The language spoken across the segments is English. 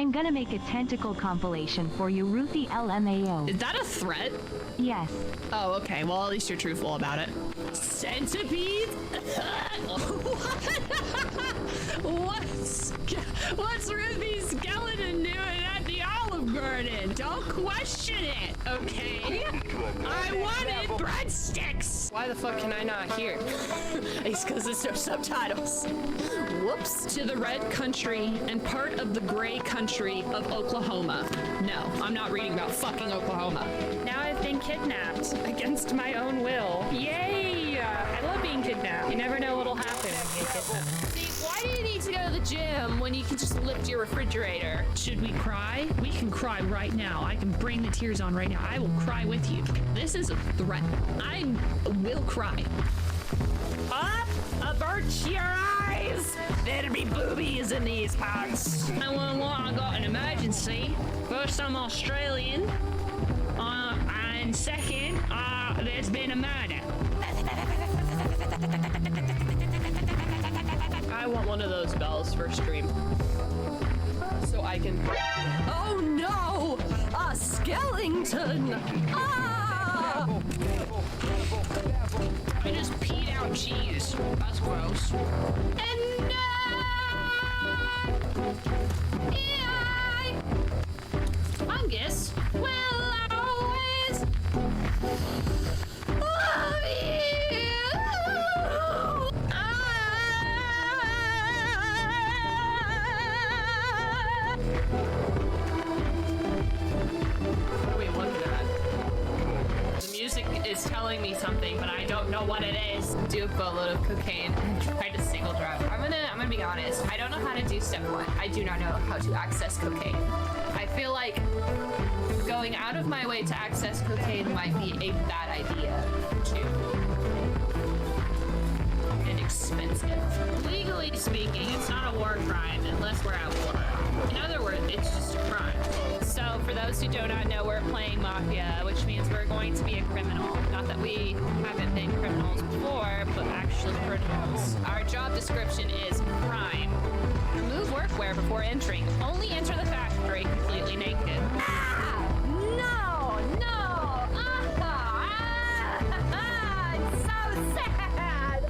I'm gonna make a tentacle compilation for you, Ruthie LMAO. Is that a threat? Yes. Oh, okay. Well, at least you're truthful about it. Centipede? What's Ruthie Skeleton doing at the Olive Garden? Don't question it, okay? I wanted breadsticks! Why the fuck can I not hear? It's because there's no subtitles. Whoops. To the red country and part of the gray country of Oklahoma. No, I'm not reading about fucking Oklahoma. Now I've been kidnapped against my own will. Yay! I love being kidnapped. You never know what'll happen when you get kidnapped. See, why do you need to go to the gym when you can just lift your refrigerator? Should we cry? We can cry right now. I can bring the tears on right now. I will cry with you. This is a threat. I will cry. Up! Avert your eyes! There'll be boobies in these parts. I got an emergency. First, I'm Australian. And second, there's been a murder. I want one of those bells for stream. So I can... Oh no! A skeleton! Ah! I just peed out cheese. That's gross. And I fungus will always love you. Wait, what's that? The music is telling me something, but I don't know what it is. Do a boatload of cocaine and try to single drive. I'm gonna be honest. I don't know how to do step one. I do not know how to access cocaine. I feel like going out of my way to access cocaine might be a bad idea too. And expensive. Legally speaking, it's not a war crime unless we're at war. In other words, it's just a crime. So for those who do not know, we're playing Mafia, which means we're going to be a criminal. Not that we haven't been criminals before, but actually criminals. Our job description is crime. Remove workwear before entering. Only enter the factory completely naked. Ah! No! No! It's so sad!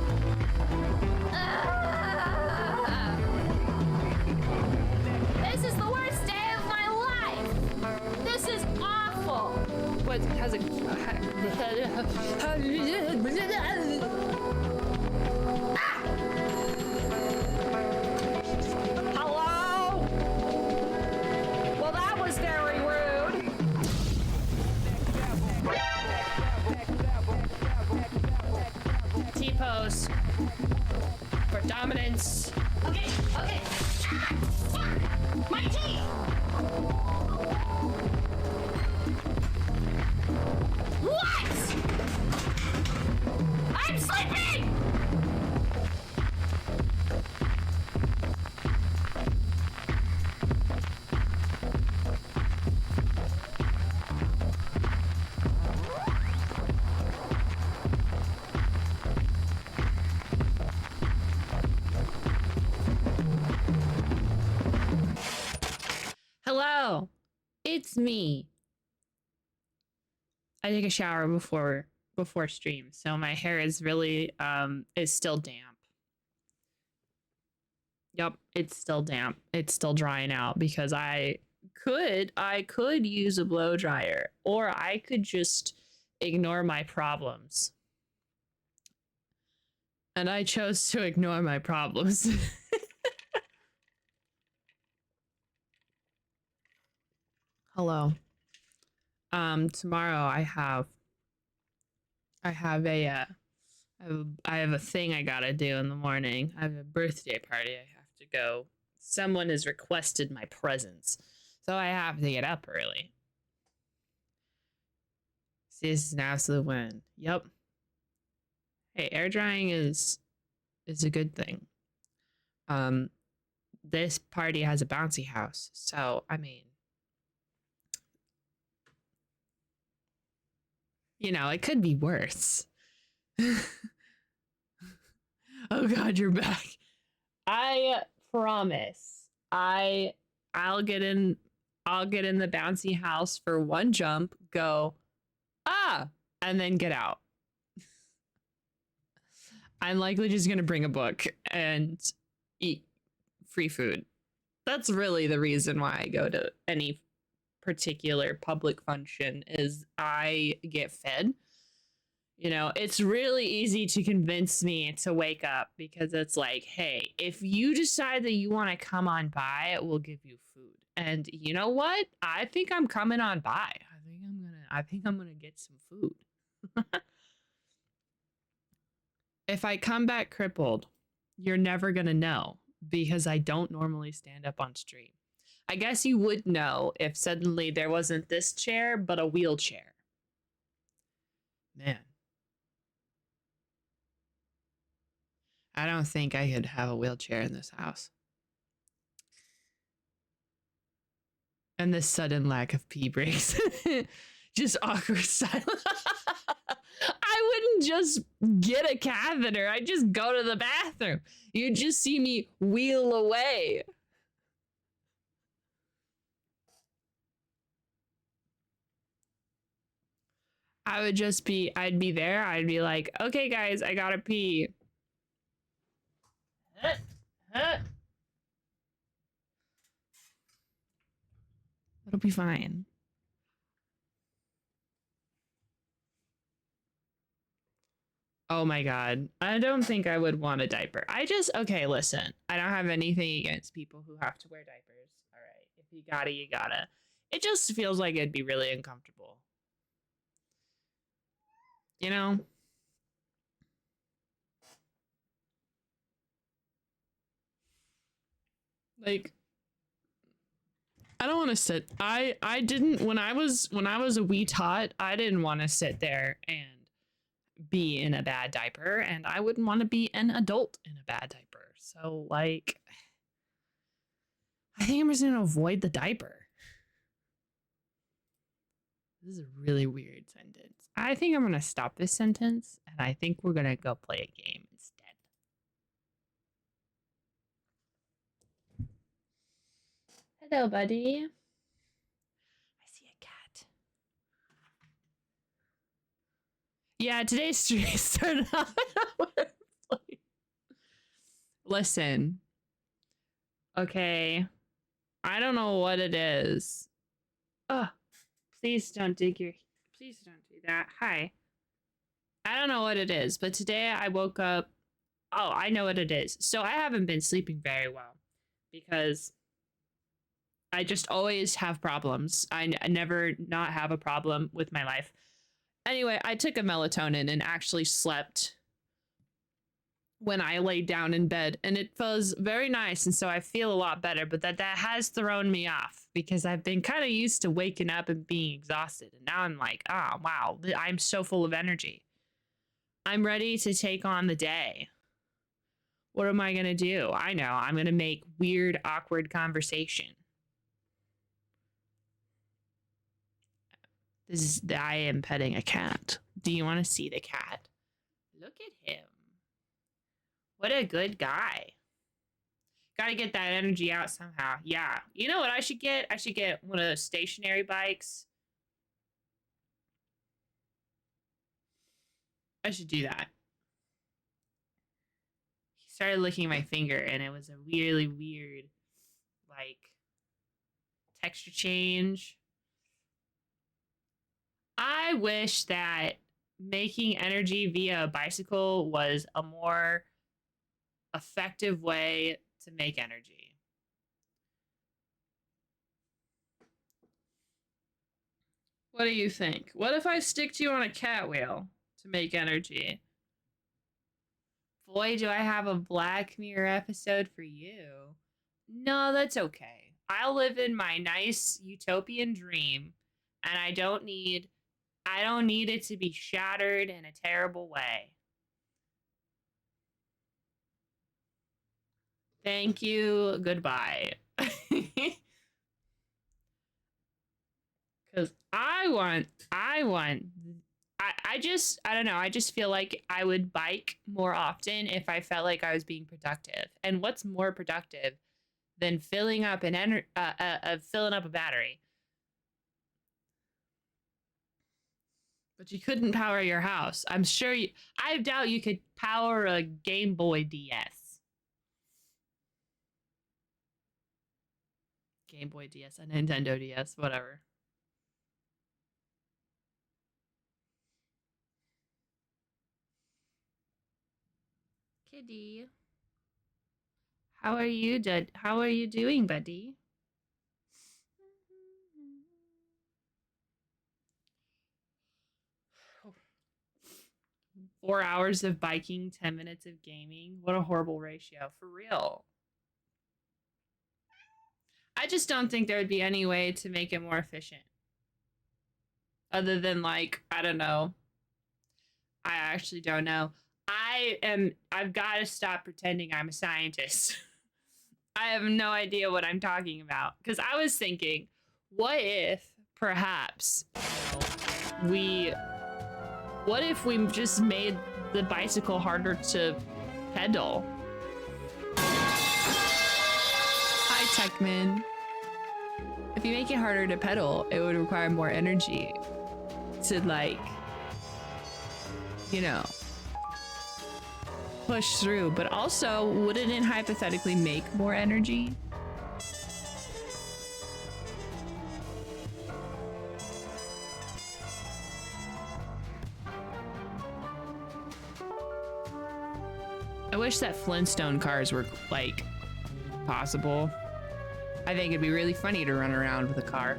This is the worst day of my life! This is awful! What has a... Hello? Well, that was very rude. T-pose for dominance. Okay, okay. My teeth! What? I'm sleeping! Hello, it's me. I take a shower before stream, so my hair is really is still damp. Yep, it's still damp. It's still drying out because I could use a blow dryer, or I could just ignore my problems. And I chose to ignore my problems. Hello. Tomorrow I have a thing I gotta do in the morning. I have a birthday party I have to go. Someone has requested my presence, so I have to get up early. See, this is an absolute win. Yep. Hey, air drying is a good thing. This party has a bouncy house, so I mean, you know, it could be worse. Oh God, you're back. I promise. I I'll get in the bouncy house for one jump, go, and then get out. I'm likely just gonna bring a book and eat free food. That's really the reason why I go to any particular public function, is I get fed. You know, it's really easy to convince me to wake up, because it's like, hey, if you decide that you want to come on by, we'll give you food. And you know what? I think I'm coming on by. I think I'm gonna get some food. If I come back crippled, you're never gonna know, because I don't normally stand up on stream. I guess you would know if suddenly there wasn't this chair, but a wheelchair. Man. I don't think I could have a wheelchair in this house. And this sudden lack of pee breaks. Just awkward silence. I wouldn't just get a catheter. I'd just go to the bathroom. You'd just see me wheel away. I'd be there. I'd be like, okay, guys, I gotta pee. It'll be fine. Oh my God. I don't think I would want a diaper. Okay, listen. I don't have anything against people who have to wear diapers. All right. If you gotta, you gotta. It just feels like it'd be really uncomfortable. You know? Like, I don't want to sit. I didn't when I was a wee tot, I didn't want to sit there and be in a bad diaper, and I wouldn't want to be an adult in a bad diaper. So like, I think I'm just gonna avoid the diaper. This is a really weird sentence. I think I'm gonna stop this sentence, and I think we're gonna go play a game instead. Hello, buddy. I see a cat. Yeah, today's stream started off. Listen. Okay. I don't know what it is. Oh, please don't do that. Hi. I don't know what it is, but today I woke up. Oh, I know what it is. So I haven't been sleeping very well because I just always have problems. I never not have a problem with my life. Anyway, I took a melatonin and actually slept when I laid down in bed, and it feels very nice, and so I feel a lot better, but that has thrown me off because I've been kind of used to waking up and being exhausted, and now I'm like, oh, wow, I'm so full of energy. I'm ready to take on the day. What am I going to do? I know, I'm going to make weird, awkward conversation. I am petting a cat. Do you want to see the cat? Look at him. What a good guy. Gotta get that energy out somehow. Yeah. You know what I should get? I should get one of those stationary bikes. I should do that. He started licking my finger, and it was a really weird, like, texture change. I wish that making energy via a bicycle was a more effective way to make energy. What do you think? What if I stick to you on a cat wheel to make energy? Boy, do I have a Black Mirror episode for you. No, that's okay. I'll live in my nice utopian dream, and I don't need it to be shattered in a terrible way. Thank you. Goodbye. Because I don't know. I just feel like I would bike more often if I felt like I was being productive. And what's more productive than filling up filling up a battery. But you couldn't power your house. I doubt you could power a Game Boy DS. Game Boy DS, a Nintendo DS, whatever. Kitty. How are you doing, buddy? 4 hours of biking, 10 minutes of gaming. What a horrible ratio, for real. I just don't think there would be any way to make it more efficient. Other than, like, I don't know. I actually don't know. I've got to stop pretending I'm a scientist. I have no idea what I'm talking about. Because I was thinking, what if, perhaps, what if we just made the bicycle harder to pedal? Hi, Techman. If you make it harder to pedal, it would require more energy to, like, you know, push through. But also, wouldn't it hypothetically make more energy? I wish that Flintstone cars were, like, possible. I think it'd be really funny to run around with a car.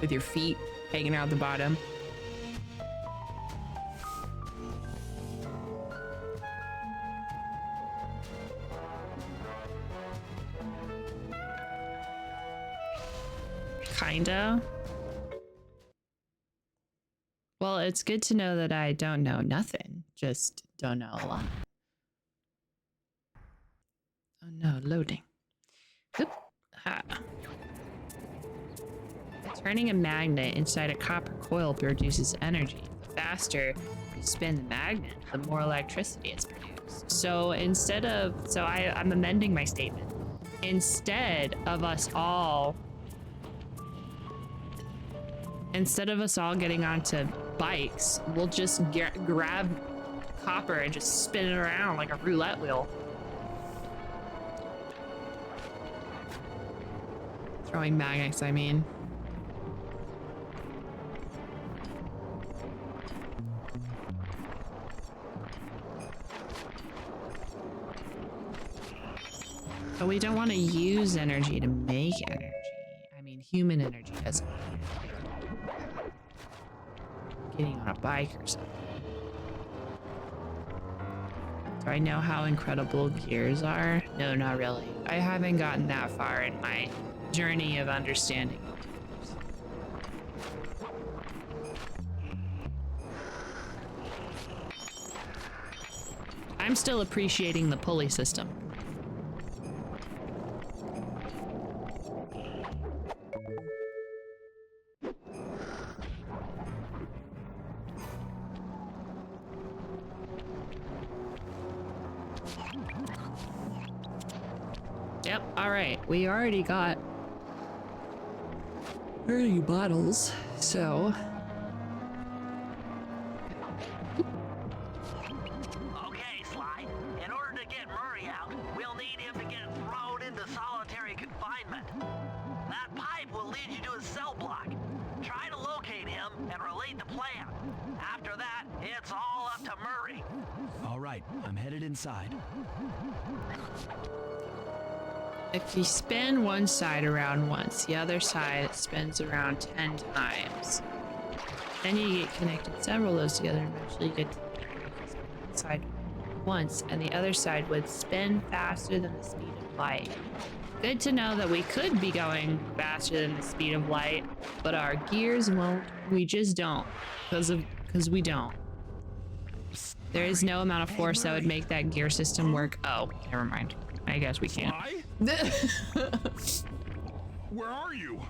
With your feet hanging out the bottom. Kinda. Well, it's good to know that I don't know nothing. Just don't know a lot. Oh no, loading. Oop. Ha. Turning a magnet inside a copper coil produces energy. The faster you spin the magnet, the more electricity is produced. So I'm amending my statement. Instead of us all getting onto bikes, we'll just grab copper and just spin it around like a roulette wheel. Throwing magnets, I mean. But we don't want to use energy to make energy. I mean, human energy doesn't. Getting on a bike or something. Do I know how incredible gears are? No, not really. I haven't gotten that far in my journey of understanding. I'm still appreciating the pulley system. Yep, alright. We already got 30 bottles, so... Okay, Sly. In order to get Murray out, we'll need him to get thrown into solitary confinement. That pipe will lead you to his cell block. Try to locate him and relate the plan. After that, it's all up to Murray. All right, I'm headed inside. If you spin one side around once, the other side spins around 10 times. Then you get connected several of those together and eventually you get to one side once, and the other side would spin faster than the speed of light. Good to know that we could be going faster than the speed of light, but our gears won't. We just don't. Because we don't. There is no amount of force that would make that gear system work. Oh, never mind. I guess we can't. Where are you?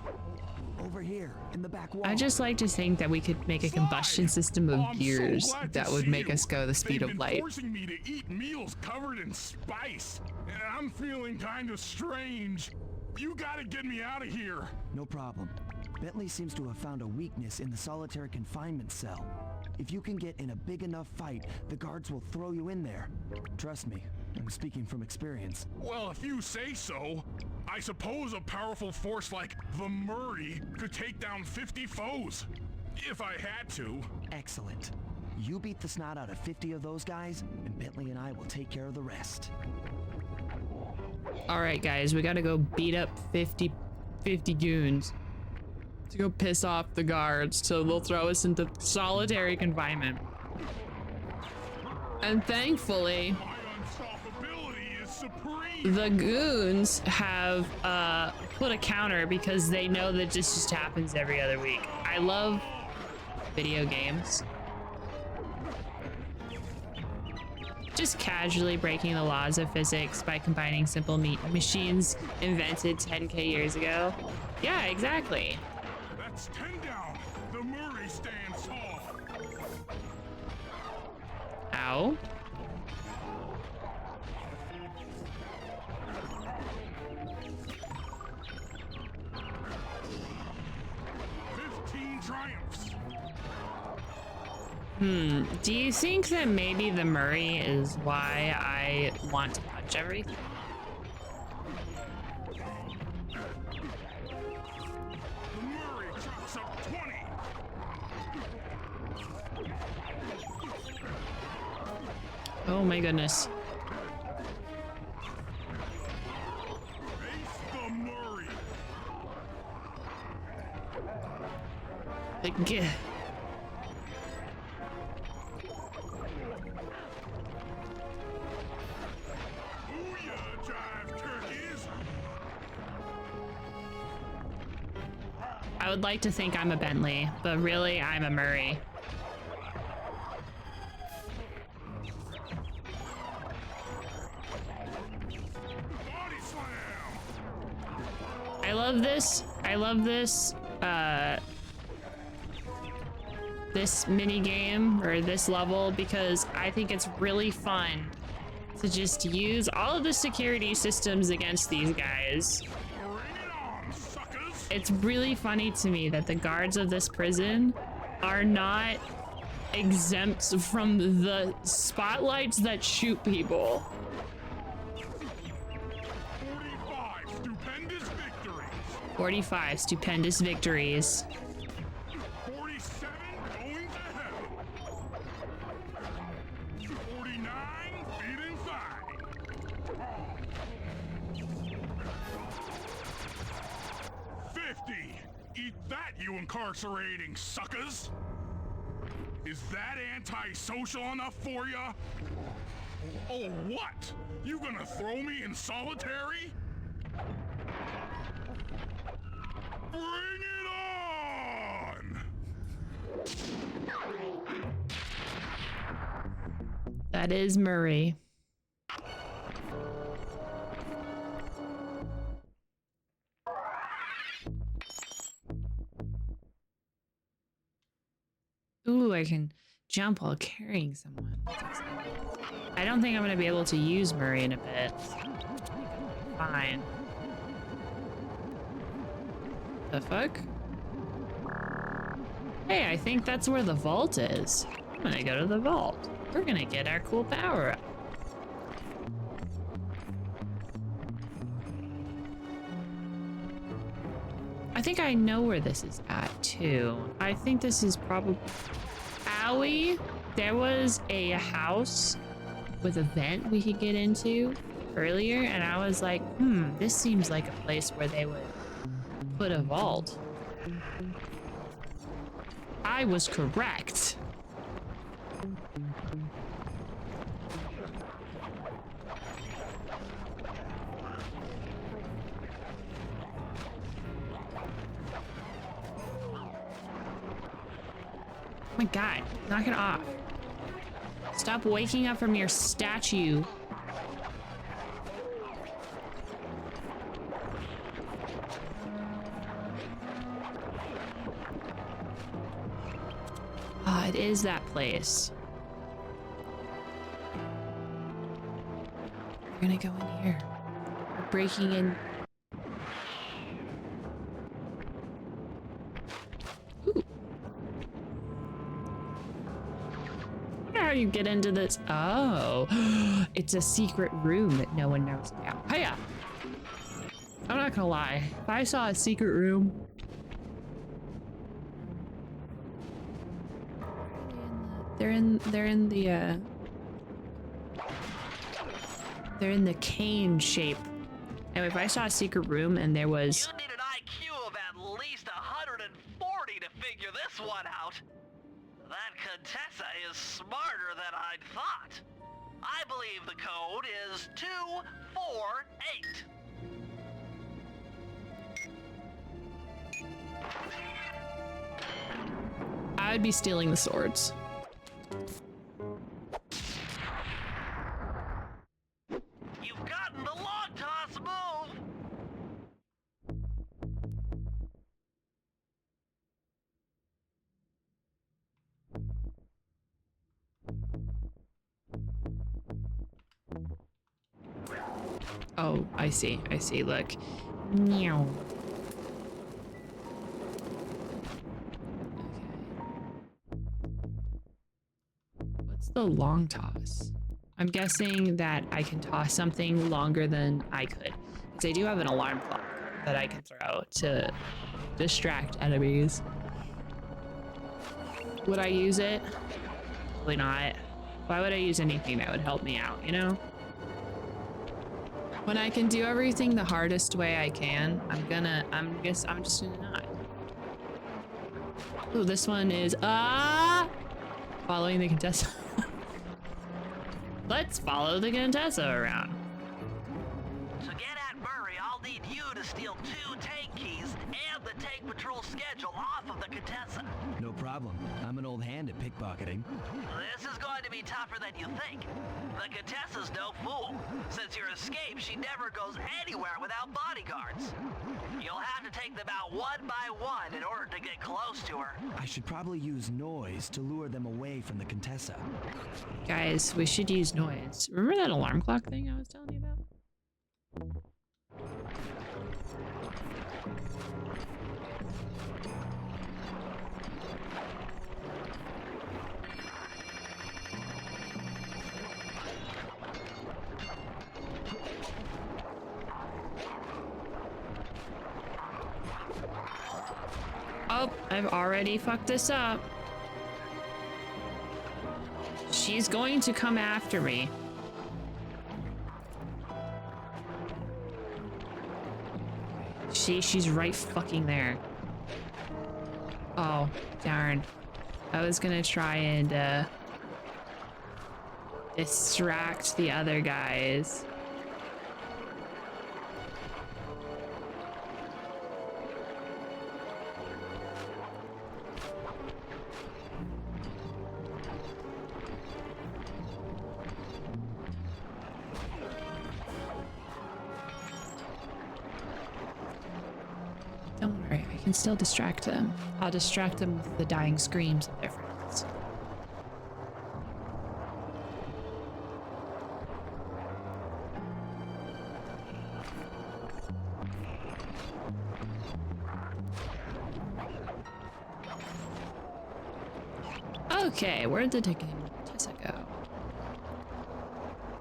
Over here, in the back wall. I just like to think that we could make a combustion system of gears that would make us go the speed of light. They've been forcing me to eat meals covered in spice, and I'm feeling kind of strange. You gotta get me out of here. No problem. Bentley seems to have found a weakness in the solitary confinement cell. If you can get in a big enough fight, the guards will throw you in there. Trust me, I'm speaking from experience. Well, if you say so. I suppose a powerful force like the Murray could take down 50 foes. If I had to. Excellent. You beat the snot out of 50 of those guys, and Bentley and I will take care of the rest. All right, guys, we gotta go beat up 50 goons to go piss off the guards so they'll throw us into solitary confinement. And thankfully, My unstoppability is supreme. the goons have put a counter because they know that this just happens every other week. I love video games. Just casually breaking the laws of physics by combining simple machines invented 10k years ago. Yeah, exactly. That's 10 down. The Murray stands tall. Ow. Triumphs. Do you think that maybe the Murray is why I want to punch everything? The Murray drops up 20. Oh my goodness. Face the Murray. Like, I would like to think I'm a Bentley, but really I'm a Murray. Body slam. I love this. I love this. This mini game or this level because I think it's really fun to just use all of the security systems against these guys. Bring it on, suckers. It's really funny to me that the guards of this prison are not exempt from the spotlights that shoot people. 45 stupendous victories. 45 stupendous victories. 47 going to hell. 49 feeling fine. 50. Eat that, you incarcerating suckers. Is that antisocial enough for ya? Oh, what? You gonna throw me in solitary? Bring it on! That is Murray. Ooh, I can jump while carrying someone. I don't think I'm gonna be able to use Murray in a bit. Fine. The fuck? Hey, I think that's where the vault is. I'm gonna go to the vault. We're gonna get our cool power up. I think I know where this is at too. I think this is probably... Owie! There was a house with a vent we could get into earlier, and I was like, this seems like a place where they would put a vault. I was correct. Oh my god, knock it off. Stop waking up from your statue. It is that place. We're gonna go in here. We're breaking in. Ooh. I wonder how you get into this. Oh, it's a secret room that no one knows about. Hiya! I'm not gonna lie. If I saw a secret room, they're in the cane shape. And if I saw a secret room and there was, You need an IQ of at least 140 to figure this one out. That Contessa is smarter than I'd thought. I believe the code is 248. I'd be stealing the swords. You've gotten the long toss move. Oh, I see. I see. Look. Meow. What's the long toss? I'm guessing that I can toss something longer than I could. Because I do have an alarm clock that I can throw to distract enemies. Would I use it? Probably not. Why would I use anything that would help me out, you know? When I can do everything the hardest way I can, I'm just gonna not. Ooh, this one is, following the Contessa. Let's follow the Contessa around. To get at Murray, I'll need you to steal 2 tank keys and the tank patrol schedule off of the Contessa. No problem. I'm an old hand at pickpocketing. This is going to be tougher than you think. The Contessa's no fool. Since your escape, she never goes anywhere without bodyguards. You'll have to take them out one by one in order to get close to her. I should probably use noise to lure them away from the Contessa. Guys, we should use noise. Remember that alarm clock thing I was telling you about? Oh, I've already fucked this up. She's going to come after me. She's right fucking there. Oh, darn. I was gonna try and distract the other guys. Don't worry, I can still distract them. I'll distract them with the dying screams of their friends. Okay, where did the Contessa go?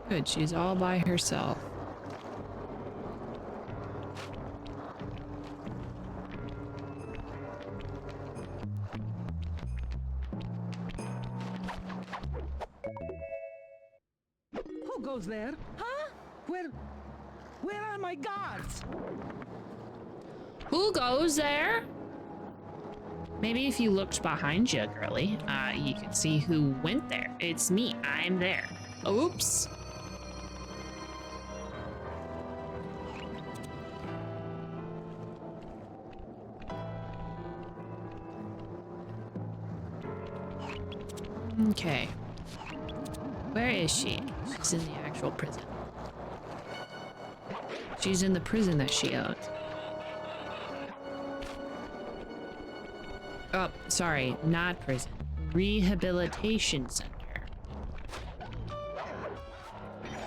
Good, she's all by herself. Who goes there? Huh? Where are my guards? Who goes there? Maybe if you looked behind you, girly, you could see who went there. It's me. I'm there. Oops. Okay. Where is she? She's in the actual prison. She's in the prison that she owns. Oh, sorry, not prison. Rehabilitation Center.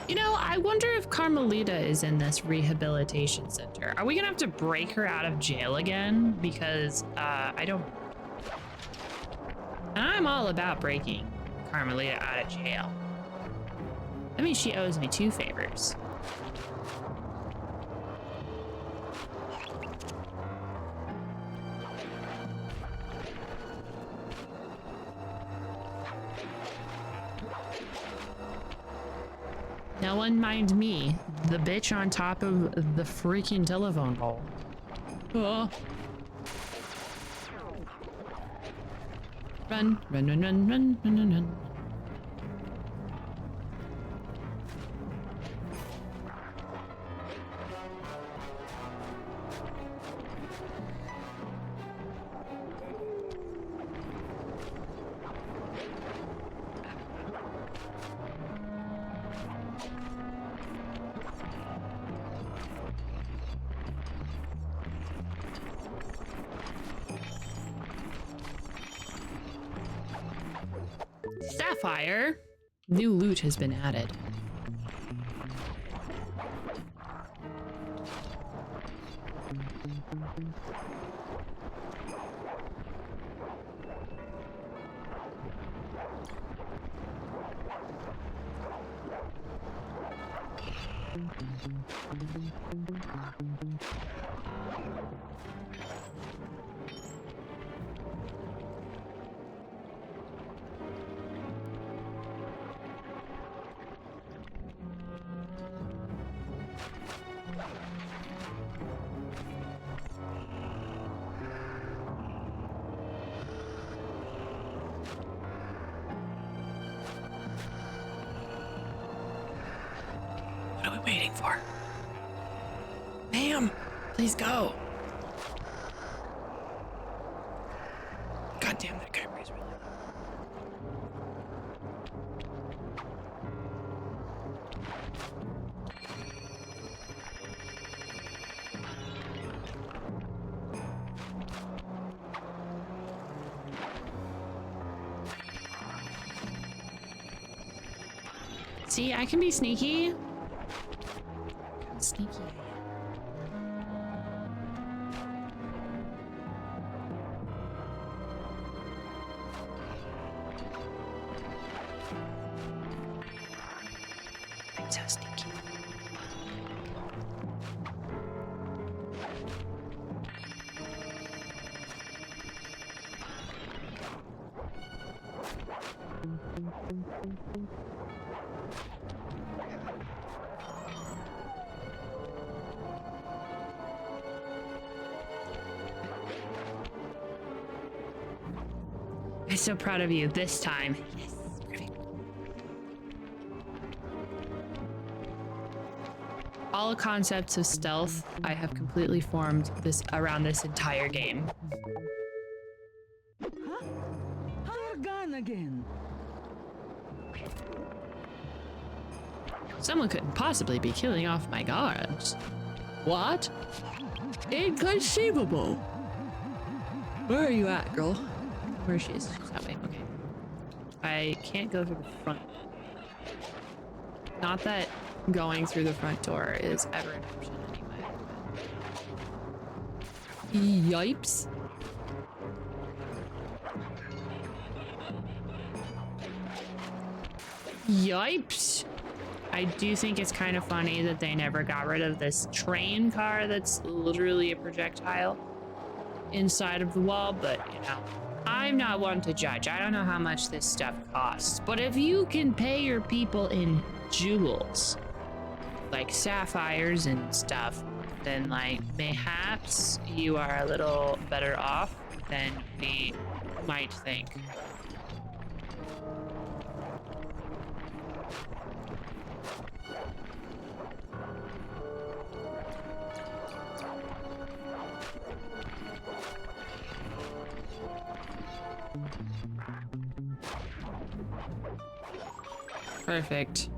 You know, I wonder if Carmelita is in this rehabilitation center. Are we gonna have to break her out of jail again? Because I don't. And I'm all about breaking Carmelita out of jail. I mean, she owes me 2 favors. No one mind me, the bitch on top of the freaking telephone pole. Oh. Run, run, run, run, run, run, run, run. Sapphire. New loot has been added. What are we waiting for? Ma'am, please go. God damn, that camera's really loud. See, I can be sneaky. How sneaky I am. I'm so sneaky. I'm so proud of you this time. Yes, perfect. All concepts of stealth I have completely formed this around this entire game. Huh? They're gone again. Someone couldn't possibly be killing off my guards. What? Inconceivable. Where are you at, girl? Where she is? She's that way. Okay. I can't go through the front. Not that going through the front door is ever an option anyway. Yipes. Yipes. I do think it's kind of funny that they never got rid of this train car that's literally a projectile inside of the wall, but you know, I'm not one to judge. I don't know how much this stuff costs, but if you can pay your people in jewels, like sapphires and stuff, then like mayhaps you are a little better off than we might think. Perfect.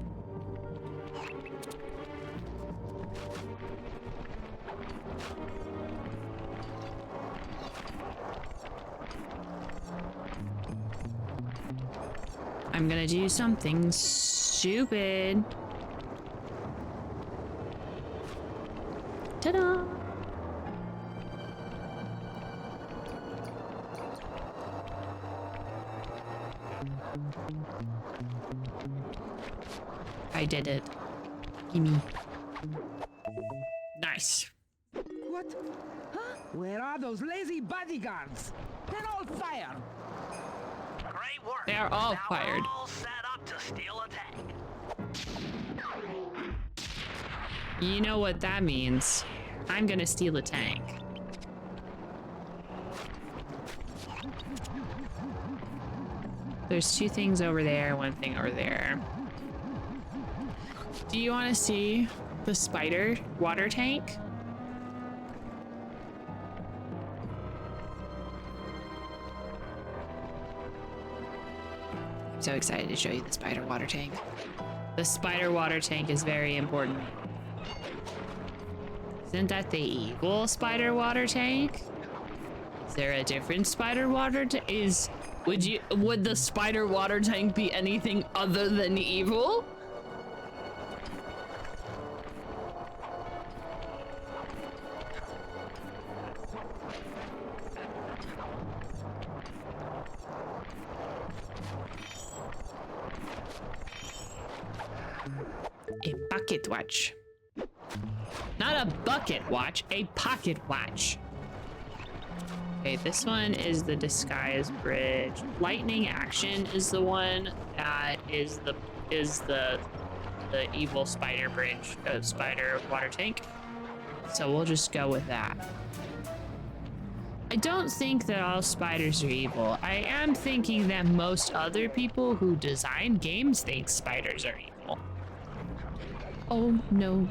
I'm gonna do something stupid. Ta-da! I did it. Gimme. Nice. What? Huh? Where are those lazy bodyguards? They're all fired. Great work. They are all now fired. We're all set up to steal a tank. You know what that means. I'm gonna steal a tank. There's 2 things over there, 1 thing over there. Do you want to see the spider water tank? I'm so excited to show you the spider water tank. The spider water tank is very important. Isn't that the evil spider water tank? Is there a different spider water tank? Would the spider water tank be anything other than evil? A pocket watch. Not a bucket watch, a pocket watch. Okay, this one is the disguise bridge. Lightning action is the one that is the evil spider bridge, spider water tank. So we'll just go with that. I don't think that all spiders are evil. I am thinking that most other people who design games think spiders are evil. Oh no.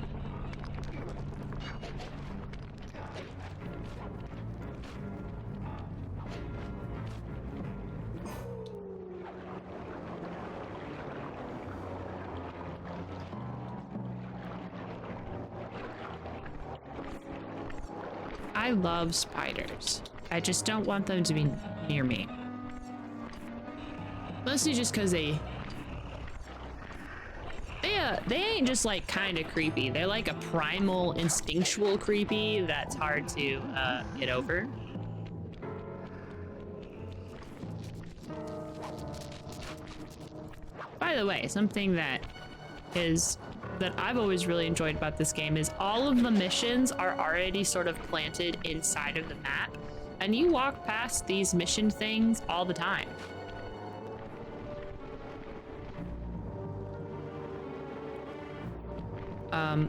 I love spiders. I just don't want them to be near me. Mostly just because they ain't just like kind of creepy. They're like a primal, instinctual creepy that's hard to get over. By the way, something that I've always really enjoyed about this game is all of the missions are already sort of planted inside of the map, and you walk past these mission things all the time.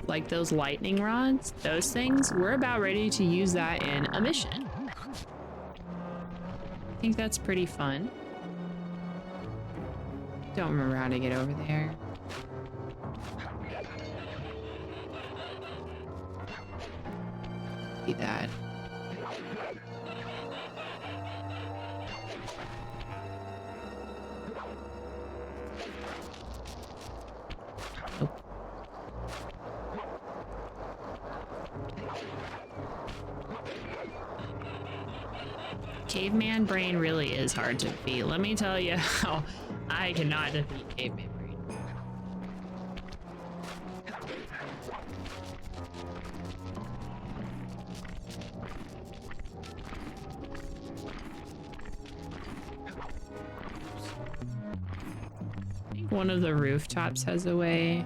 Like those lightning rods, those things, we're about ready to use that in a mission. I think that's pretty fun. Don't remember how to get over there. See that. Nope. Caveman brain really is hard to defeat. Let me tell you how I cannot defeat caveman brain. I think one of the rooftops has a way.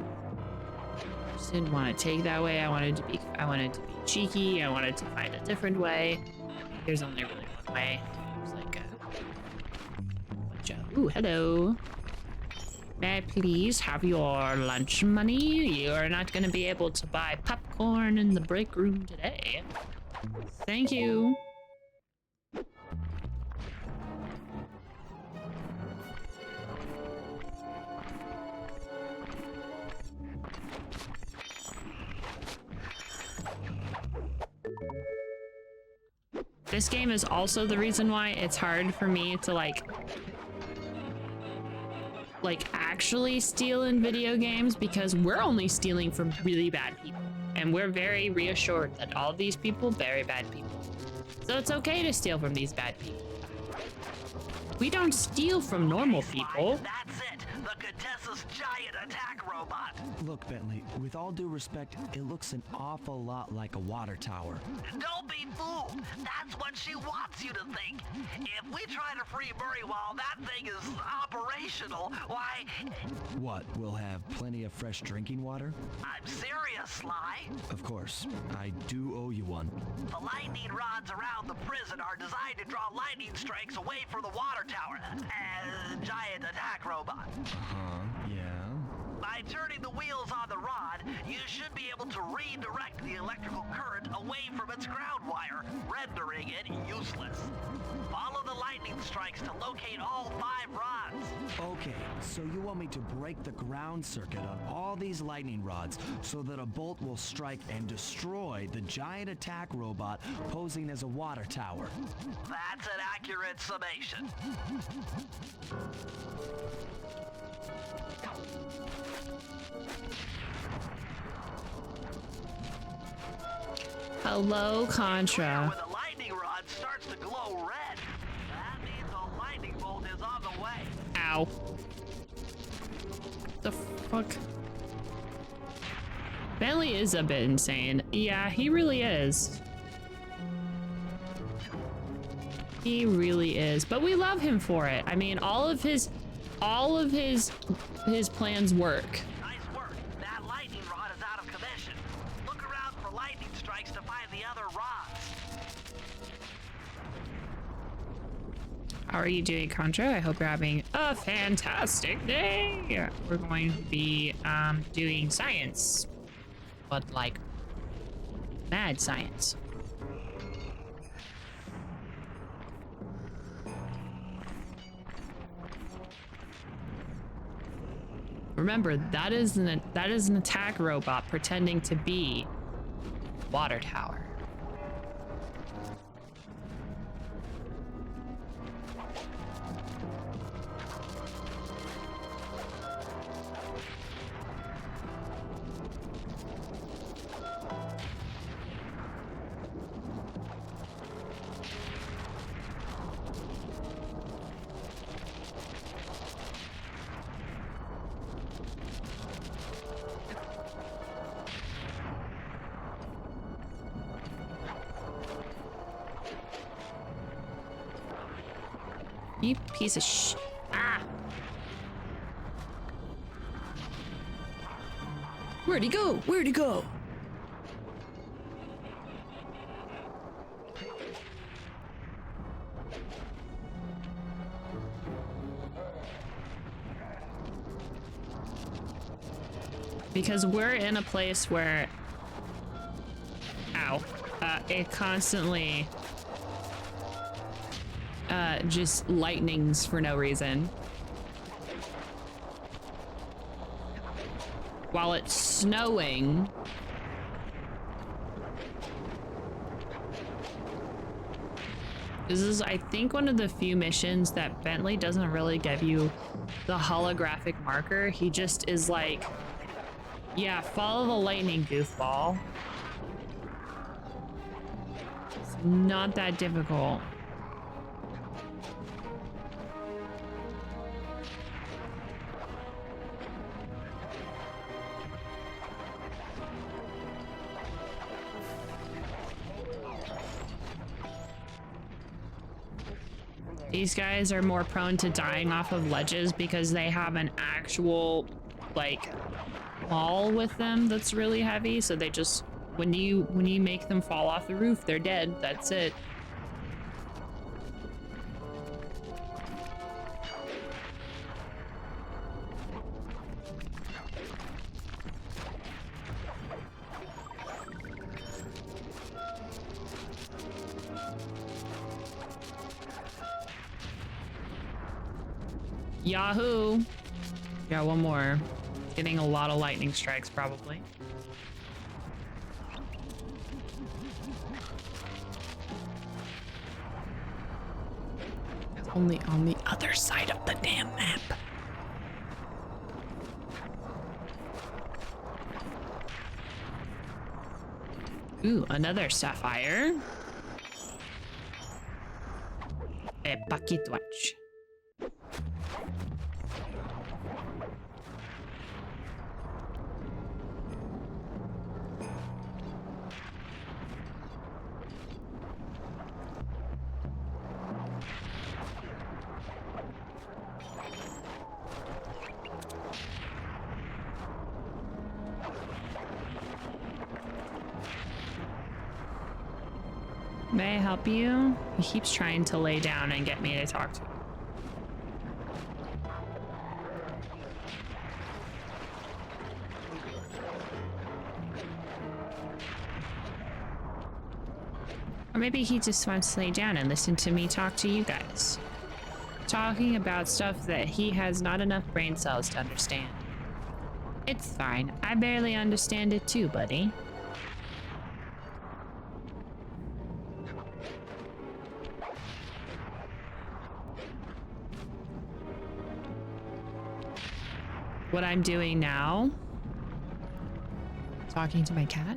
Just didn't want to take that way. I wanted to be cheeky. I wanted to find a different way. There's only really one way. There's like a bunch of... Ooh, hello. May I please have your lunch money? You're not going to be able to buy popcorn in the break room today. Thank you. This game is also the reason why it's hard for me to like actually steal in video games, because we're only stealing from really bad people, and we're very reassured that all these people very bad people. So it's okay to steal from these bad people. We don't steal from normal people. That's it. the Contessa's giant attack robot. Look, Bentley, with all due respect, it looks an awful lot like a water tower. Don't be fooled. That's what she wants you to think. If we try to free Murray while that thing is operational, why... What, we'll have plenty of fresh drinking water? I'm serious, Sly. Of course, I do owe you one. The lightning rods around the prison are designed to draw lightning strikes away from the water tower. Giant attack robot. Yeah? By turning the wheels on the rod, you should be able to redirect the electrical current away from its ground wire, rendering it useless. Follow the lightning strikes to locate all 5 rods. Okay, so you want me to break the ground circuit on all these lightning rods so that a bolt will strike and destroy the giant attack robot posing as a water tower. That's an accurate summation. Hello, Contra. When the lightning rod starts to glow red, that means a lightning bolt is on the way. Ow. The fuck? Bentley is a bit insane. Yeah, he really is. He really is. But we love him for it. I mean, all of his plans work. Nice work. That lightning rod is out of commission. Look around for lightning strikes to find the other rods. How are you doing, Contra? I hope you're having a fantastic day. We're going to be doing science, but like mad science. Remember, that is an attack robot pretending to be water tower. You piece of sh... Ah! Where'd he go? Where'd he go? Because we're in a place where... Ow. It constantly... just lightnings for no reason. While it's snowing. This is, I think, one of the few missions that Bentley doesn't really give you the holographic marker. He just is like, yeah, follow the lightning, goofball. It's not that difficult. These guys are more prone to dying off of ledges because they have an actual, like, wall with them that's really heavy. So they just, when you make them fall off the roof, they're dead. That's it. Yahoo! Yeah, one more. Getting a lot of lightning strikes, probably. It's only on the other side of the damn map. Ooh, another sapphire. A bucket watch. May I help you? He keeps trying to lay down and get me to talk to him. Or maybe he just wants to lay down and listen to me talk to you guys. Talking about stuff that he has not enough brain cells to understand. It's fine. I barely understand it too, buddy. What I'm doing now? Talking to my cat?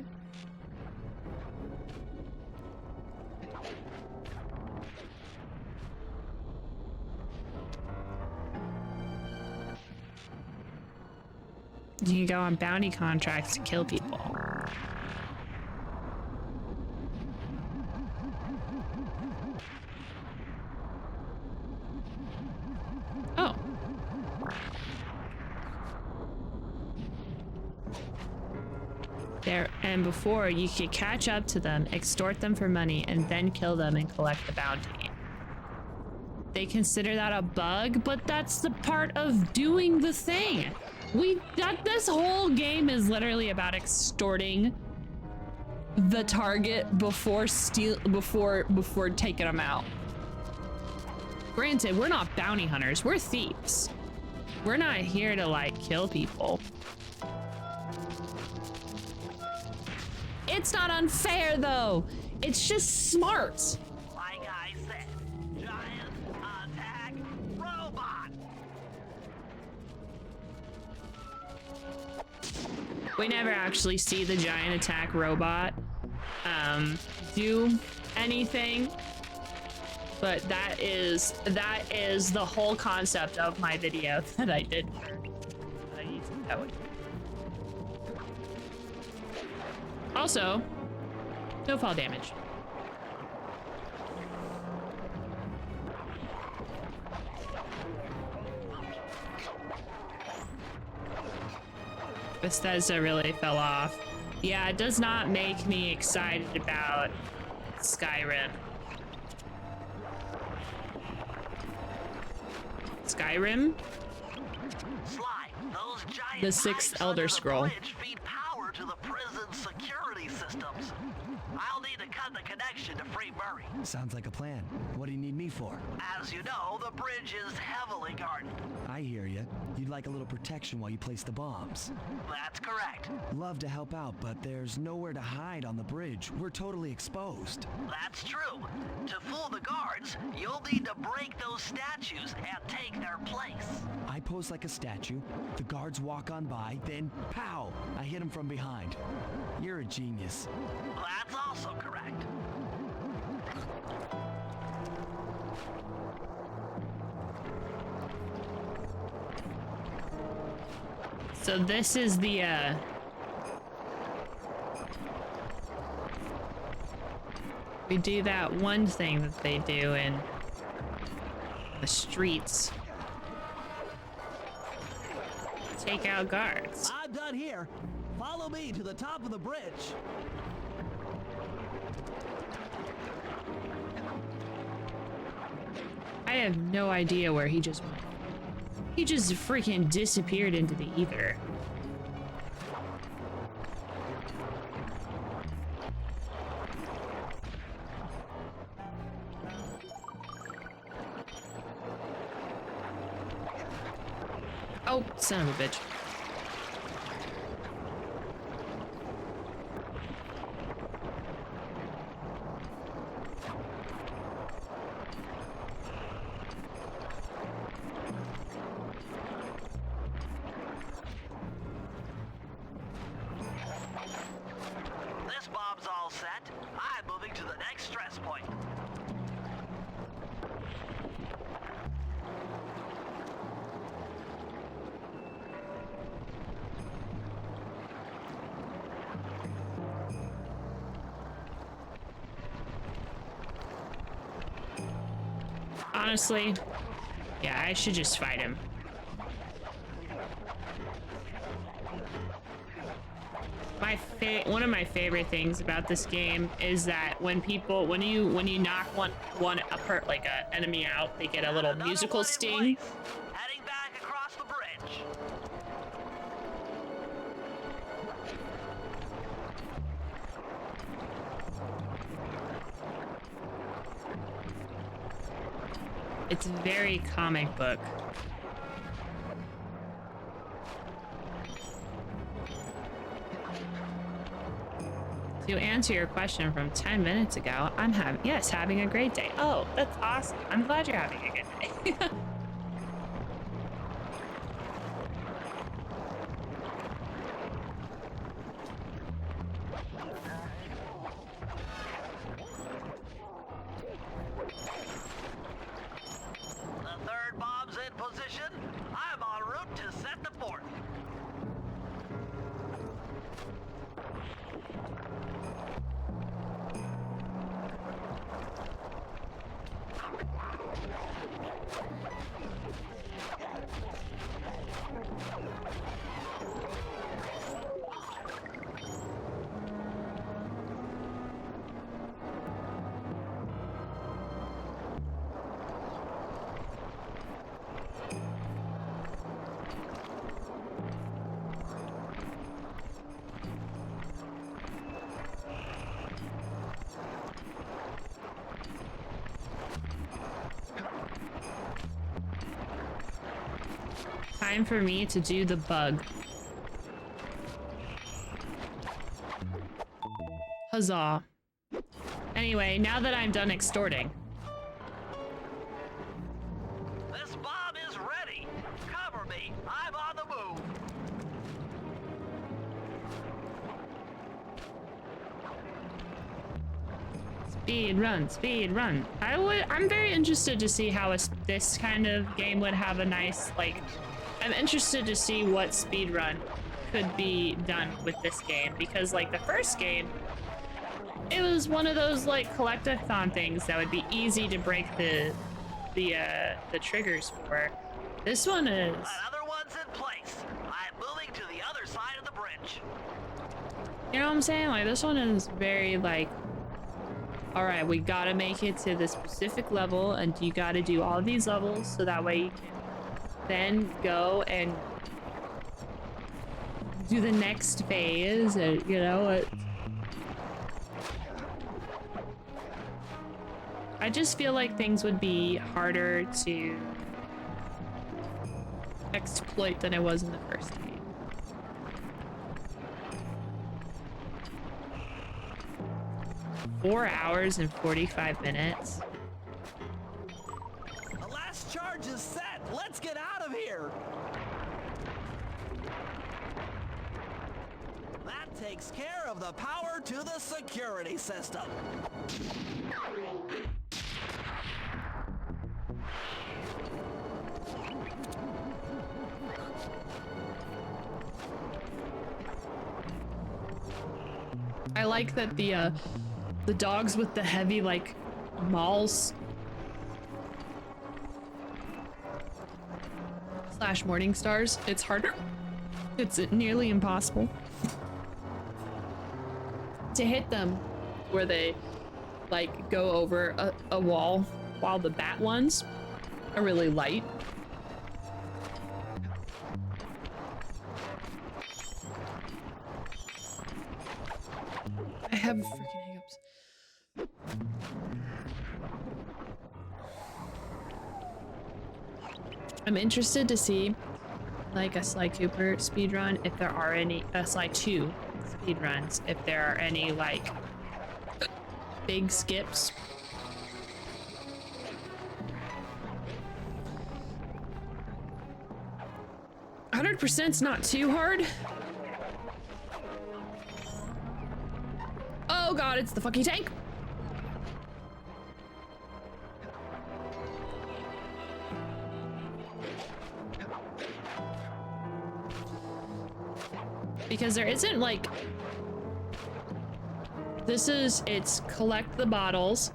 You can go on bounty contracts to kill people. Oh. There, and before you could catch up to them, extort them for money, and then kill them and collect the bounty. They consider that a bug, but that's the part of doing the thing. This whole game is literally about extorting the target before taking them out. Granted, we're not bounty hunters, we're thieves. We're not here to like kill people. It's not unfair though. It's just smart. Like I said, giant attack robot. We never actually see the giant attack robot do anything, but that is the whole concept of my video that I did for YouTube. That would. Also, no fall damage. Bethesda really fell off. Yeah, it does not make me excited about Skyrim. Skyrim? Sly, those giant The sixth pipes Elder under the Scroll. bridge feed power to the prison's security systems. I'll need to cut the connection to free Murray. Sounds like a plan. What do you need me for? As you know, the bridge is heavily guarded. I hear you. You'd like a little protection while you place the bombs. That's correct. Love to help out, but there's nowhere to hide on the bridge. We're totally exposed. That's true. To fool the guards, you'll need to break those statues and take their place. I pose like a statue, the guards walk on by, then pow! I hit them from behind. You're a genius. That's also correct. So this is the we do that one thing that they do in the streets. Take out guards. I'm done here. Follow me to the top of the bridge. I have no idea where he just went. He just freaking disappeared into the ether. Oh, son of a bitch. This bomb's all set. I'm moving to the next stress point. Honestly, yeah, I should just fight him. one of my favorite things about this game is that when you knock one like a enemy out, they get a little musical sting. Heading back across the bridge. It's very comic book. To answer your question from 10 minutes ago, I'm having a great day. Oh, that's awesome. I'm glad you're having a good day. The third bomb's in position. I'm en route to set the fourth. Time for me to do the bug. Huzzah. Anyway, now that I'm done extorting. This bomb is ready. Cover me. I'm on the move. Speed run, speed run. I'm very interested to see how this kind of game would have a nice, like, I'm interested to see what speed run could be done with this game, because like the first game, it was one of those like collectathon things that would be easy to break the triggers for. This one is. Another one's in place. I'm moving to the other side of the bridge. You know what I'm saying? Like this one is very like, all right, we gotta make it to the specific level, and you gotta do all these levels so that way you can then go and do the next phase, and you know I just feel like things would be harder to exploit than it was in the first game. Four hours and 45 minutes. The last charge is set. Let's get out of here. That takes care of the power to the security system. I like that the dogs with the heavy like mauls / morning stars, it's harder. It's nearly impossible to hit them where they like go over a wall, while the bat ones are really light. I have freaking hiccups. I'm interested to see like a Sly Cooper speedrun, if there are any, a Sly 2 speedruns, if there are any like big skips. %'s not too hard. Oh god, it's the fucking tank. Because there isn't like, it's collect the bottles,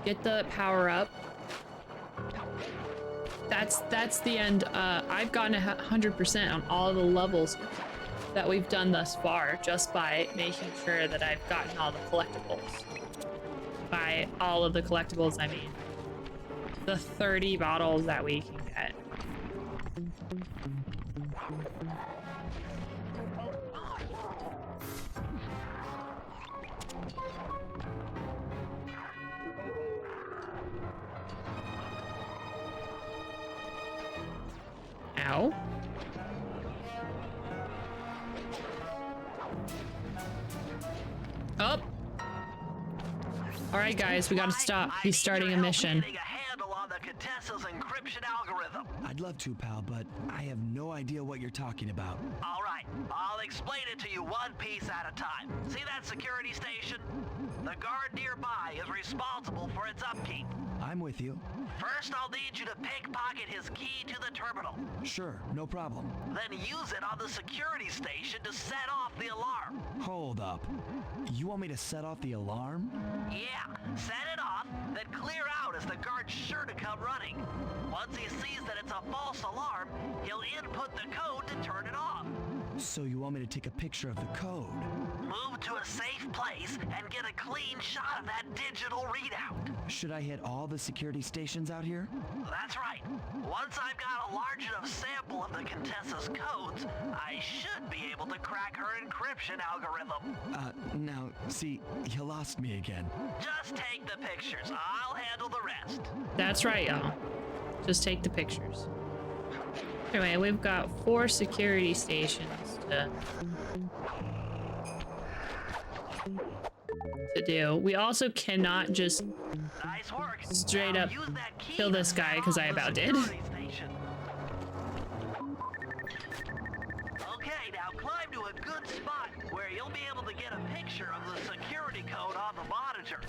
get the power up. That's the end. I've gotten 100% on all the levels that we've done thus far, just by making sure that I've gotten all the collectibles. By all of the collectibles, I mean the 30 bottles that we can get. Ow. Up. All right, guys, we gotta stop. He's starting a mission. Getting a handle on the Contessa's encryption algorithm. I'd love to, pal, but I have no idea what you're talking about. All right, I'll explain it to you one piece at a time. See that security station? The guard nearby is responsible for its upkeep. I'm with you. First, I'll need you to pickpocket his key to the terminal. Sure, no problem. Then use it on the security station to set off the alarm. Hold up. You want me to set off the alarm? Yeah, set it off, then clear out as the guard's sure to come running. Once he sees that it's a false alarm, he'll input the code to turn it off. So you want me to take a picture of the code? Move to a safe place and get a clean shot of that digital readout. Should I hit all the security stations out here? That's right. Once I've got a large enough sample of the Contessa's codes, I should be able to crack her encryption algorithm. Now, see, you lost me again. Just take the pictures. I'll handle the rest. That's right, y'all. Just take the pictures. Anyway, we've got 4 security stations to do. We also cannot just Nice work. straight Now up use that key kill to this guy, set because I off the about did. security station. Okay, now climb to a good spot where you'll be able to get a picture of the security code on the monitor.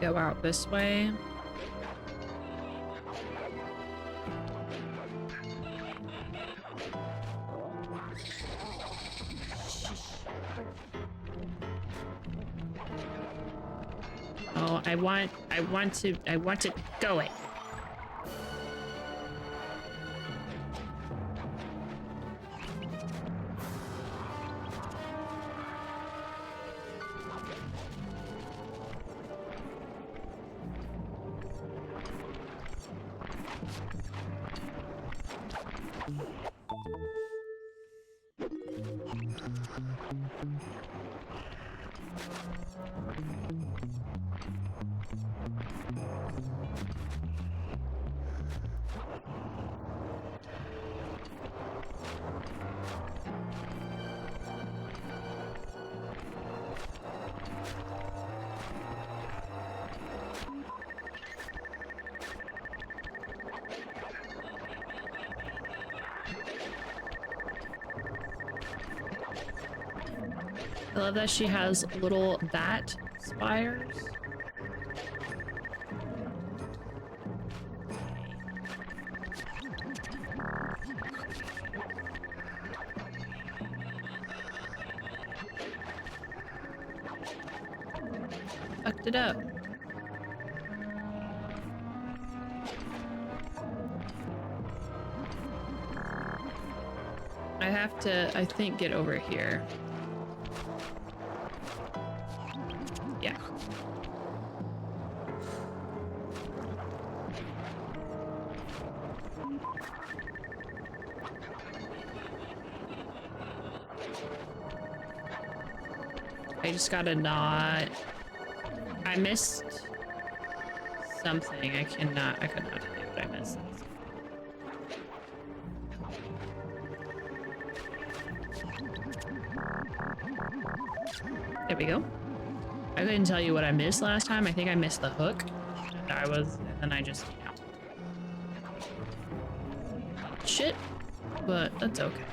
Go out this way. Oh, I want to go it. I love that she has little bat spires. Fucked it up. I have to, I think, get over here. Yeah. I just gotta not... I missed something. I could not tell you what I missed. There we go. I couldn't tell you what I missed last time. I think I missed the hook. and then I just, you know. Shit, but that's okay.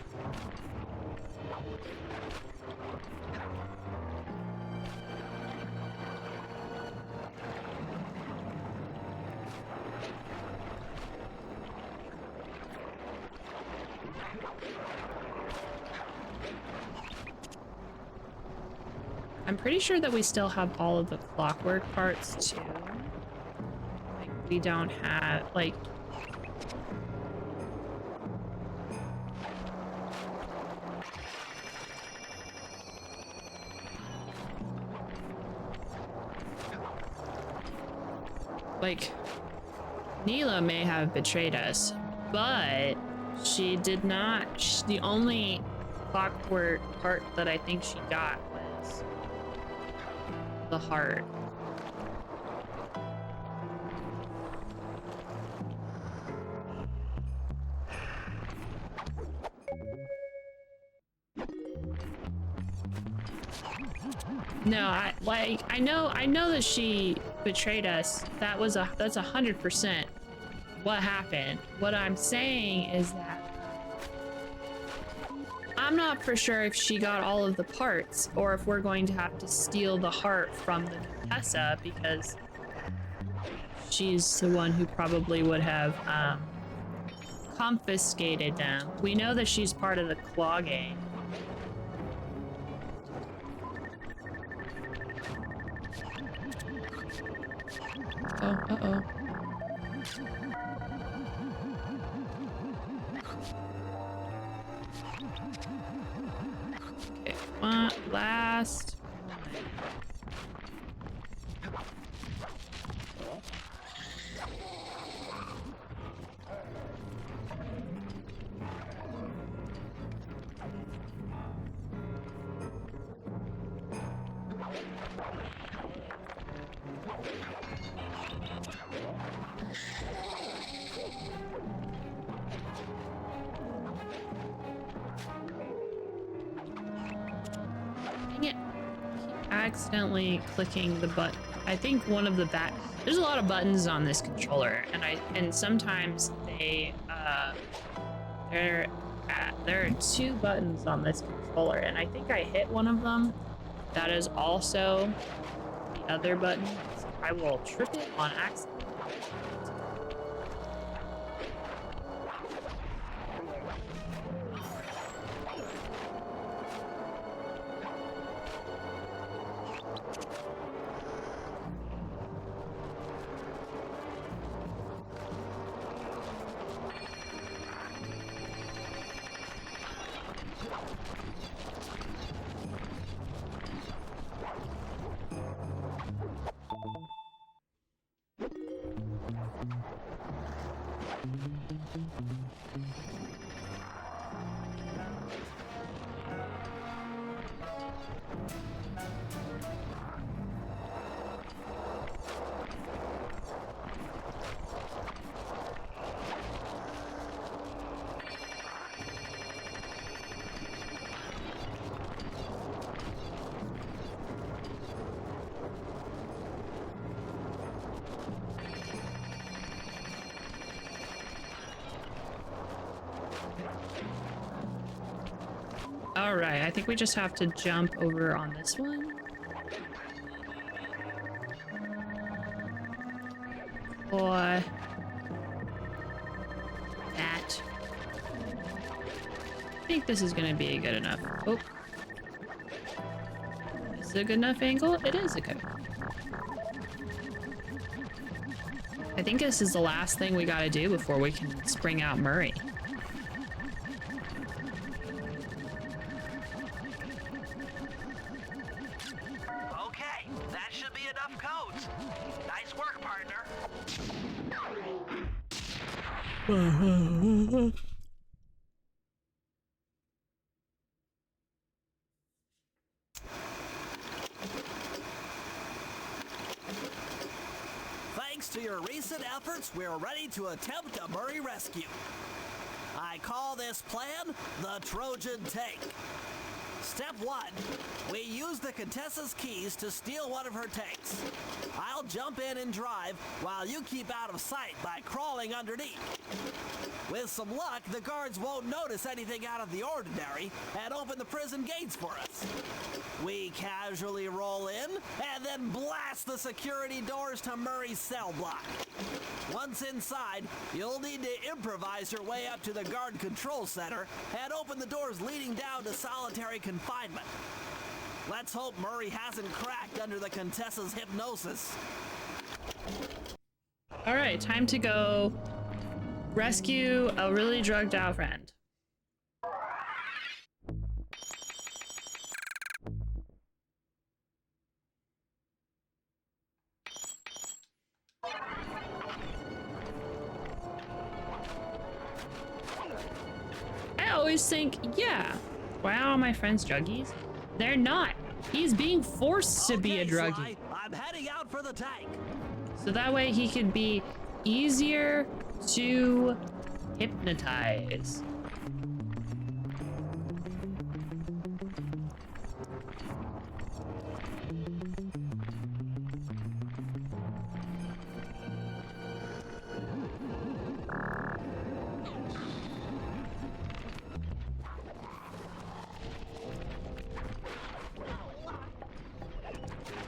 I'm pretty sure that we still have all of the clockwork parts too. Like, we don't have, like... Like, Neela may have betrayed us, but she did not. The only clockwork part that I think she got was the heart. No, I know that she betrayed us. That's 100% what happened. What I'm saying is that I'm not for sure if she got all of the parts or if we're going to have to steal the heart from the Tessa, because she's the one who probably would have confiscated them. We know that she's part of the Claw Gang. Oh, uh-oh. Okay, one last. Dang it. Keep accidentally clicking the button. I think one of the there's a lot of buttons on this controller, and sometimes there are 2 buttons on this controller, and I think I hit one of them. That is also the other button. So I will trip it on accident. Alright, I think we just have to jump over on this one. Or that. I think this is gonna be good enough. Oh. Is it a good enough angle? It is a good. I think this is the last thing we gotta do before we can spring out Murray. Thanks to your recent efforts, we're ready to attempt a Murray rescue. I call this plan the Trojan Take. Step 1. We use the Contessa's keys to steal one of her tanks. I'll jump in and drive while you keep out of sight by crawling underneath. With some luck, the guards won't notice anything out of the ordinary and open the prison gates for us. We casually roll in and then blast the security doors to Murray's cell block. Once inside, you'll need to improvise your way up to the guard control center and open the doors leading down to solitary confinement. Let's hope Murray hasn't cracked under the Contessa's hypnosis. All right, time to go rescue a really drugged out friend. I always think, yeah, why are all my friends druggies? They're not. He's being forced to be a druggie. Sly, I'm heading out for the tank. So that way he could be easier to hypnotize.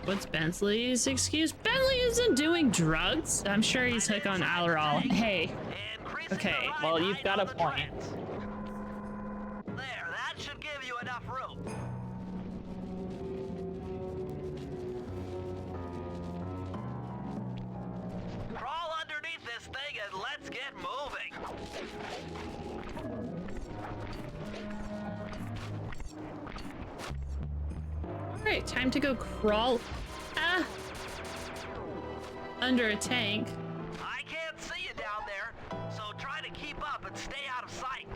What's Bentley's excuse? Bentley isn't doing drugs. I'm sure he's hooked on Adderall. Hey. Okay, well, you've got a point. There, that should give you enough room. Crawl underneath this thing and let's get moving. Alright, time to go crawl under a tank. I can't see you down there, so try to keep up and stay out of sight.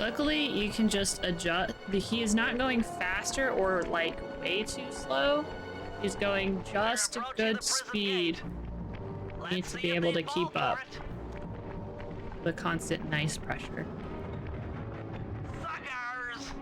Luckily, you can just adjust. He is not going faster or like way too slow. He's going just a good speed. You need to be able to keep up the constant nice pressure. Suckers!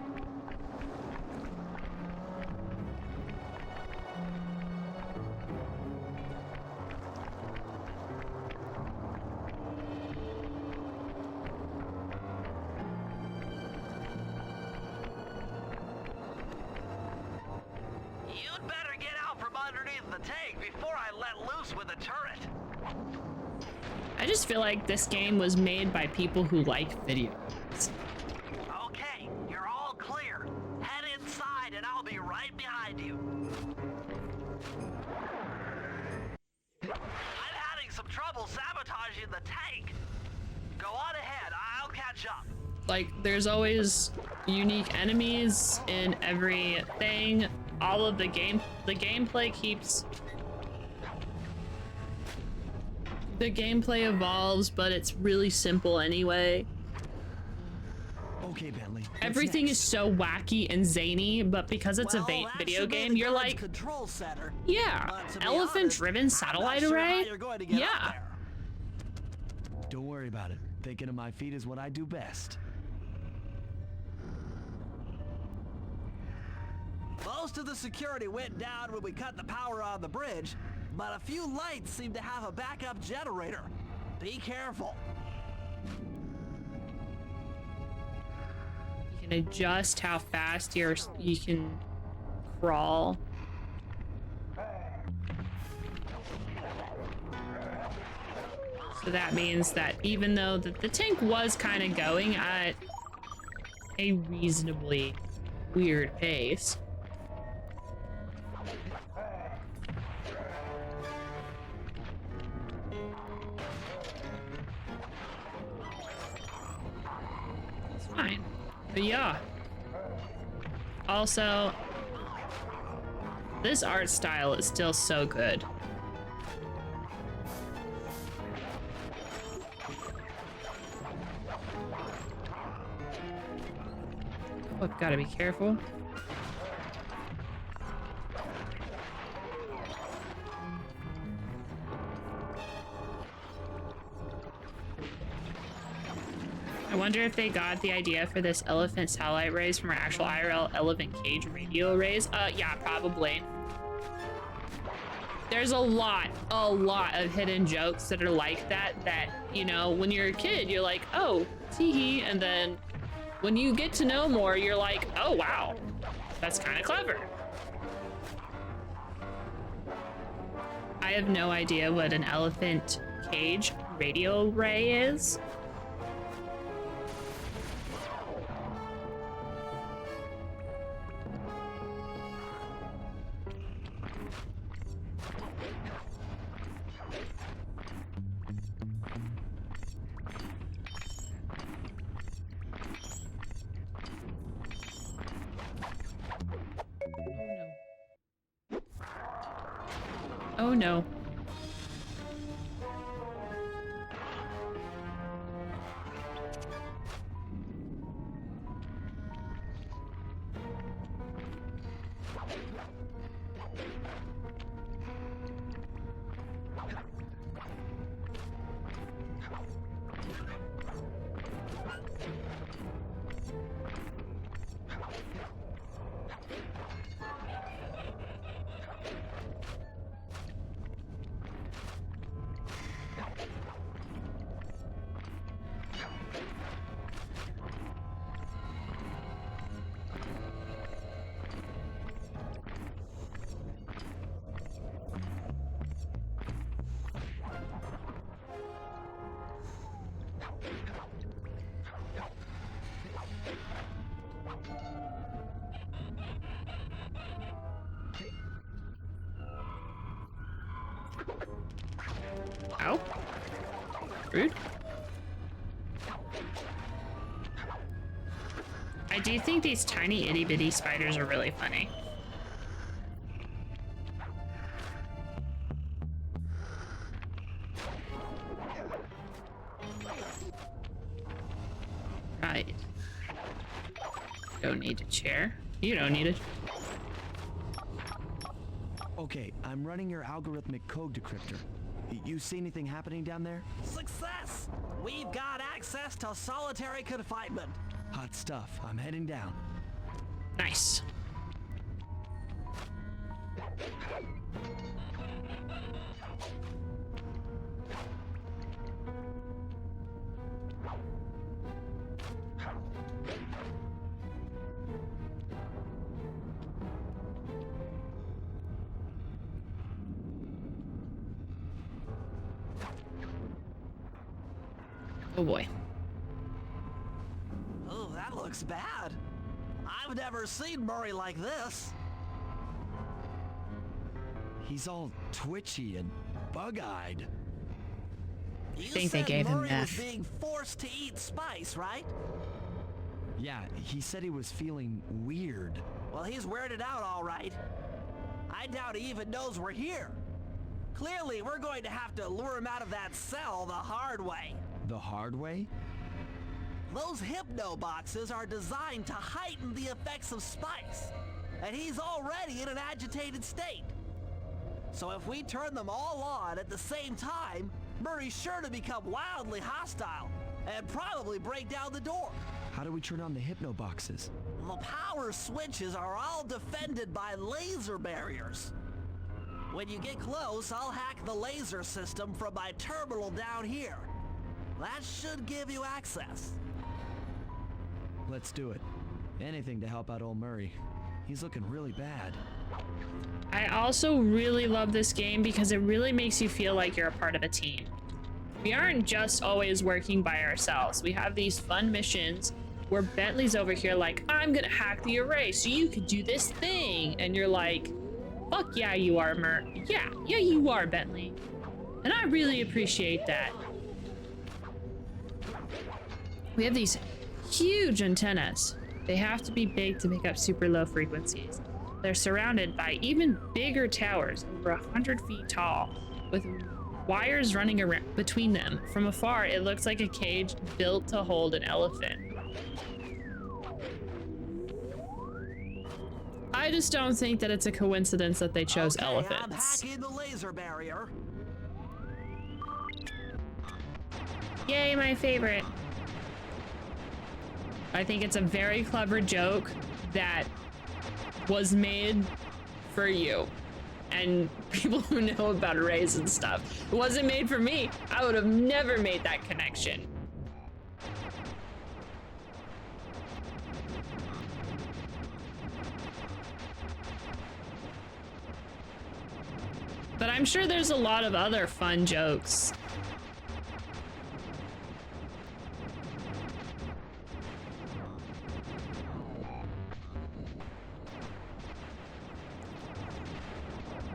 You'd better get out from underneath the tank before I let loose with the turret. I just feel like this game was made by people who like video games. Okay, you're all clear. Head inside and I'll be right behind you. I'm having some trouble sabotaging the tank. Go on ahead, I'll catch up. Like, there's always unique enemies in everything. All of the gameplay keeps... The gameplay evolves, but it's really simple anyway. Okay, Bentley. what's Everything next? is so wacky and zany, but because it's Well, a that video should be game, the you're guard's like, control center. yeah, But to be elephant-driven honest, I'm not satellite sure array? how you're going to get up Yeah. there. Don't worry about it. Thinking of my feet is what I do best. Most of the security went down when we cut the power on the bridge, but a few lights seem to have a backup generator. Be careful. You can adjust how fast you can crawl. So that means that even though the tank was kind of going at a reasonably weird pace, it's fine. But yeah. Also, this art style is still so good. Oh, I've got to be careful. I wonder if they got the idea for this elephant satellite rays from our actual IRL elephant cage radio rays. Yeah, probably. There's a lot of hidden jokes that are like that, you know, when you're a kid, you're like, oh, tee-hee, and then when you get to know more, you're like, oh, wow, that's kind of clever. I have no idea what an elephant cage radio ray is. Oh no. Ow. Rude. I do think these tiny itty bitty spiders are really funny. Right. Don't need a chair. You don't need it. Okay, I'm running your algorithmic code decryptor. You see anything happening down there? Success! We've got access to solitary confinement. Hot stuff. I'm heading down. Nice. Oh boy. Oh, that looks bad. I've never seen Murray like this. He's all twitchy and bug-eyed. You think they said gave him Murray was meth. being forced to eat spice, right? Yeah, he said he was feeling weird. Well, he's weirded out all right. I doubt he even knows we're here. Clearly, we're going to have to lure him out of that cell the hard way. The hard way? Those hypno boxes are designed to heighten the effects of spice, and he's already in an agitated state. So if we turn them all on at the same time, Murray's sure to become wildly hostile and probably break down the door. How do we turn on the hypno boxes? The power switches are all defended by laser barriers. When you get close, I'll hack the laser system from my terminal down here. That should give you access. Let's do it. Anything to help out old Murray. He's looking really bad. I also really love this game because it really makes you feel like you're a part of a team. We aren't just always working by ourselves. We have these fun missions where Bentley's over here like, I'm gonna hack the array so you can do this thing. And you're like, fuck yeah, you are, Yeah, you are, Bentley. And I really appreciate that. We have these huge antennas. They have to be big to pick up super low frequencies. They're surrounded by even bigger towers, over 100 feet tall, with wires running around between them. From afar, it looks like a cage built to hold an elephant. I just don't think that it's a coincidence that they chose Okay, elephants. I'm hacking the laser barrier. Yay, my favorite. I think it's a very clever joke that was made for you and people who know about arrays and stuff. It wasn't made for me. I would have never made that connection. But I'm sure there's a lot of other fun jokes.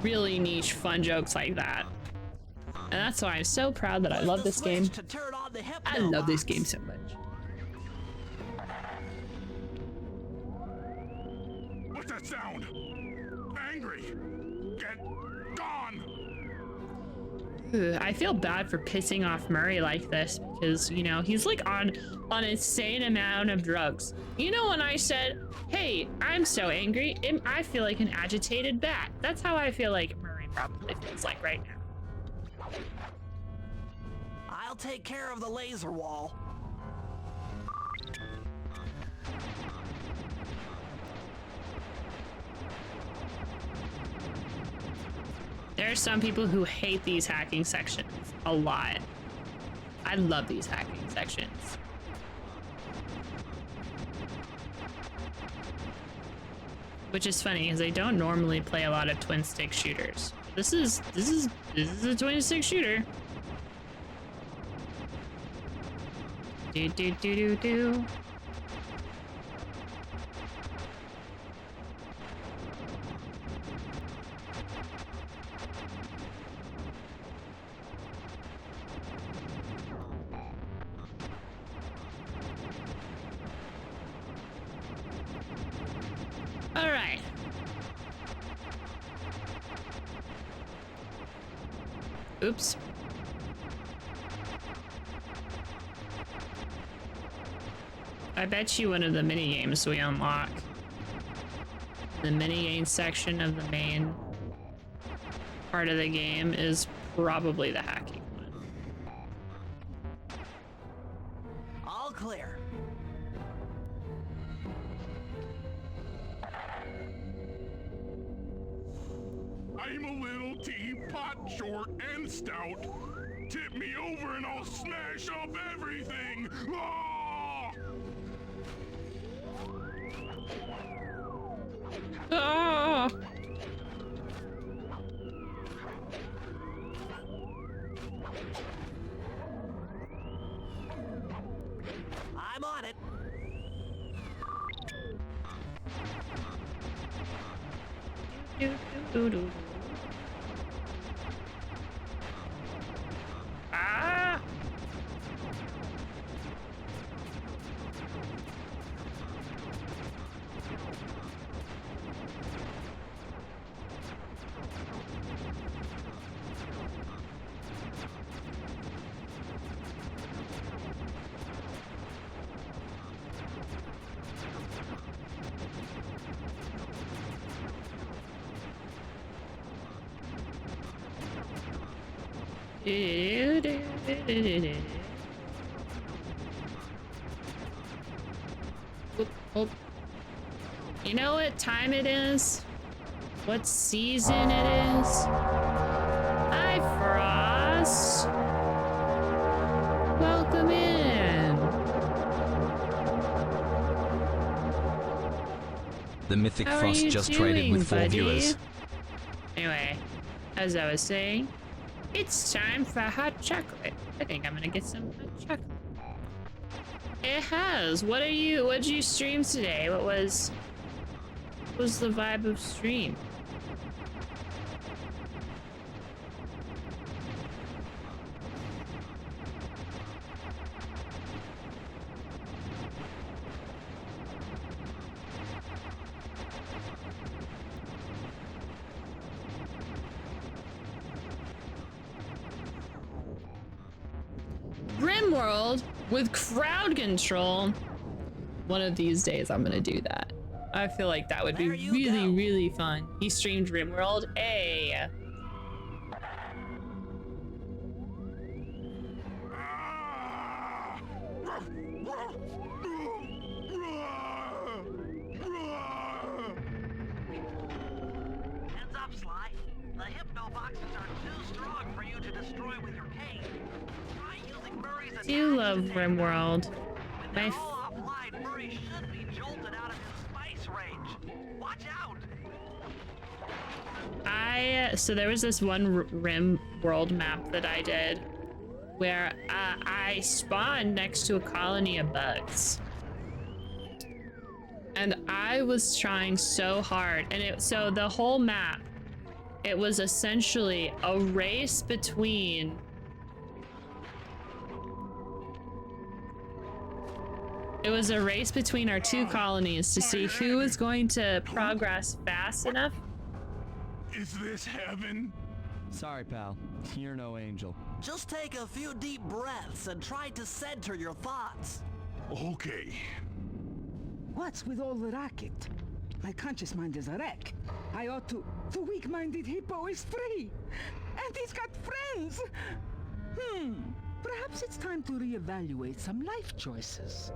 Really niche fun jokes like that. And that's why I'm so proud that I love this game. I love this game so much. What's that sound? Angry. Get gone. I feel bad for pissing off Murray like this because, you know, he's like on an insane amount of drugs. You know, when I said, hey, I'm so angry, I feel like an agitated bat. That's how I feel like Murray probably feels like right now. I'll take care of the laser wall. There are some people who hate these hacking sections a lot. I love these hacking sections. Which is funny because I don't normally play a lot of twin stick shooters. This is a twin stick shooter. Do do do do do. All right. Oops. I bet you one of the mini games we unlock, the mini game section of the main part of the game, is probably the hacking one. All clear. I'm a little teapot, short and stout. Tip me over and I'll smash up everything. Ah! Oh! I'm on it. Do, do, do, do. Ah! Oop, oop. You know what time it is? What season it is? Hi, Frost. Welcome in. The Mythic How are Frost you just doing, traded with 4 buddy? viewers. Anyway, as I was saying, it's time for hot chocolate. I think I'm gonna get some hot chocolate. It has. What'd you stream today? What was the vibe of stream? Rimworld with crowd control. One of these days I'm gonna do that. I feel like that would be really, really fun. He streamed Rimworld. Hey. Ah! do love RimWorld. When My they're all offline, Murray should be jolted out of his spice range. Watch out! So there was this one Rim World map that I did where I spawned next to a colony of bugs. And I was trying so hard, and so the whole map, it was essentially a race between our two colonies to see who was going to progress fast enough. Is this heaven? Sorry, pal. You're no angel. Just take a few deep breaths and try to center your thoughts. Okay. What's with all the racket? My conscious mind is a wreck. I ought to... The weak-minded hippo is free! And he's got friends! Perhaps it's time to reevaluate some life choices.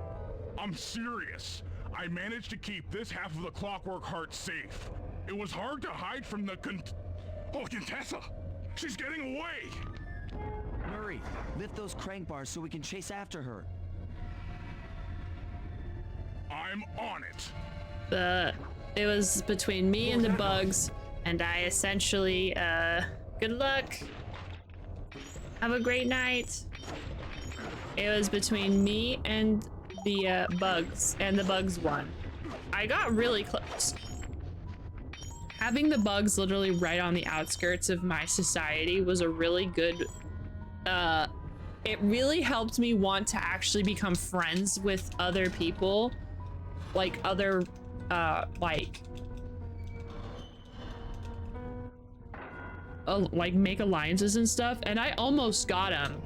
I'm serious. I managed to keep this half of the Clockwork Heart safe. It was hard to hide from the Contessa! She's getting away! Murray, lift those crank bars so we can chase after her. I'm on it. It was between me and the bugs, and I essentially, good luck. Have a great night. It was between me and the bugs, and the bugs won. I got really close. Having the bugs literally right on the outskirts of my society was a really good, it really helped me want to actually become friends with other people, like other, like make alliances and stuff, and I almost got him.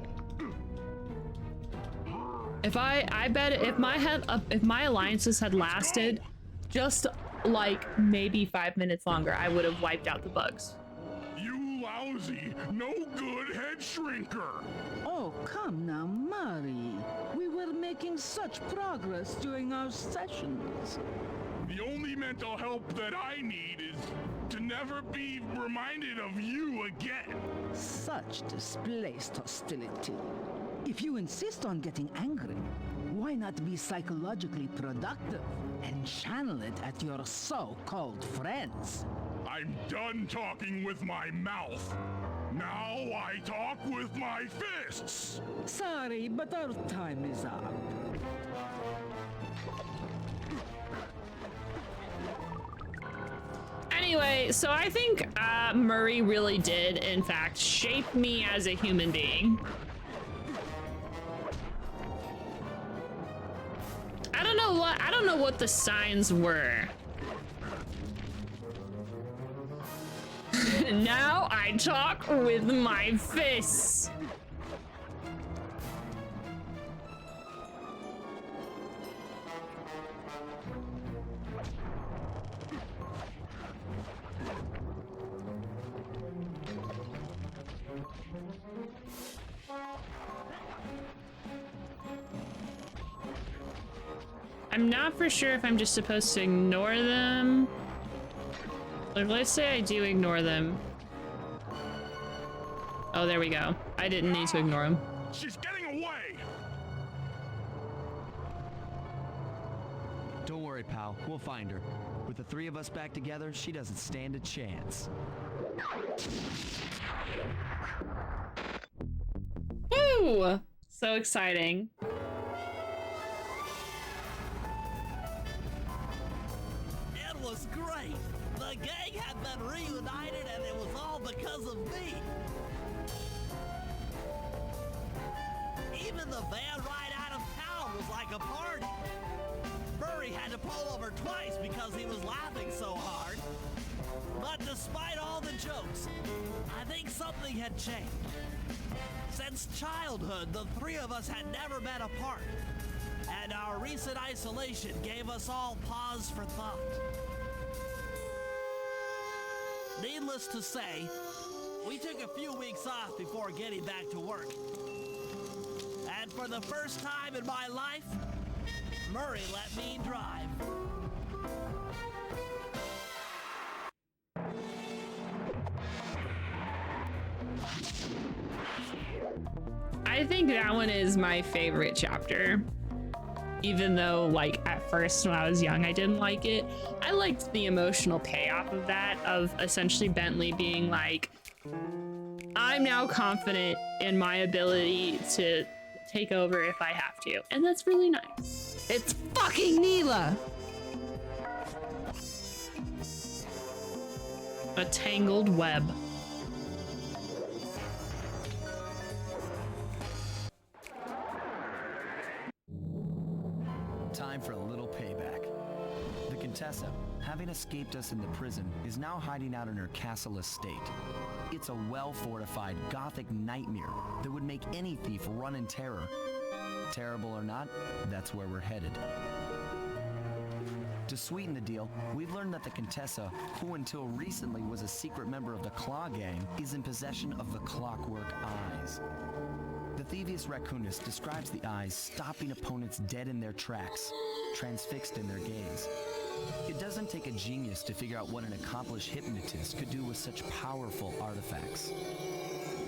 I bet if my alliances had lasted just like maybe 5 minutes longer, I would have wiped out the bugs. You lousy, no good head shrinker! Oh, come now, Murray. We were making such progress during our sessions. The only mental help that I need is to never be reminded of you again. Such displaced hostility. If you insist on getting angry, why not be psychologically productive and channel it at your so-called friends? I'm done talking with my mouth. Now I talk with my fists. Sorry, but our time is up. Anyway, so I think Murray really did, in fact, shape me as a human being. I don't know what the signs were. Now I talk with my fists. I'm not for sure if I'm just supposed to ignore them. Like, let's say I do ignore them. Oh, there we go. I didn't need to ignore them. She's getting away! Don't worry, pal. We'll find her. With the three of us back together, she doesn't stand a chance. Woo! So exciting. It was great. The gang had been reunited and it was all because of me. Even the van ride out of town was like a party. Murray had to pull over twice because he was laughing so hard. But despite all the jokes, I think something had changed. Since childhood, the three of us had never been apart. And our recent isolation gave us all pause for thought. Needless to say, we took a few weeks off before getting back to work. And for the first time in my life, Murray let me drive. I think that one is my favorite chapter. Even though, like, at first when I was young, I didn't like it. I liked the emotional payoff of that, of essentially Bentley being like, I'm now confident in my ability to take over if I have to. And that's really nice. It's fucking Neela! A tangled web. Time for a little payback. The Contessa, having escaped us in the prison, is now hiding out in her castle estate. It's a well-fortified Gothic nightmare that would make any thief run in terror. Terrible or not, that's where we're headed. To sweeten the deal, we've learned that the Contessa, who until recently was a secret member of the Claw Gang, is in possession of the Clockwork Eyes. The Thieves Raccoonist describes the eyes stopping opponents dead in their tracks, transfixed in their gaze. It doesn't take a genius to figure out what an accomplished hypnotist could do with such powerful artifacts.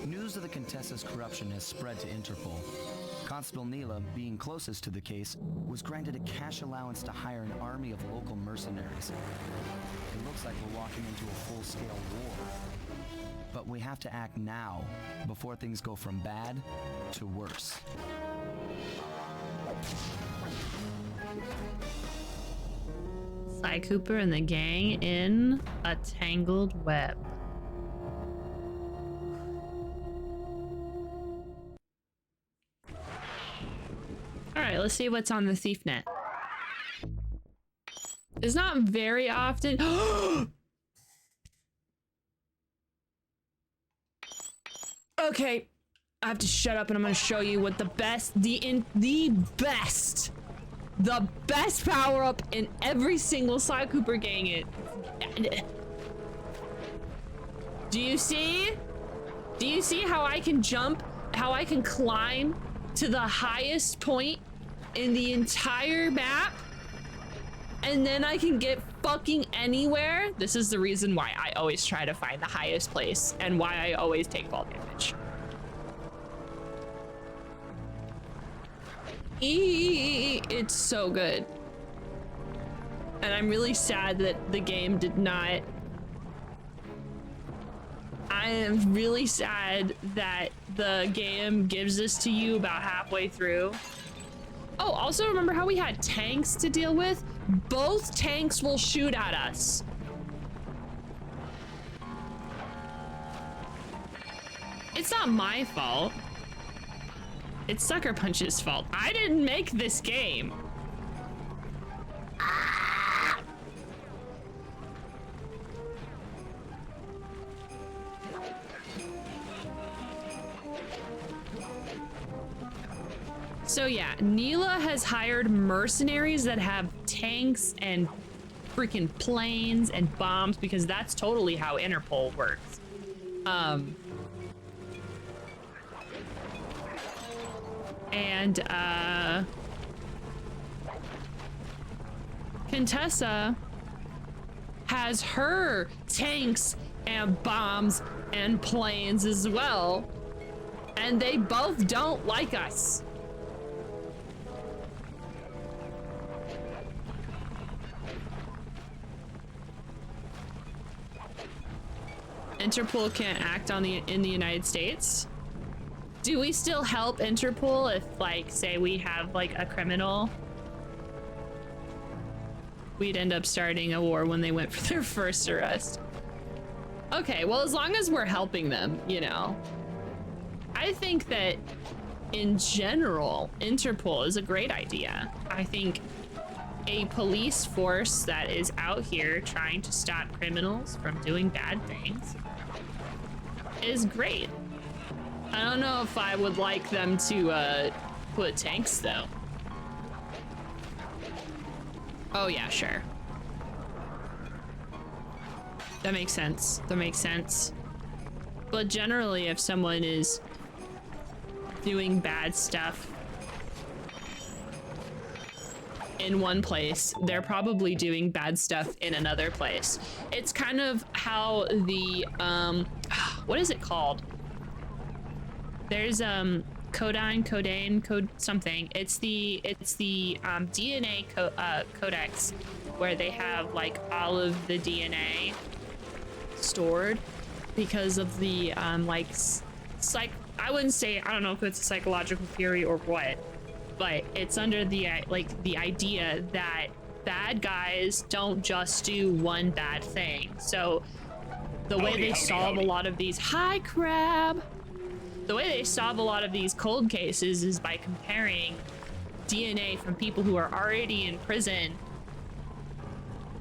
News of the Contessa's corruption has spread to Interpol. Constable Neela, being closest to the case, was granted a cash allowance to hire an army of local mercenaries. It looks like we're walking into a full-scale war. But we have to act now, before things go from bad to worse. Sly Cooper and the gang in a tangled web. All right, let's see what's on the thief net. It's not very often. Okay, I have to shut up and I'm gonna show you what the best power up in every single Sly Cooper gang is. Do you see? Do you see how I can jump? How I can climb to the highest point in the entire map? And then I can get fucking anywhere? This is the reason why I always try to find the highest place and why I always take fall damage. It's so good. And I'm really sad that the game did not. I am really sad that the game gives this to you about halfway through. Oh, also remember how we had tanks to deal with? Both tanks will shoot at us. It's not my fault. It's Sucker Punch's fault. I didn't make this game. So yeah, Neela has hired mercenaries that have tanks and freaking planes and bombs because that's totally how Interpol works. Contessa has her tanks and bombs and planes as well, and they both don't like us. Interpol can't act on in the United States. Do we still help Interpol if, like, say we have like a criminal? We'd end up starting a war when they went for their first arrest. Okay, well, as long as we're helping them, you know. I think that in general, Interpol is a great idea. I think a police force that is out here trying to stop criminals from doing bad things is great. I don't know if I would like them to put tanks though. Oh yeah, sure. That makes sense. That makes sense. But generally, if someone is doing bad stuff in one place, they're probably doing bad stuff in another place. It's kind of how the what is it called? There's Codain, code something. It's the DNA codex where they have like all of the DNA stored because of the like I wouldn't say, I don't know if it's a psychological theory or what, but it's under the like the idea that bad guys don't just do one bad thing. So the way they solve a lot of these the way they solve a lot of these cold cases is by comparing DNA from people who are already in prison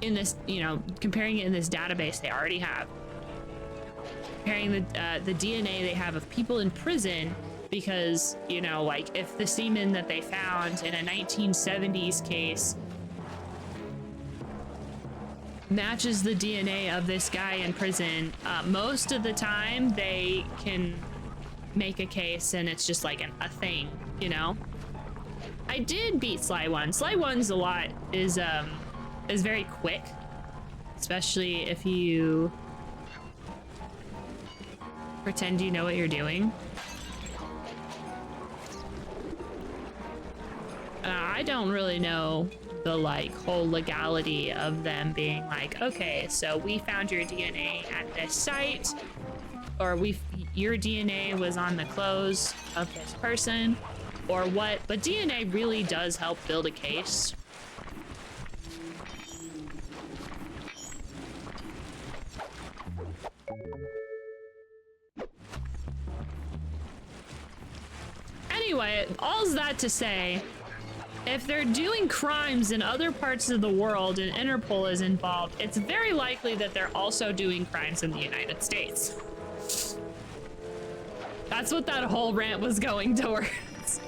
in this, you know, comparing it in this database they already have. Comparing the DNA they have of people in prison because, you know, like if the semen that they found in a 1970s case matches the DNA of this guy in prison, most of the time they can make a case and it's just like a thing, you know? I did beat Sly 1. Sly 1's is very quick, especially if you pretend you know what you're doing. I don't really know the like whole legality of them being like, okay, so we found your DNA at this site, or your DNA was on the clothes of this person, or what, but DNA really does help build a case. Anyway, all's that to say, if they're doing crimes in other parts of the world and Interpol is involved, it's very likely that they're also doing crimes in the United States. That's what that whole rant was going towards.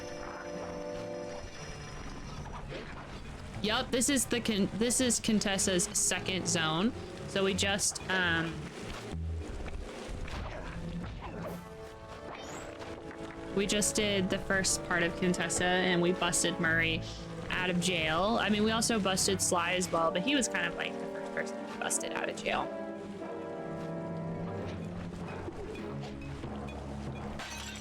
Yup, this is Contessa's second zone. So we just did the first part of Contessa and we busted Murray out of jail. I mean, we also busted Sly as well, but he was kind of like the first person we busted out of jail.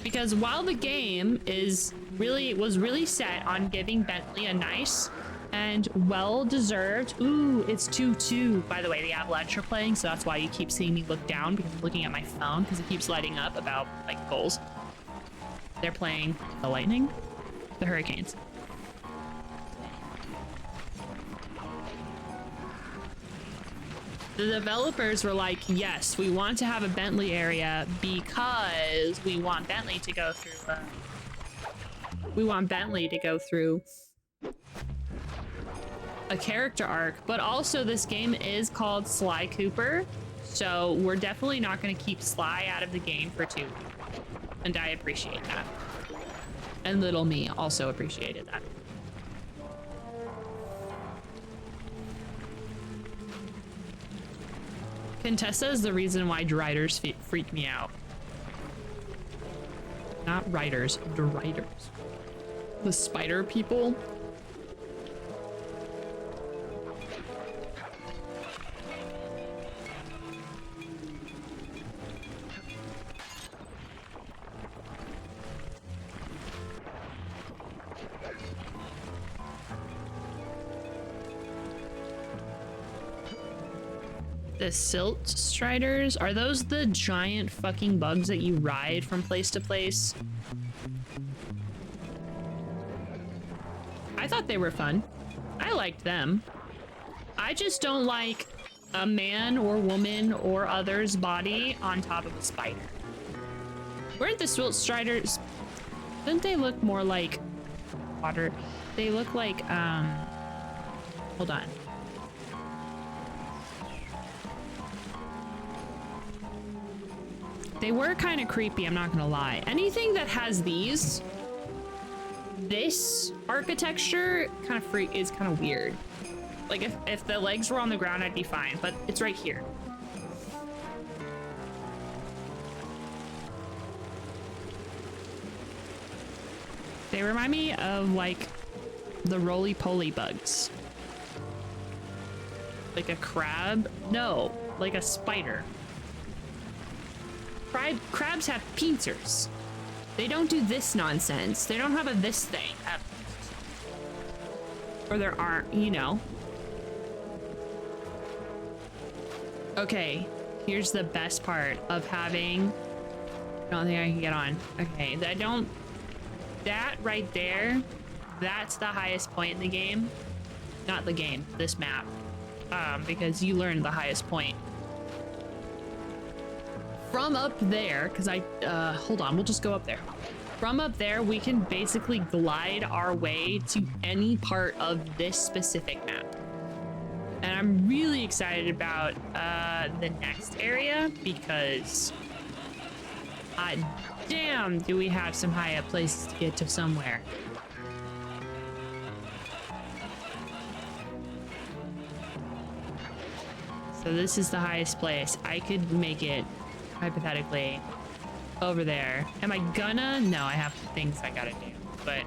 Because while the game was really set on giving Bentley a nice and well-deserved, ooh, it's 2-2. By the way, the Avalanche are playing, so that's why you keep seeing me look down, because I'm looking at my phone because it keeps lighting up about like goals. They're playing the Lightning, the Hurricanes. The developers were like, yes, we want to have a Bentley area because we want Bentley to go through a character arc, but also this game is called Sly Cooper, so we're definitely not going to keep Sly out of the game for 2. And I appreciate that. And little me also appreciated that. Contessa is the reason why Driders freak me out. Not Riders, Driders. The spider people. The silt striders? Are those the giant fucking bugs that you ride from place to place? I thought they were fun. I liked them. I just don't like a man or woman or other's body on top of a spider. Weren't the silt striders... Didn't they look more like water? They look like, hold on. They were kind of creepy, I'm not gonna lie. Anything that has this architecture kind of is kind of weird. Like if the legs were on the ground, I'd be fine, but it's right here. They remind me of like the roly-poly bugs. Like a crab? No, like a spider. Crabs have pincers. They don't do this nonsense. They don't have a this thing. Or there aren't, you know. Okay, here's the best part of having... I don't think I can get on. Okay, that right there, that's the highest point in the game. Not the game, this map. Because you learn the highest point. From up there, because hold on, we'll just go up there. From up there, we can basically glide our way to any part of this specific map. And I'm really excited about the next area because damn, do we have some high up places to get to somewhere. So this is the highest place. I could make it, hypothetically, over there. Am I gonna? No, I have things I gotta do, but...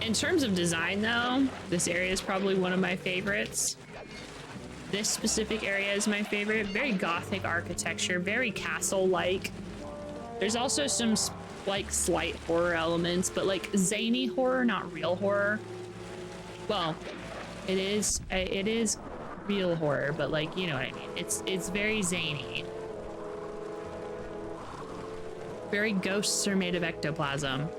In terms of design, though, this area is probably one of my favorites. This specific area is my favorite. Very gothic architecture, very castle-like. There's also some, like, slight horror elements, but, like, zany horror, not real horror. Well, it is real horror, but, like, you know what I mean. It's very zany. Very ghosts are made of ectoplasm.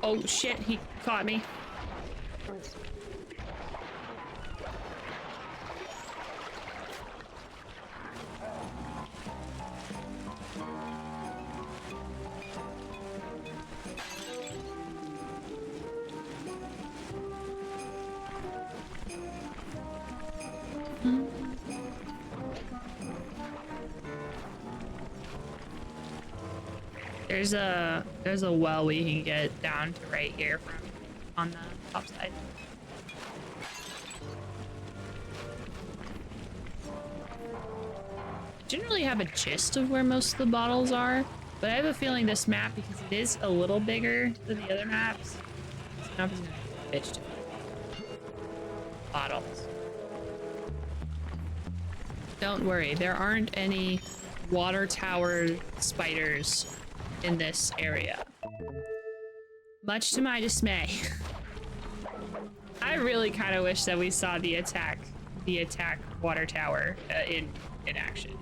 Oh shit, he caught me. There's a well we can get down to right here from on the top side. Generally have a gist of where most of the bottles are, but I have a feeling this map, because it is a little bigger than the other maps, this map is gonna be a bitch to bottles. Don't worry, there aren't any water tower spiders in this area. Much to my dismay. I really kind of wish that we saw the attack water tower in action.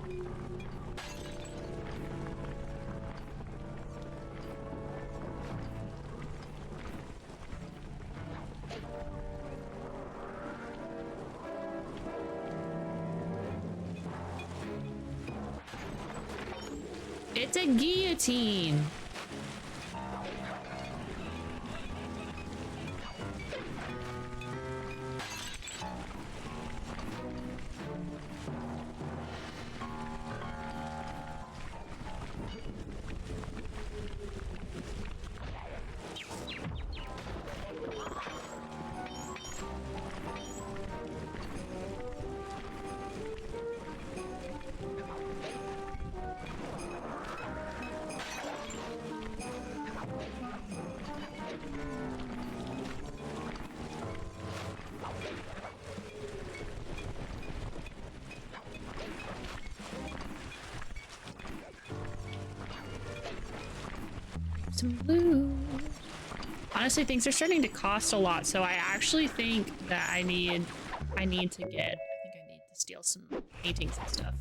It's a guillotine. Some loot. Honestly, things are starting to cost a lot, so I actually think that I need to steal some paintings and stuff.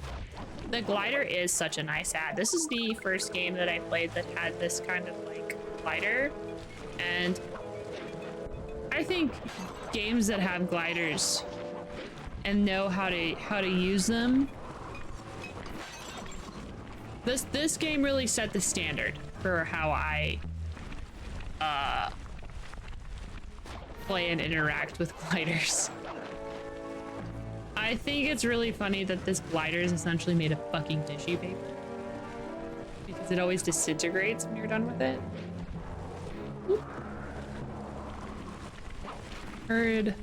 The glider is such a nice ad. This is the first game that I played that had this kind of like glider, and I think games that have gliders and know how to use them. This game really set the standard for how I play and interact with gliders. I think it's really funny that this glider is essentially made of fucking tissue paper because it always disintegrates when you're done with it. Oop. Heard.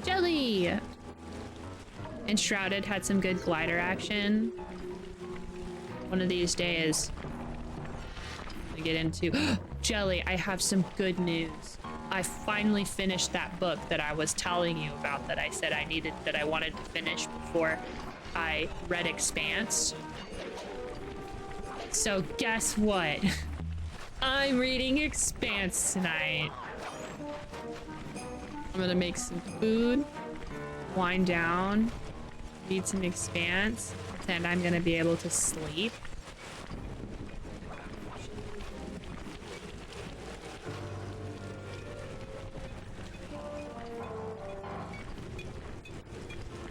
Jelly! And Shrouded had some good glider action. One of these days, I get into Jelly. I have some good news. I finally finished that book that I was telling you about that I said I wanted to finish before I read Expanse. So guess what? I'm reading Expanse tonight. I'm gonna make some food, wind down, read some Expanse, and I'm gonna be able to sleep.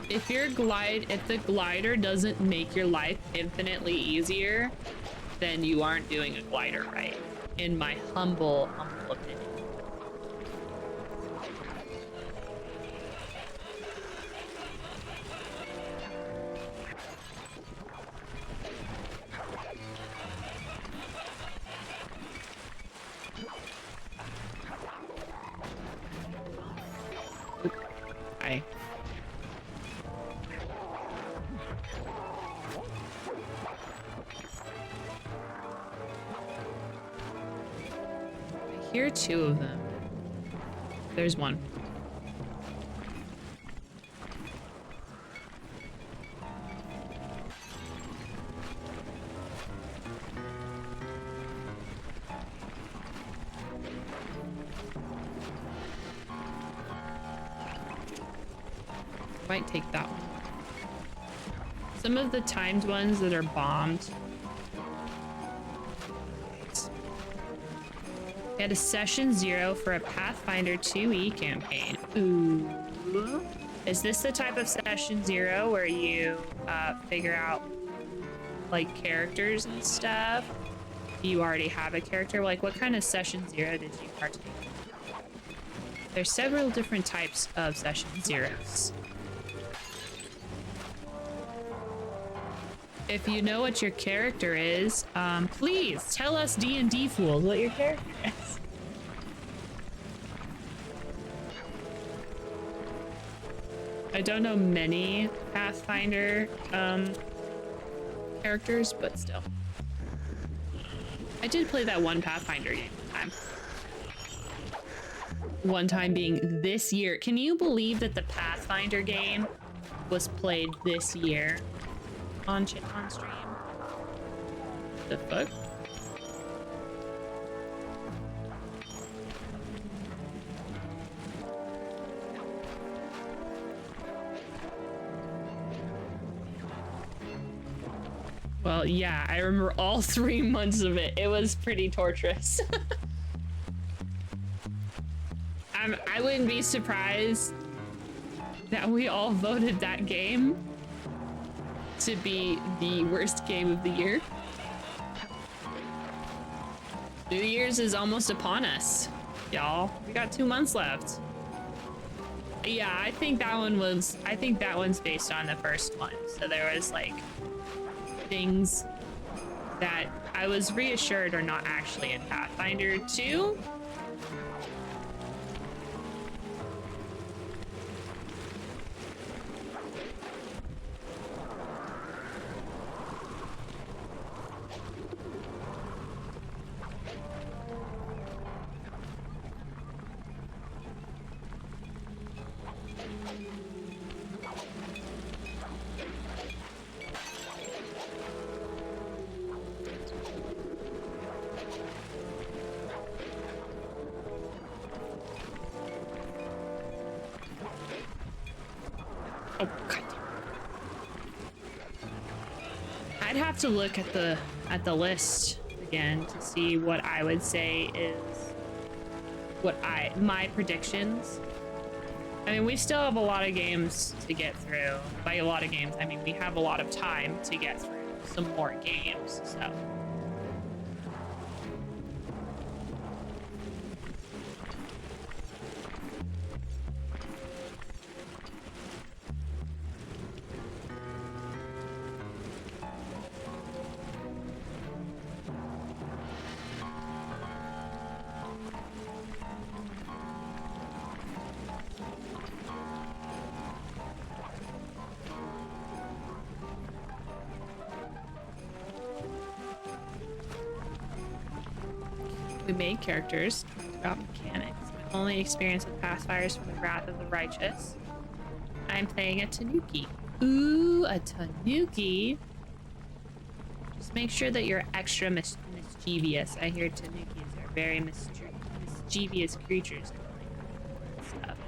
If the glider doesn't make your life infinitely easier, then you aren't doing a glider right, in my humble opinion. Hi. I hear two of them. There's one. Might take that one. Some of the timed ones that are bombed. Get a session 0 for a Pathfinder 2e campaign. Ooh. Is this the type of session 0 where you figure out like characters and stuff? Do you already have a character? Like what kind of session 0 did you partake in? There's several different types of session 0s. If you know what your character is, please tell us D&D fools what your character is. I don't know many Pathfinder characters, but still. I did play that one Pathfinder game one time. One time being this year. Can you believe that the Pathfinder game was played this year on stream? The fuck? Well, yeah, I remember all 3 months of it. It was pretty torturous. I wouldn't be surprised that we all voted that game to be the worst game of the year. New Year's is almost upon us, y'all. We got 2 months left. Yeah, I think that one's based on the first one. So there was like things that I was reassured are not actually in Pathfinder 2. Oh, God. I'd have to look at the list again to see what I would say is my predictions. I mean, we still have a lot of games to get through. By a lot of games, I mean we have a lot of time to get through some more games, so. We made characters, about mechanics. My only experience with pacifiers from the Wrath of the Righteous. I'm playing a Tanuki. Ooh, a Tanuki. Just make sure that you're extra mischievous. I hear Tanukis are very mischievous creatures. And stuff.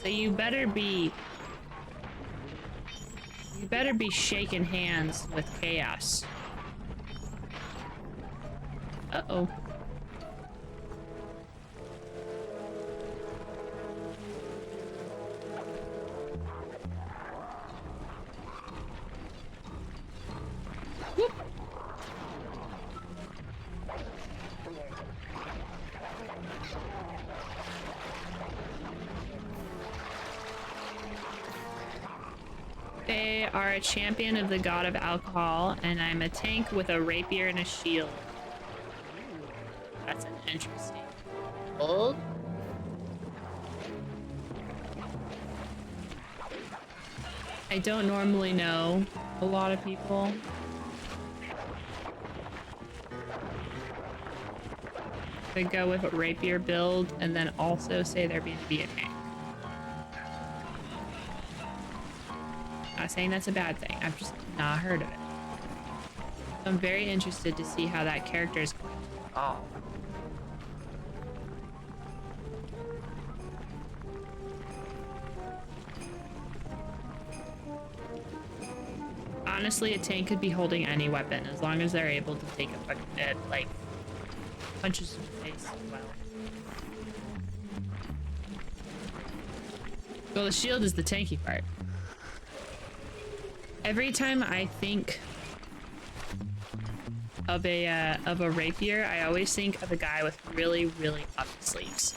So you better be shaking hands with chaos. Uh-oh. They are a champion of the god of alcohol, and I'm a tank with a rapier and a shield. That's an interesting build. I don't normally know a lot of people. They go with a rapier build and then also say they're going to be a tank. Not saying that's a bad thing. I've just not heard of it. So I'm very interested to see how that character is going to evolve. Honestly, a tank could be holding any weapon as long as they're able to take like punches in the face as well. Well, the shield is the tanky part. Every time I think of a rapier, I always think of a guy with really, really puffy sleeves.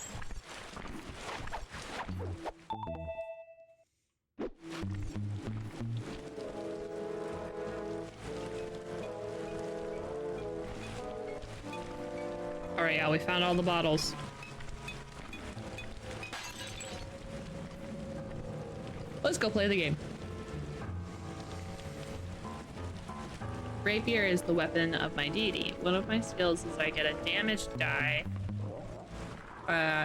Alright, yeah, we found all the bottles. Let's go play the game. Rapier is the weapon of my deity. One of my skills is I get a damage die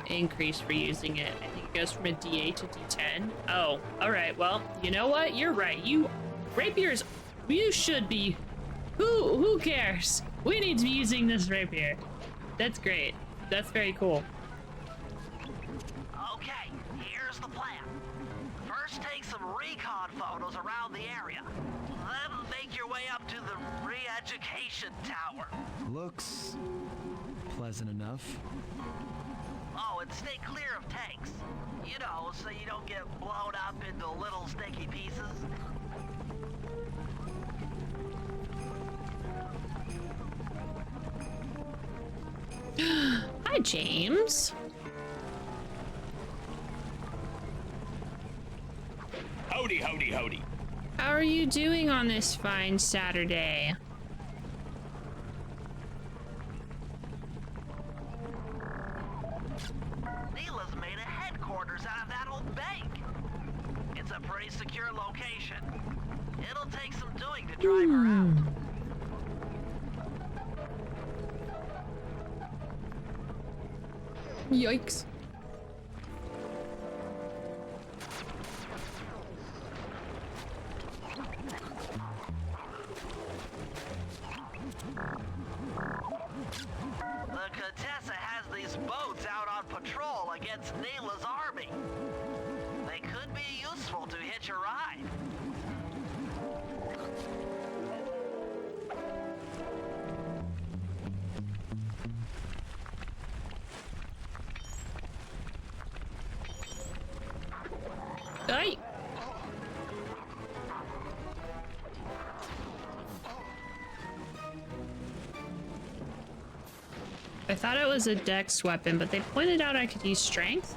increase for using it. I think it goes from a D8 to D10. Oh, alright, well, you know what? You're right. Rapiers, you should be. Who cares? We need to be using this rapier. That's great. That's very cool. Okay, here's the plan. First take some recon photos around the area. Then make your way up to the re-education tower. Looks pleasant enough. Oh, and stay clear of tanks. You know, so you don't get blown up into little sticky pieces. Hi, James. Howdy, howdy, howdy. How are you doing on this fine Saturday? Neela's made a headquarters out of that old bank. It's a pretty secure location. It'll take some doing to drive her out. Yikes. The Contessa has these boats out on patrol against Neela's army. They could be useful to hitch a ride. Ay! I thought it was a dex weapon, but they pointed out I could use strength,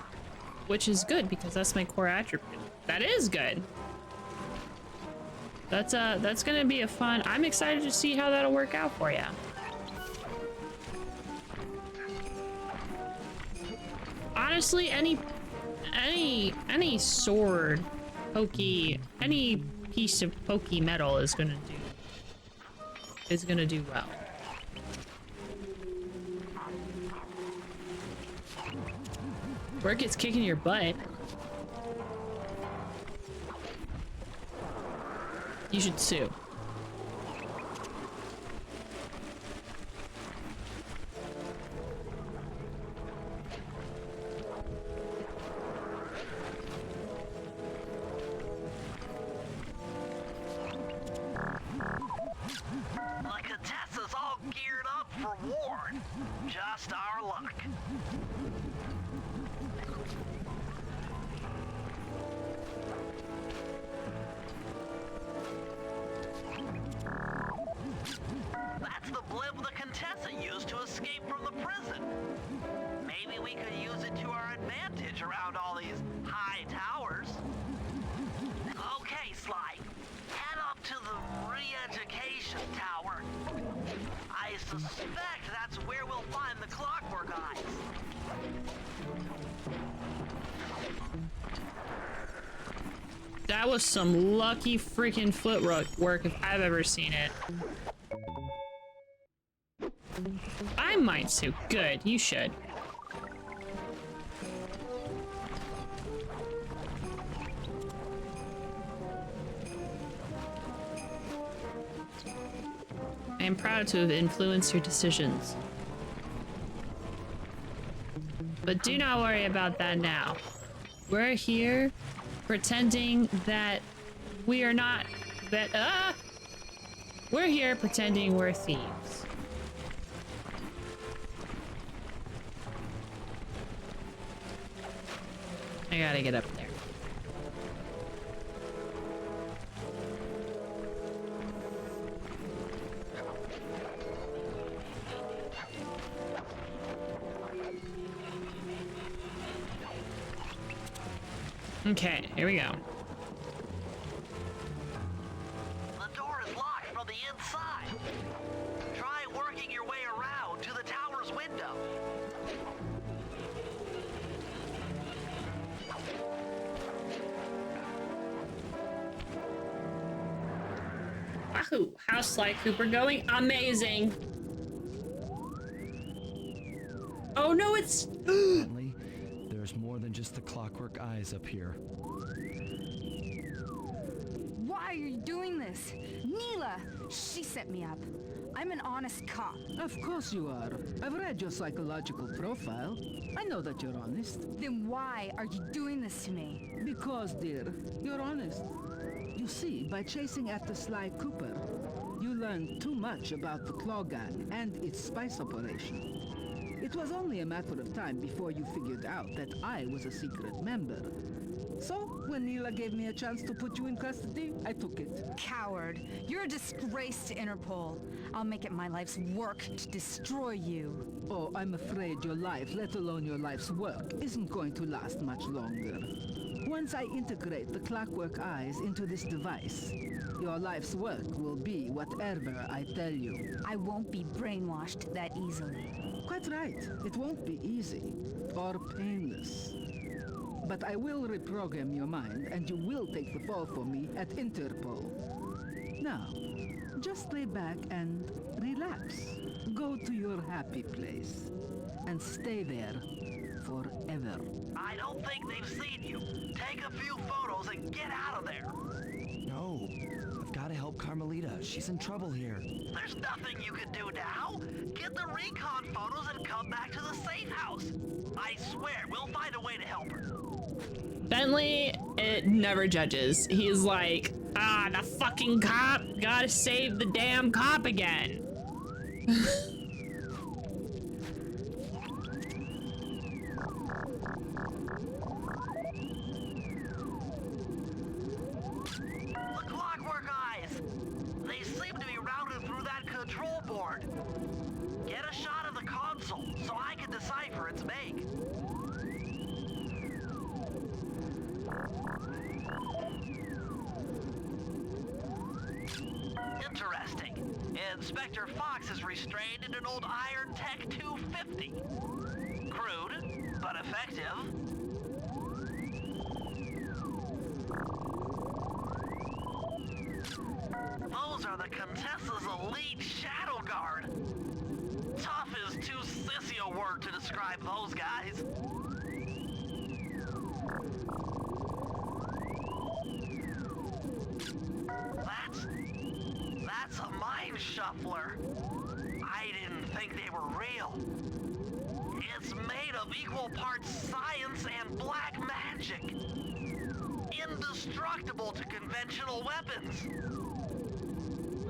which is good because that's my core attribute. That is good. That's gonna be a fun. I'm excited to see how that'll work out for you. Honestly, any sword, pokey, any piece of pokey metal is gonna do well. Where it gets kicking your butt. You should sue. The Contessa's all geared up for war. Just our luck. That's the blimp the Contessa used to escape from the prison. Maybe we could use it to our advantage around all these high towers. Okay, Sly. Head up to the re-education tower. I suspect that's where we'll find the Clockwork Eyes. That was some lucky freaking footwork if I've ever seen it. I might sue. Good, you should. I am proud to have influenced your decisions. But do not worry about that now. We're here pretending that we are not we're here pretending we're thieves. I gotta get up there. Okay, here we go. The door is locked from the inside. Try working your way around to the tower's window. Wahoo! How's Sly Cooper going? Amazing! Oh no, it's... Finally, there's more than just the Clockwork Eyes up here. Why are you doing this? Neela! She set me up. I'm an honest cop. Of course you are. I've read your psychological profile. I know that you're honest. Then why are you doing this to me? Because, dear, you're honest. You see, by chasing after Sly Cooper, you learned too much about the Claw Gang and its spice operation. It was only a matter of time before you figured out that I was a secret member. So, when Neela gave me a chance to put you in custody, I took it. Coward. You're a disgrace to Interpol. I'll make it my life's work to destroy you. Oh, I'm afraid your life, let alone your life's work, isn't going to last much longer. Once I integrate the Clockwork Eyes into this device, your life's work will be whatever I tell you. I won't be brainwashed that easily. Quite right. It won't be easy or painless. But I will reprogram your mind and you will take the fall for me at Interpol. Now, just lay back and relax. Go to your happy place and stay there forever. I don't think they've seen you. Take a few photos and get out of there. No, I've got to help Carmelita. She's in trouble here. There's nothing you can do now. Get the recon photos and come back to the safe house. I swear, we'll find a way to help her. Bentley, it never judges. He's like, the fucking cop. Gotta save the damn cop again. Interesting. Inspector Fox is restrained in an old Iron Tech 250. Crude, but effective. Those are the Contessa's elite Shadow Guard. Tough is too sissy a word to describe those guys. That's a mind shuffler. I didn't think they were real. It's made of equal parts science and black magic. Indestructible to conventional weapons.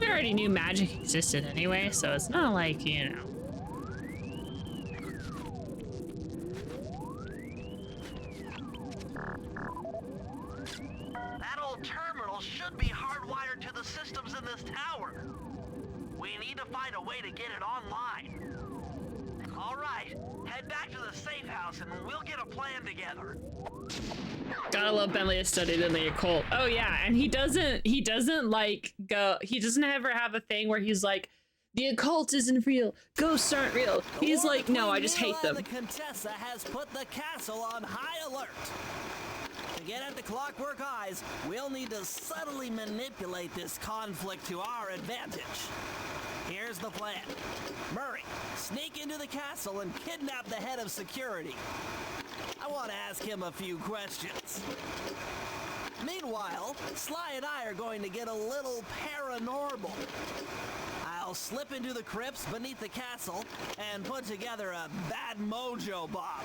We already knew magic existed anyway, so it's not like, you know. That old terminal should be hardwired to the systems in this tower. We need to find a way to get it online. All right, head back to the safe house and we'll get a plan together. Gotta love Bentley has studied in the occult. Oh yeah, and he doesn't like go, he doesn't ever have a thing where he's like, the occult isn't real, ghosts aren't real. He's like, no, I just hate them. The Contessa has put the castle on high alert. To get at the Clockwork Eyes, we'll need to subtly manipulate this conflict to our advantage. Here's the plan. Murray, sneak into the castle and kidnap the head of security. I want to ask him a few questions. Meanwhile, Sly and I are going to get a little paranormal. I'll slip into the crypts beneath the castle and put together a bad mojo bomb.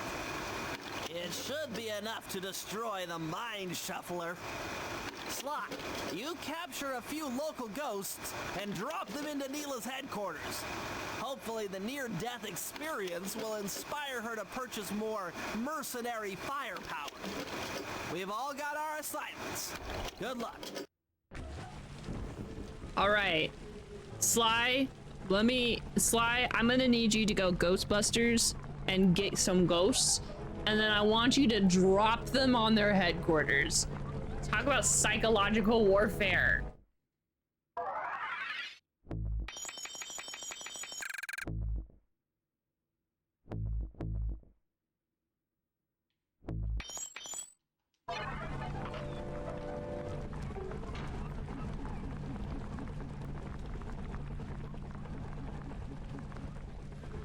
It should be enough to destroy the Mind Shuffler. Sly, you capture a few local ghosts and drop them into Neela's headquarters. Hopefully the near-death experience will inspire her to purchase more mercenary firepower. We've all got our assignments. Good luck. All right, Sly, I'm gonna need you to go Ghostbusters and get some ghosts, and then I want you to drop them on their headquarters. Talk about psychological warfare.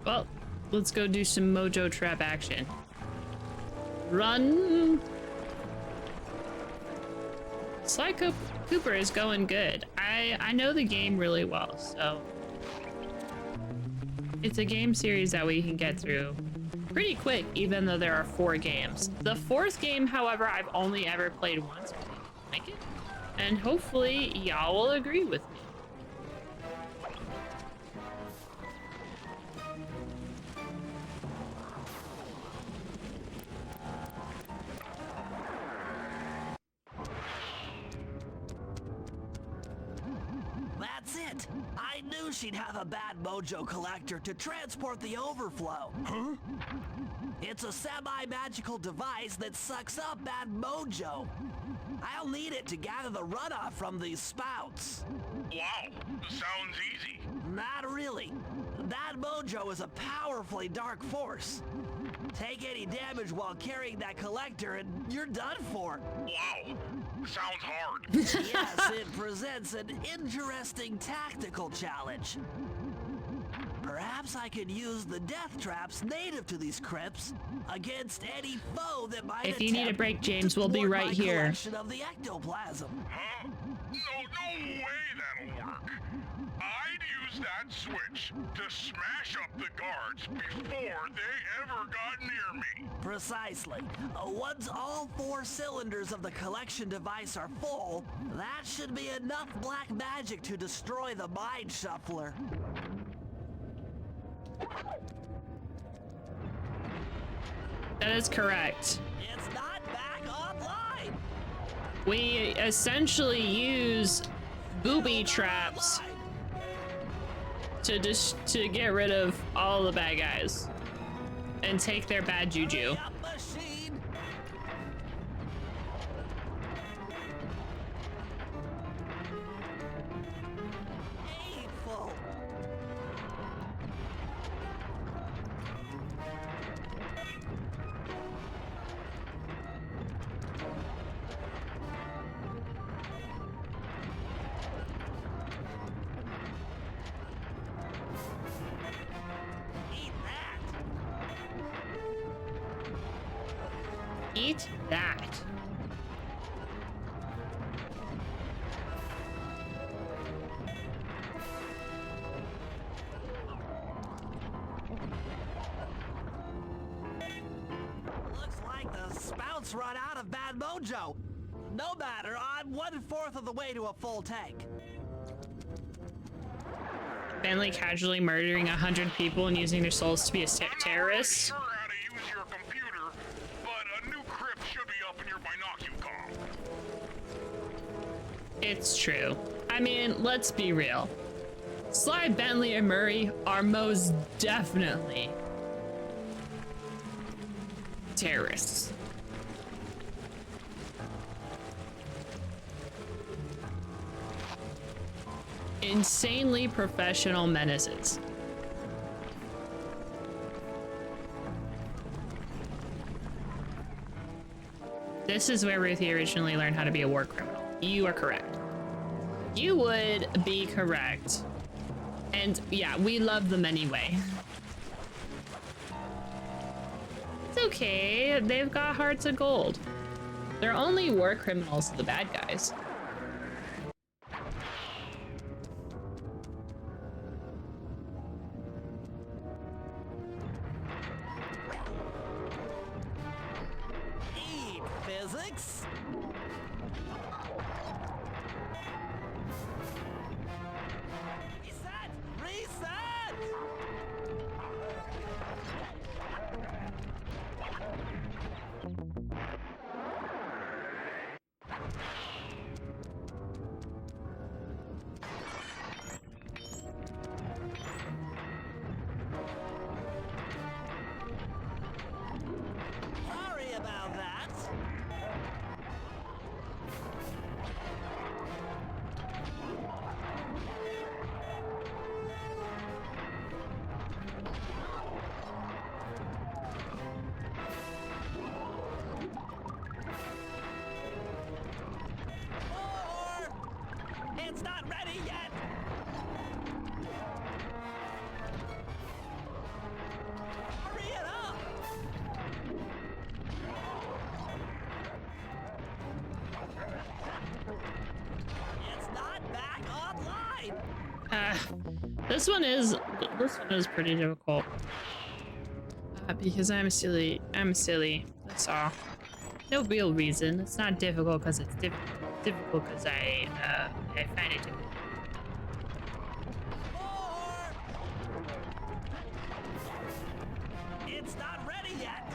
Well, let's go do some mojo trap action. Run! Sly Cooper is going good. I know the game really well, so it's a game series that we can get through pretty quick, even though there are 4 games. The 4th game, however, I've only ever played once. Like it, and hopefully y'all will agree with me. That's it! I knew she'd have a bad mojo collector to transport the overflow. Huh? It's a semi-magical device that sucks up bad mojo. I'll need it to gather the runoff from these spouts. Wow, sounds easy. Not really. That mojo is a powerfully dark force. Take any damage while carrying that collector and you're done for. Wow, sounds hard. Yes, it presents an interesting tactical challenge. Perhaps I could use the death traps native to these crypts against any foe that might If you need a break, James, we'll be right here. collection of the ectoplasm. Huh? No way that'll work. I'd use that switch to smash up the guards before they ever got near me. Precisely. Once all 4 cylinders of the collection device are full, that should be enough black magic to destroy the Mind Shuffler. That is correct. It's not back online. We essentially use booby traps to get rid of all the bad guys and take their bad juju. Machine. Eat that. Looks like the spout's run out of bad mojo. No matter, I'm 1/4 of the way to a full tank. Bentley casually murdering 100 people and using their souls to be a terrorist. Sure how to use your computer, but a new crypt should be up in your binocular. It's true. I mean, let's be real. Sly, Bentley, and Murray are most definitely terrorists. Insanely professional menaces. This is where Ruthie originally learned how to be a war criminal. You are correct. You would be correct. And yeah, we love them anyway. It's okay. They've got hearts of gold. They're only war criminals to the bad guys. Eat physics. Reset! Reset! Sorry about that. More! It's not ready yet! Hurry it up! It's not back online! This one is pretty difficult. Because I'm silly. That's all. No real reason. It's not difficult because it's difficult because I find it difficult. More! It's not ready yet!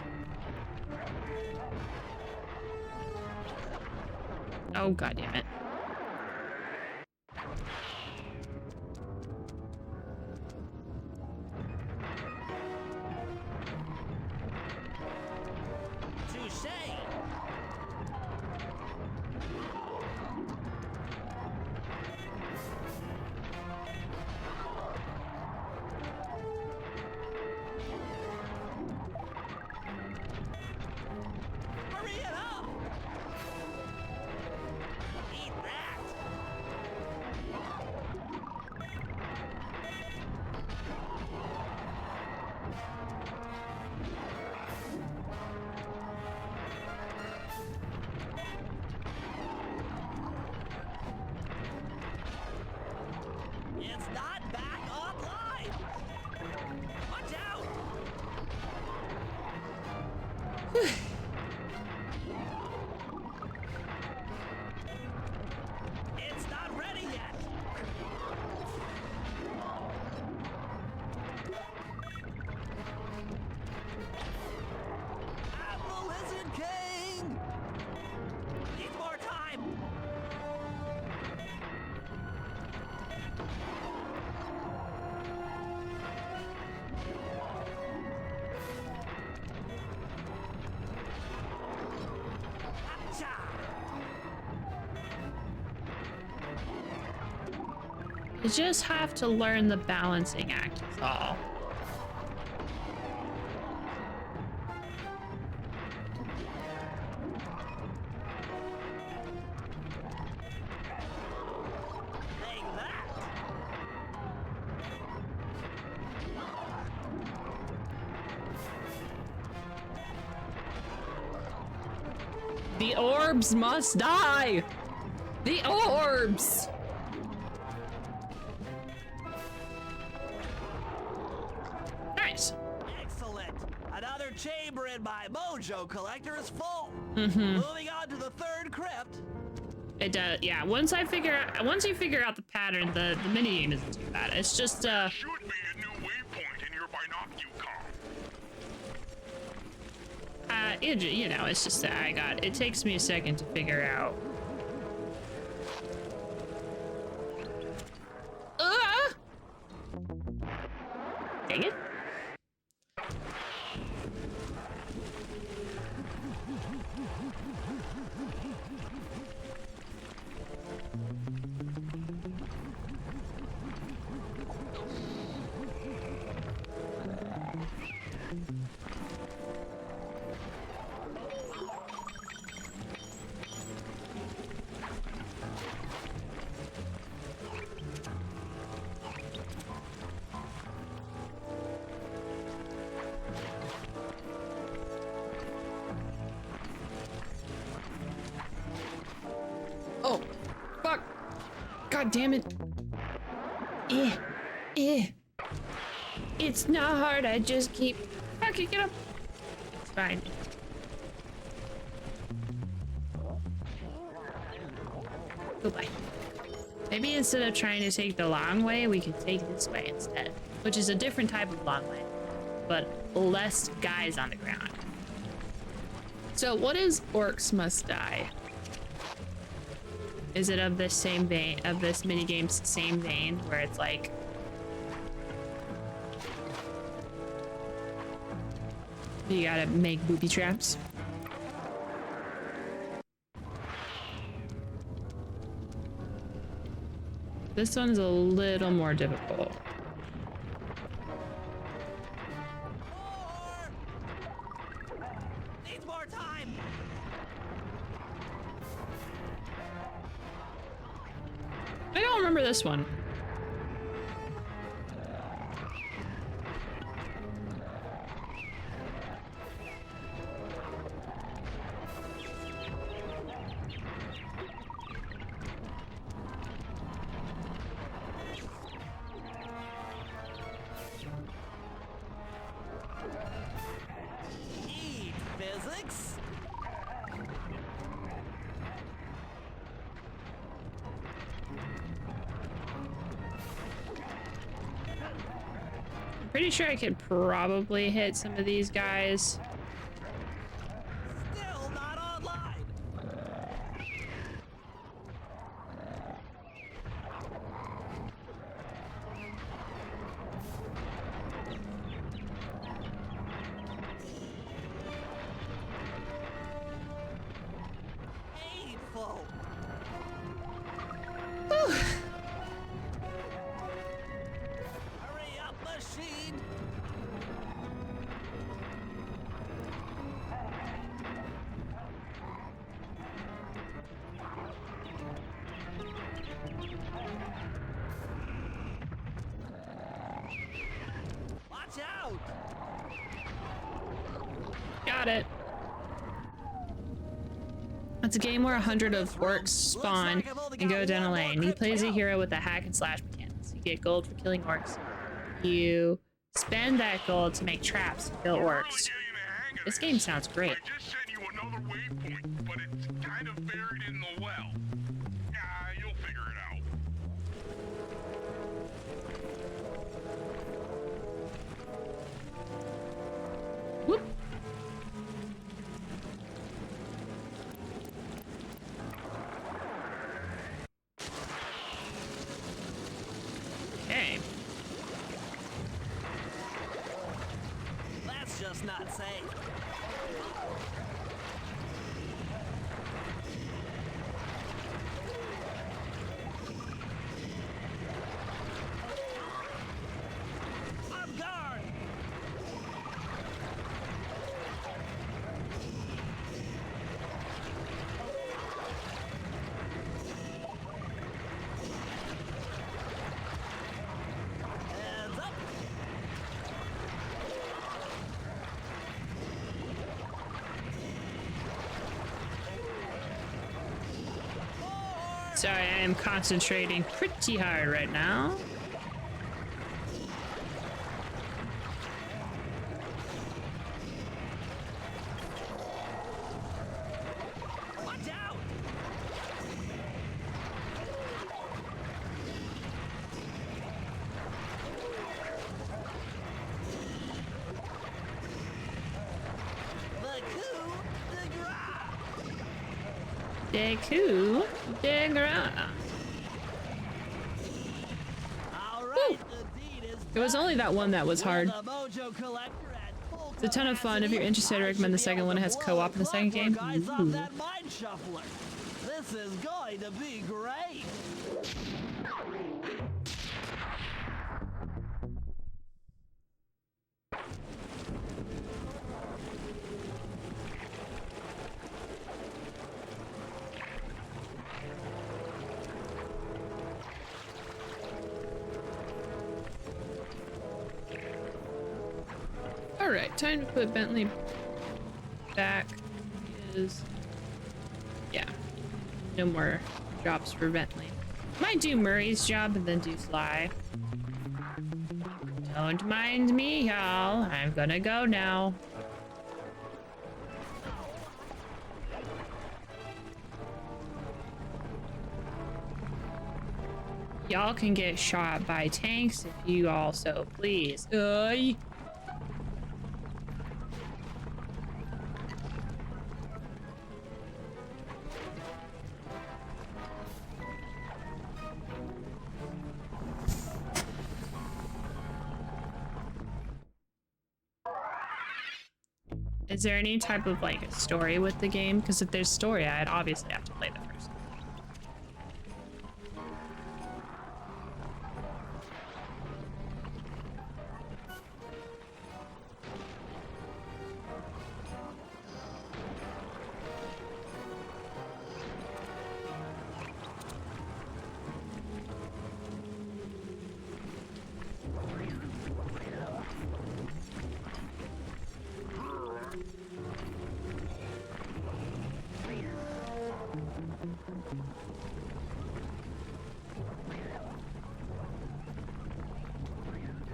Oh god damn it. Touche! Hurry it up! Eat that! It's not back online! Watch out! It's not ready yet! I'm the Lizard King! Need more time! Acha! You just have to learn the balancing act, is all. Take that! The orbs must die! The orbs! Nice. Excellent. Another chamber in my mojo collector is full. Moving on to the third crypt. It does, yeah. Once you figure out the pattern, the mini game isn't too bad. It's just Should be a new waypoint in your binocular. you know, it's just that it takes me a second to figure out. Dang it. Oh, fuck. God damn it. It's not hard, I just keep... Okay, get up. It's fine. Goodbye. Maybe instead of trying to take the long way, we could take this way instead. Which is a different type of long way, but less guys on the ground. So what is Orcs Must Die? Is it of this same vein, of this minigame's same vein, where it's like... you gotta make booby traps? This one's a little more difficult. Needs more time. I don't remember this one. Need physics. Pretty sure I could probably hit some of these guys. Still not online. Hateful. Hurry up, machine. Watch out. Got it. It's a game where 100 of orcs spawn and go down a lane. You play as a hero with a hack and slash mechanics. You get gold for killing orcs. You spend that gold to make traps to kill orcs. This game sounds great. I just sent you another waypoint, but it's kind of buried in the well. You'll figure it out. Whoop. Okay. That's just not safe. On guard. Hands up. Sorry, I am concentrating pretty hard right now. Watch out! The coup de grace! De coup de grace. All right, the deed is It was only that one that was hard. the mojo collector at full It's a ton of fun. If you're interested, I recommend the second one. It has co-op in the second game. Guys off Ooh. that mind shuffler. This is going to be great. All right, time to put Bentley back. Is yeah, no more jobs for Bentley. Might do Murray's job and then do Sly. Don't mind me, y'all. I'm gonna go now. Y'all can get shot by tanks if you also please. Is there any type of like story with the game? Because if there's story, I'd obviously have to play the first.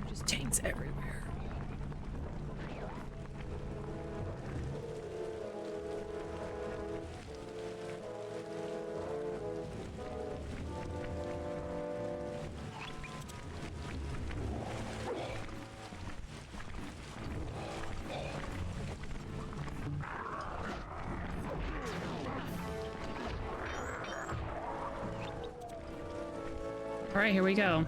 Just tanks everywhere. All right, here we go.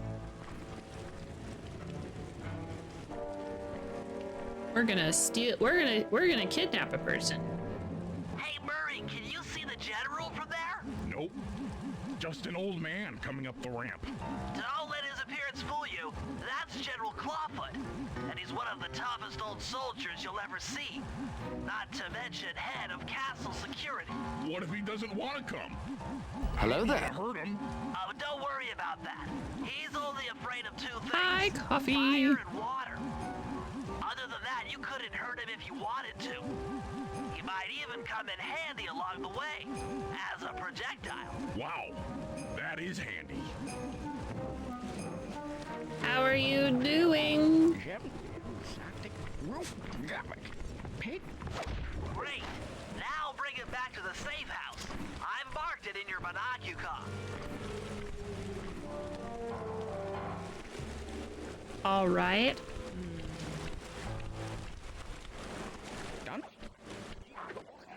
We're gonna kidnap a person. Hey, Murray, can you see the general from there? Nope. Just an old man coming up the ramp. Don't let his appearance fool you. That's General Clawfoot. And he's one of the toughest old soldiers you'll ever see. Not to mention head of castle security. What if he doesn't want to come? Hello there. Hurt him. Oh, don't worry about that. He's only afraid of two things. Hi, coffee. Fire and water. Other than that, you couldn't hurt him if you wanted to. He might even come in handy along the way, as a projectile. Wow, that is handy. How are you doing? Great. Now bring it back to the safe house. I've marked it in your binocular. All right.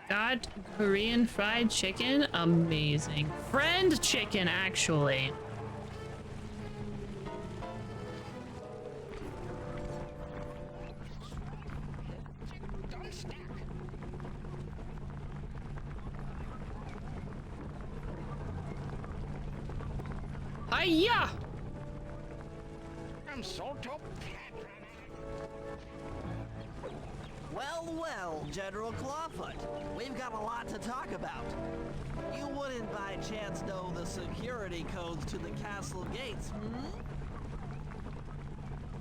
Got Korean fried chicken. Amazing. Friend chicken, actually. Hiya! I'm so top. Well, well, General Clawfoot. We've got a lot to talk about. You wouldn't by chance know the security codes to the castle gates,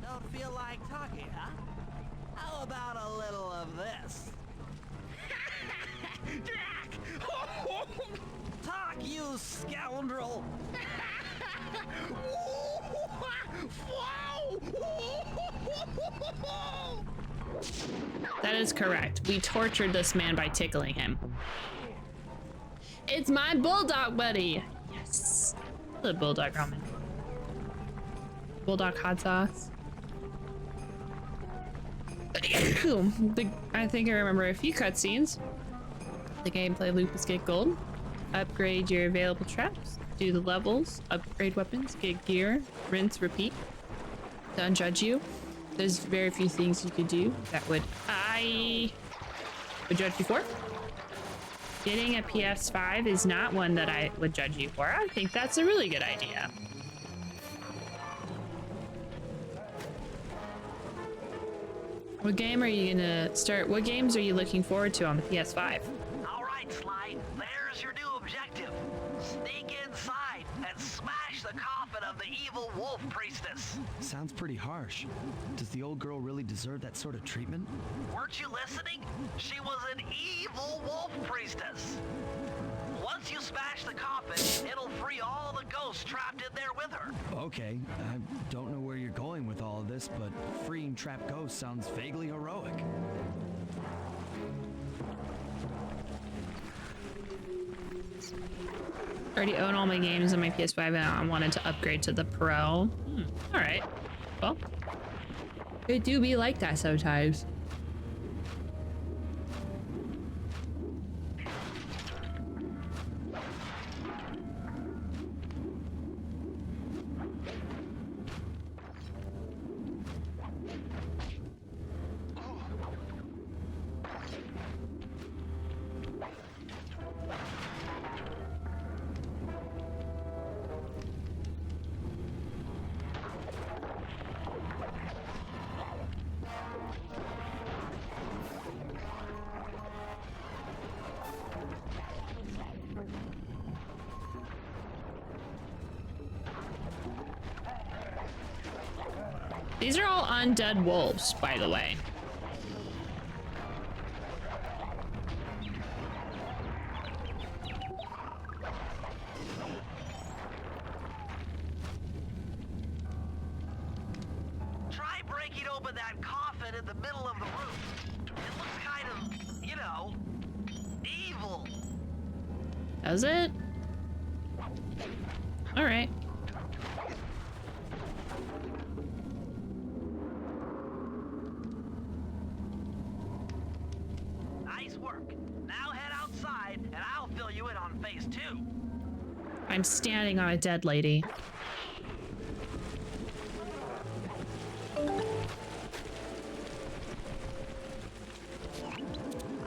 Don't feel like talking, huh? How about a little of this? Talk, you scoundrel! That is correct. We tortured this man by tickling him. It's my bulldog buddy. Yes. The bulldog ramen. Bulldog hot sauce. I think I remember a few cutscenes. The gameplay loop is get gold, upgrade your available traps, do the levels, upgrade weapons, get gear, rinse, repeat. Don't judge you. There's very few things you could do that I would judge you for. Getting a PS5 is not one that I would judge you for. I think that's a really good idea. What game are you gonna start? What games are you looking forward to on the PS5? All right, Sly, there's your new objective. Sneak inside and smash the coffin of the evil wolf priestess. Sounds pretty harsh. Does the old girl really deserve that sort of treatment? Weren't you listening? She was an evil wolf priestess. Once you smash the coffin, it'll free all the ghosts trapped in there with her. Okay, I don't know where you're going with all of this, but freeing trapped ghosts sounds vaguely heroic. I already own all my games on my PS5 and I wanted to upgrade to the Pro. All right. Well, it do be like that sometimes. These are all undead wolves, by the way. Try breaking open that coffin in the middle of the room. It looks kind of, you know, evil. Does it? All right. Nice work. Now head outside and I'll fill you in on phase 2. I'm standing on a dead lady.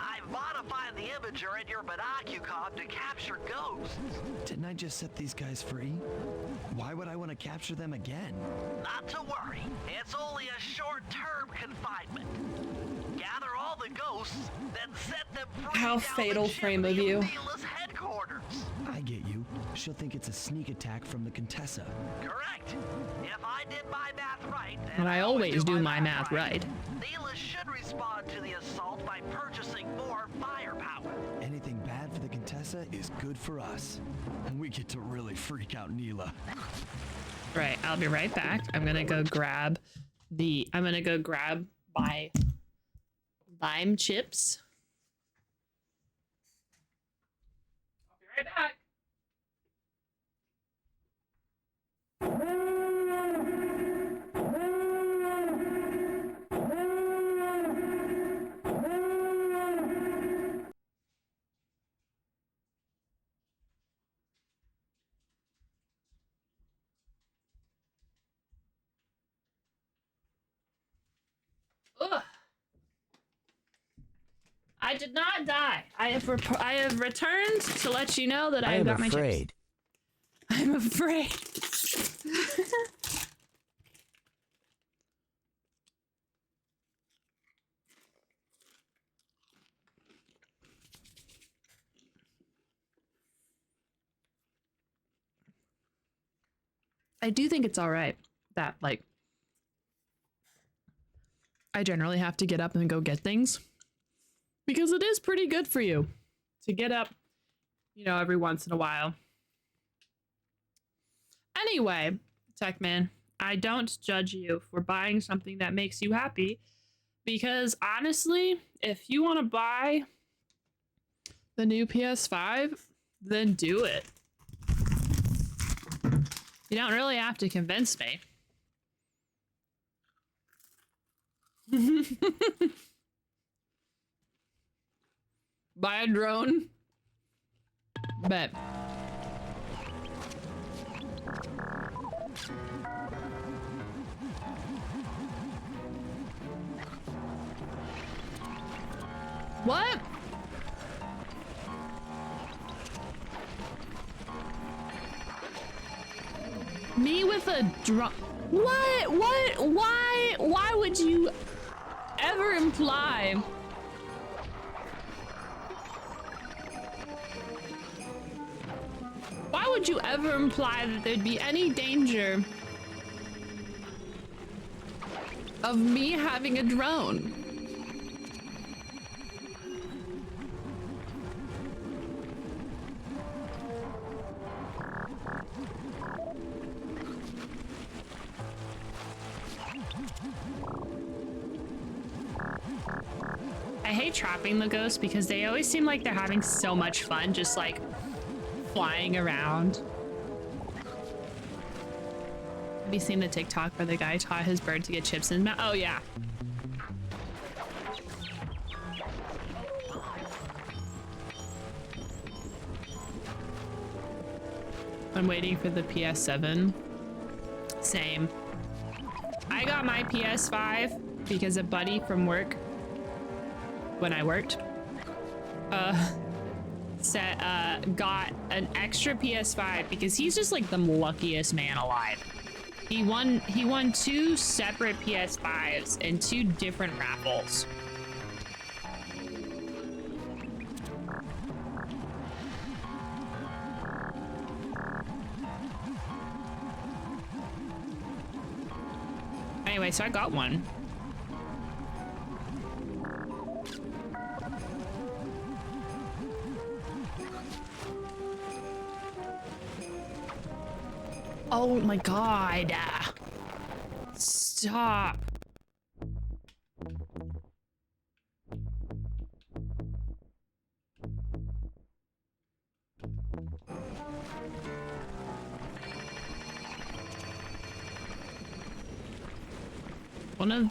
I've modified the imager in your binocucom to capture ghosts. Didn't I just set these guys free? Why would I want to capture them again? Not to worry. It's only a short-term confinement. Gather all the ghosts, then set them free. How down fatal the frame of chimney you. Neela's headquarters. I get you. She'll think it's a sneak attack from the Contessa. Correct. If I did my math right, And I always do my math right. Neela should respond to the assault by purchasing more firepower. Anything bad for the Contessa is good for us. And we get to really freak out Neela. Right, I'll be right back. I'm gonna go grab my lime chips. I'll be right back. Ugh. I did not die. I have returned to let you know that I have got my chips. I'm afraid. I do think it's all right that, like, I generally have to get up and go get things because it is pretty good for you to get up, you know, every once in a while Anyway, Techman, I don't judge you for buying something that makes you happy. Because honestly, if you want to buy the new PS5, then do it. You don't really have to convince me. Buy a drone. Bet. What? Me with a drone? What? Why would you ever imply? Why would you ever imply that there'd be any danger of me having a drone? I hate trapping the ghosts because they always seem like they're having so much fun just like flying around. Have you seen the TikTok where the guy taught his bird to get chips in his mouth? Oh yeah. I'm waiting for the PS7. Same. I got my PS5 because a buddy from work, when I worked, got an extra PS5 because he's just like the luckiest man alive. He won 2 separate PS5s in 2 different raffles. Anyway, so I got one. Oh my god. Stop.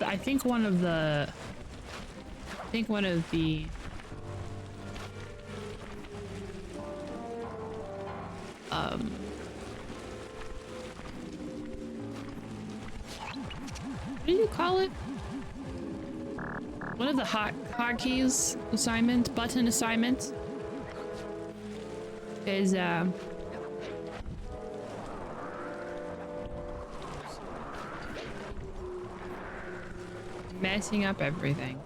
I think one of the what do you call it? One of the hotkeys button assignments is messing up everything.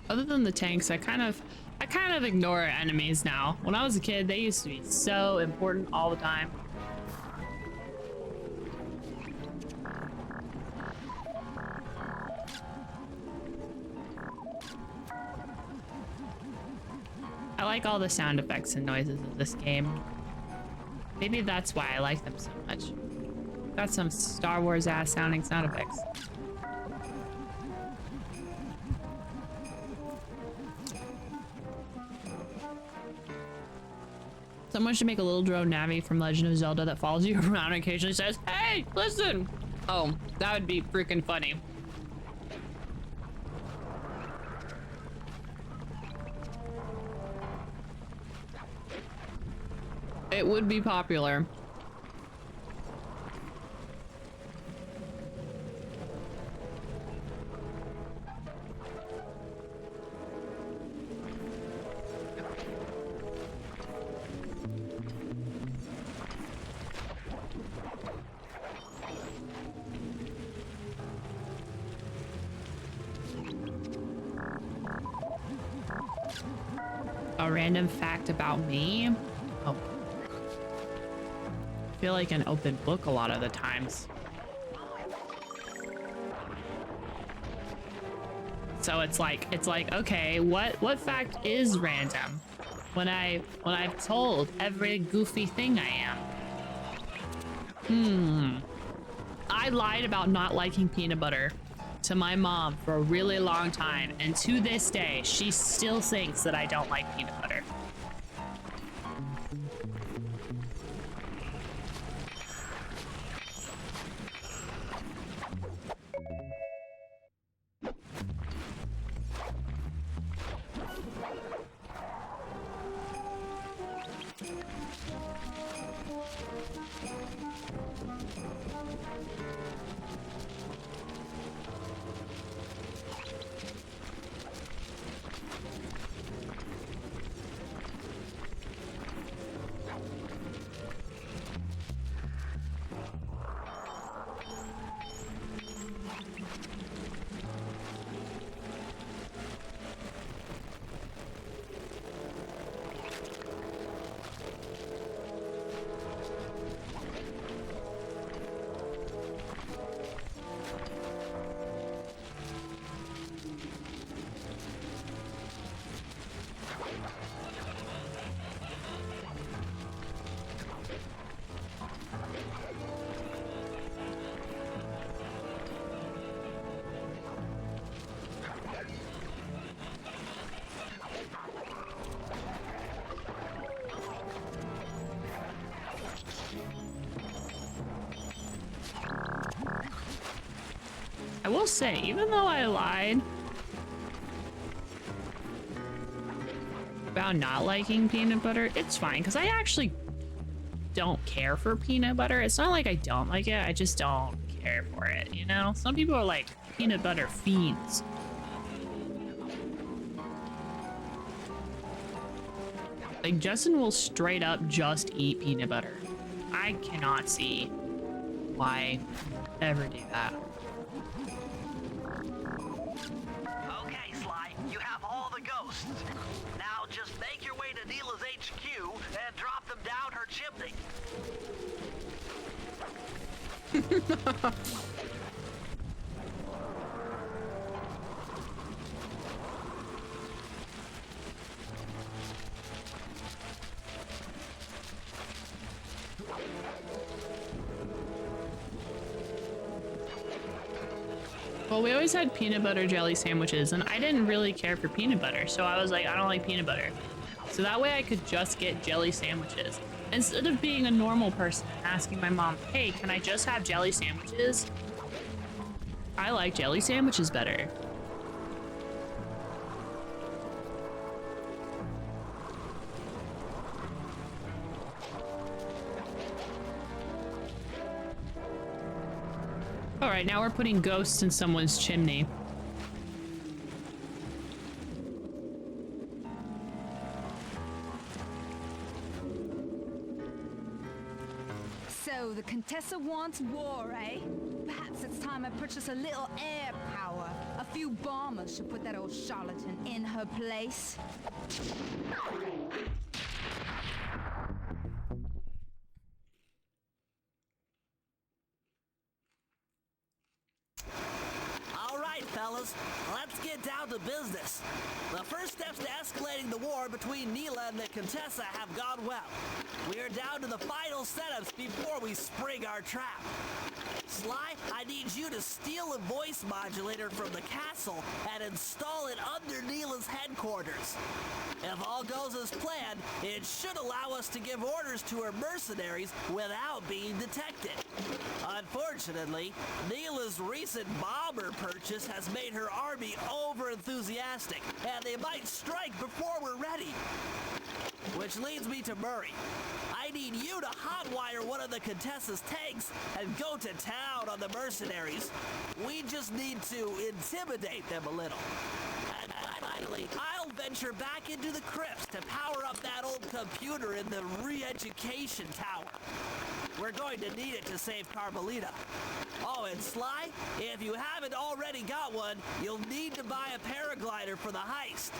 Other than the tanks, I kind of ignore enemies now. When I was a kid, they used to be so important all the time. I like all the sound effects and noises of this game. Maybe that's why I like them so much. Got some Star Wars ass sounding sound effects. Someone should make a little drone navi from Legend of Zelda that follows you around and occasionally says, "Hey, listen!" Oh, that would be freaking funny. It would be popular. A random fact about me? Oh. I feel like an open book a lot of the times. So it's like, okay, what fact is random? When I've told every goofy thing I am. I lied about not liking peanut butter to my mom for a really long time, and to this day, she still thinks that I don't like peanut butter. I will say, even though I lied about not liking peanut butter, it's fine, because I actually don't care for peanut butter. It's not like I don't like it, I just don't care for it, you know? Some people are like peanut butter fiends. Like, Justin will straight up just eat peanut butter. I cannot see why ever do that. Okay, Sly, you have all the ghosts. Now just make your way to Neela's HQ and drop them down her chimney. Well, we always had peanut butter jelly sandwiches, and I didn't really care for peanut butter, so I was like, I don't like peanut butter. So that way I could just get jelly sandwiches. Instead of being a normal person and asking my mom, hey, can I just have jelly sandwiches? I like jelly sandwiches better. All right, now we're putting ghosts in someone's chimney. So the Contessa wants war, eh? Perhaps it's time I purchase a little air power. A few bombers should put that old charlatan in her place. All right, fellas, let's get down to business. The first steps to escalating the war between Neela and the Contessa have gone well. We are down to the final setups before we spring our trap. Sly, I need you to steal a voice modulator from the castle and install it under Neela's headquarters. If all goes as planned, it should allow us to give orders to her mercenaries without being detected. Unfortunately, Neela's recent bomber purchase has made her army over-enthusiastic, and they might strike before we're ready. Which leads me to Murray. I need you to hotwire one of the Contessa's tanks and go to town on the mercenaries. We just need to intimidate them a little. And finally, I'll venture back into the crypts to power up that old computer in the re-education tower. We're going to need it to save Carmelita. Oh, and Sly, if you haven't already got one, you'll need to buy a pair paraglider for the heist.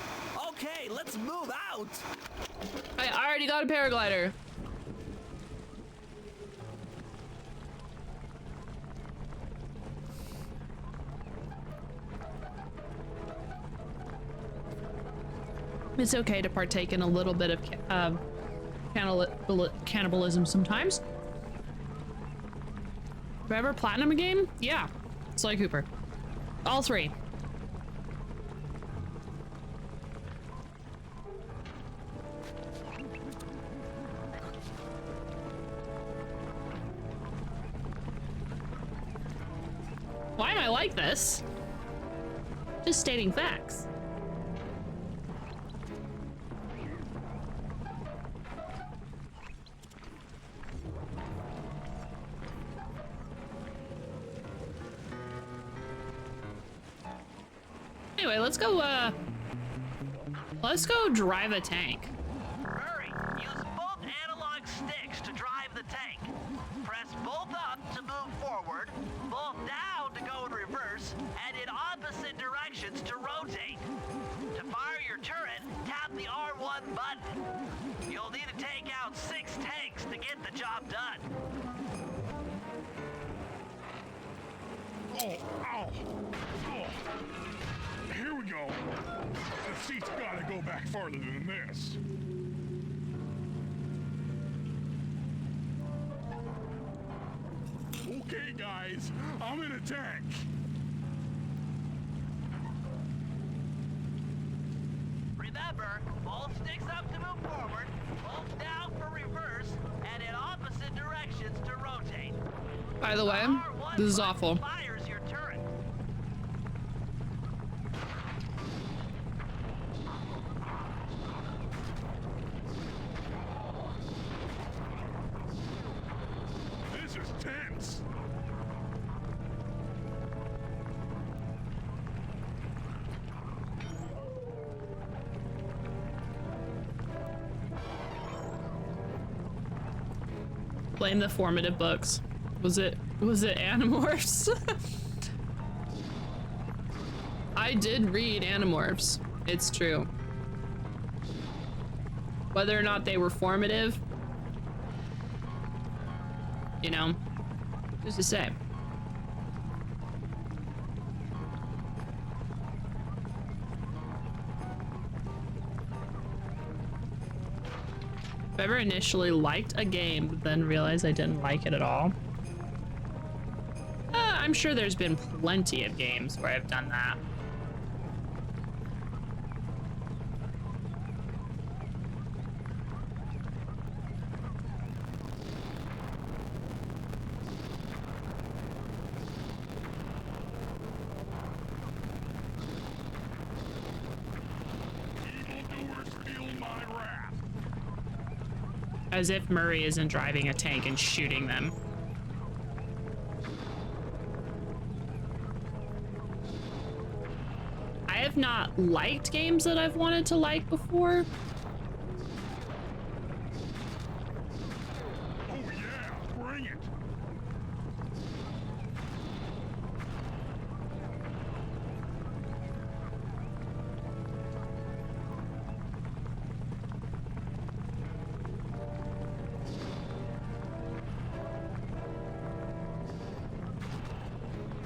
Okay, let's move out. I already got a paraglider. It's okay to partake in a little bit of cannibalism sometimes. Forever platinum a game? Yeah. Sly Cooper. All three. Why am I like this? Just stating facts. Anyway, let's go drive a tank. Hurry! Use both analog sticks to drive the tank. Press both up to move forward, both down to go in reverse, and in opposite directions to rotate. To fire your turret, tap the R1 button. You'll need to take out 6 tanks to get the job done. Oh, ow. Oh. Here we go. The seat's gotta go back farther than this. Okay, guys, I'm in a tank. Remember, both sticks up to move forward, both down for reverse, and in opposite directions to rotate. By the way, this is awful. Fires your turret. This is tense. Blame the formative books. Was it Animorphs? I did read Animorphs. It's true. Whether or not they were formative, you know, who's to say? If I ever initially liked a game, but then realized I didn't like it at all. I'm sure there's been plenty of games where I've done that. Evildoers feel my wrath. As if Murray isn't driving a tank and shooting them. I have not liked games that I've wanted to like before. Oh yeah, bring it.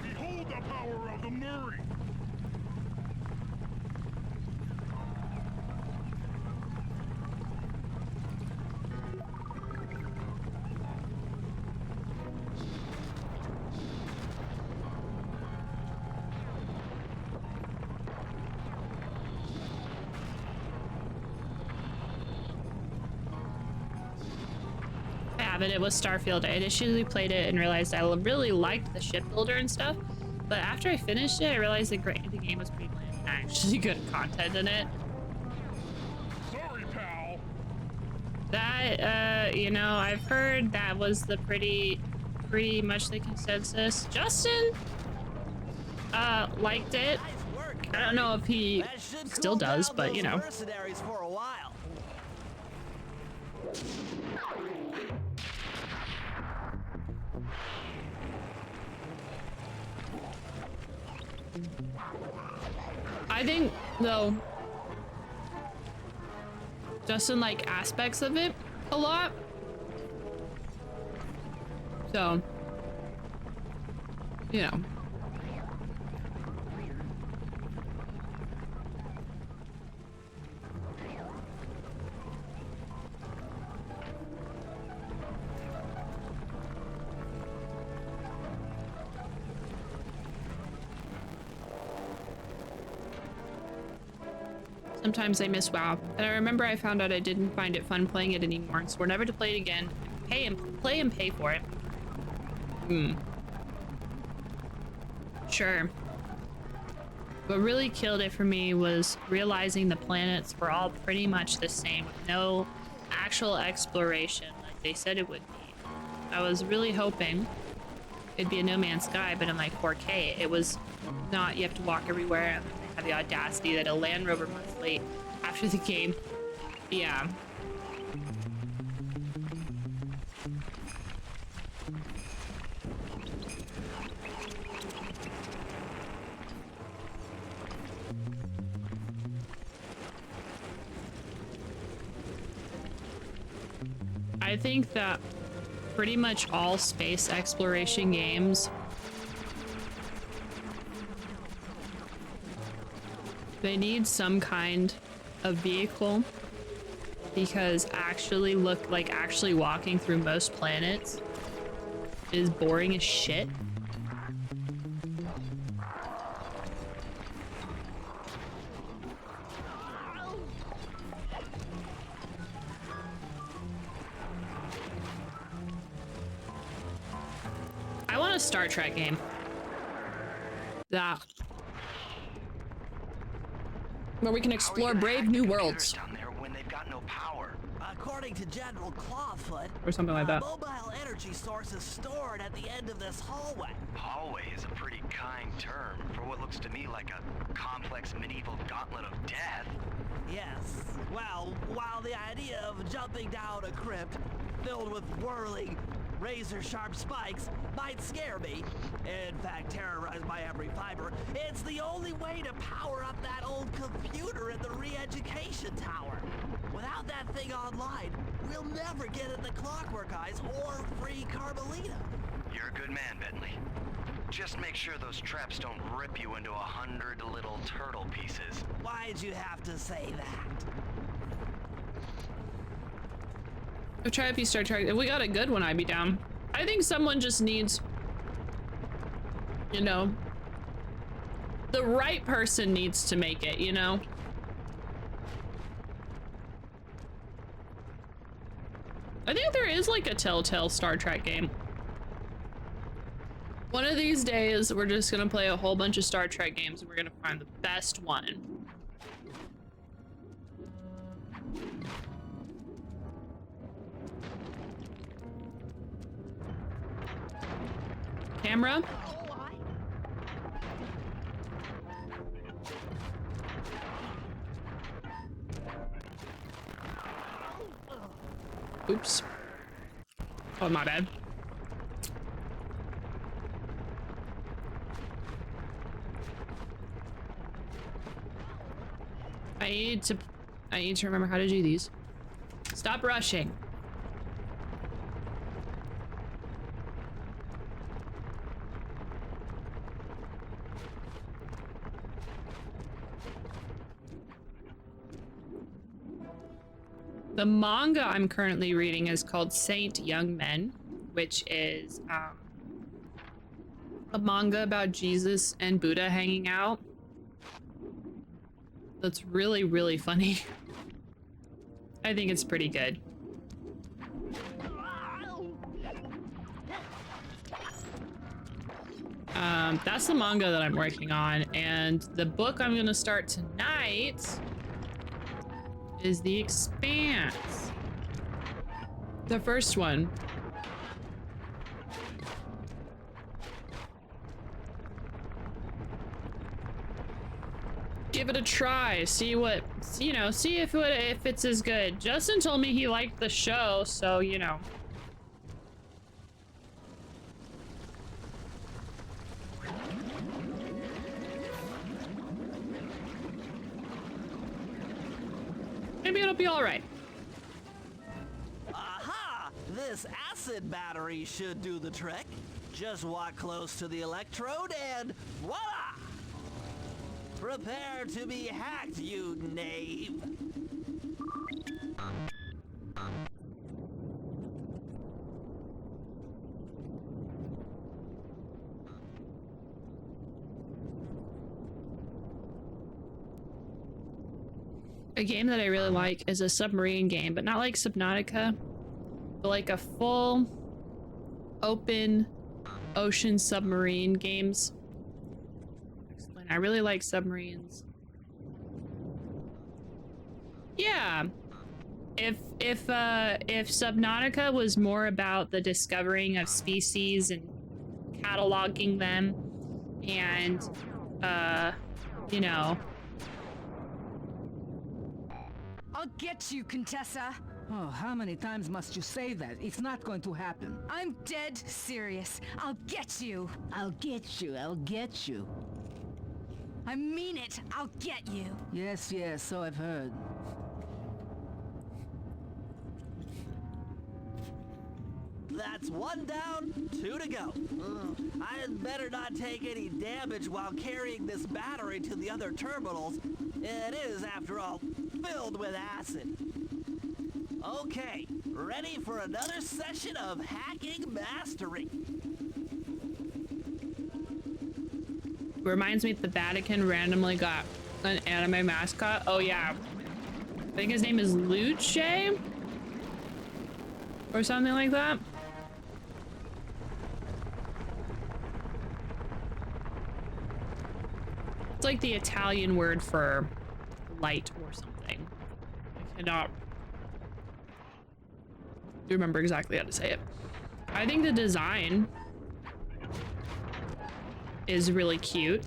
Behold the power of the Murray. It was Starfield. I initially played it and realized I really liked the shipbuilder and stuff, but after I finished it, I realized the game was pretty bland and actually good content in it. Sorry, pal. That, you know, I've heard that was the pretty much the consensus. Justin, liked it. Nice work. I don't know if he That should still cool does, down but those you know. mercenaries for a while. I think, though, Justin like aspects of it a lot. So, you know. Sometimes I miss WoW, and I remember I found out I didn't find it fun playing it anymore, and swore never to play it again. Play and pay for it. Sure. What really killed it for me was realizing the planets were all pretty much the same, with no actual exploration like they said it would be. I was really hoping it'd be a No Man's Sky, but in my 4K, it was not. You have to walk everywhere. Have the audacity that a Land Rover months late after the game. Yeah. I think that pretty much all space exploration games, they need some kind of vehicle, because actually walking through most planets is boring as shit. I want a Star Trek game. That. Where we can explore brave new worlds. Down there when they've got no power. According to General Clawfoot, Or something like that. mobile energy source is stored at the end of this hallway. Hallway is a pretty kind term for what looks to me like a complex medieval gauntlet of death. Yes. Well, while the idea of jumping down a crypt filled with whirling, razor-sharp spikes might scare me, in fact terrorize my every fiber, it's the only way to power up that old computer in the re-education tower. Without that thing online, we'll never get in the Clockwork Eyes or free Carmelita. You're a good man, Bentley. Just make sure those traps don't rip you into 100 little turtle pieces. Why'd you have to say that? I've tried a few Star Trek. If we got a good one, I'd be down. I think someone just needs, you know, the right person needs to make it, you know? I think there is like a Telltale Star Trek game. One of these days, we're just gonna play a whole bunch of Star Trek games and we're gonna find the best one. Camera? Oops. Oh, my bad. I need to remember how to do these. Stop rushing. The manga I'm currently reading is called Saint Young Men, which is a manga about Jesus and Buddha hanging out. That's really, really funny. I think it's pretty good. That's the manga that I'm working on, and the book I'm gonna start tonight is The Expanse. The first one. Give it a try. See what, you know, see if it's as good. Justin told me he liked the show, so, you know. Maybe it'll be all right. Aha! This acid battery should do the trick. Just walk close to the electrode and voila! Prepare to be hacked, you knave. A game that I really like is a submarine game, but not like Subnautica, but like a full open ocean submarine games. Explain. I really like submarines. Yeah. If Subnautica was more about the discovering of species and cataloging them and you know, I'll get you, Contessa. Oh, how many times must you say that? It's not going to happen. I'm dead serious. I'll get you. I'll get you. I'll get you. I mean it. I'll get you. Yes, yes, so I've heard. That's one down, 2 to go. I'd better not take any damage while carrying this battery to the other terminals. It is, after all, filled with acid. Okay, ready for another session of hacking mastery. reminds me that the Vatican randomly got an anime mascot. Oh yeah. I think his name is Luce? Or something like that. It's like the Italian word for light or something. I cannot remember exactly how to say it. I think the design is really cute.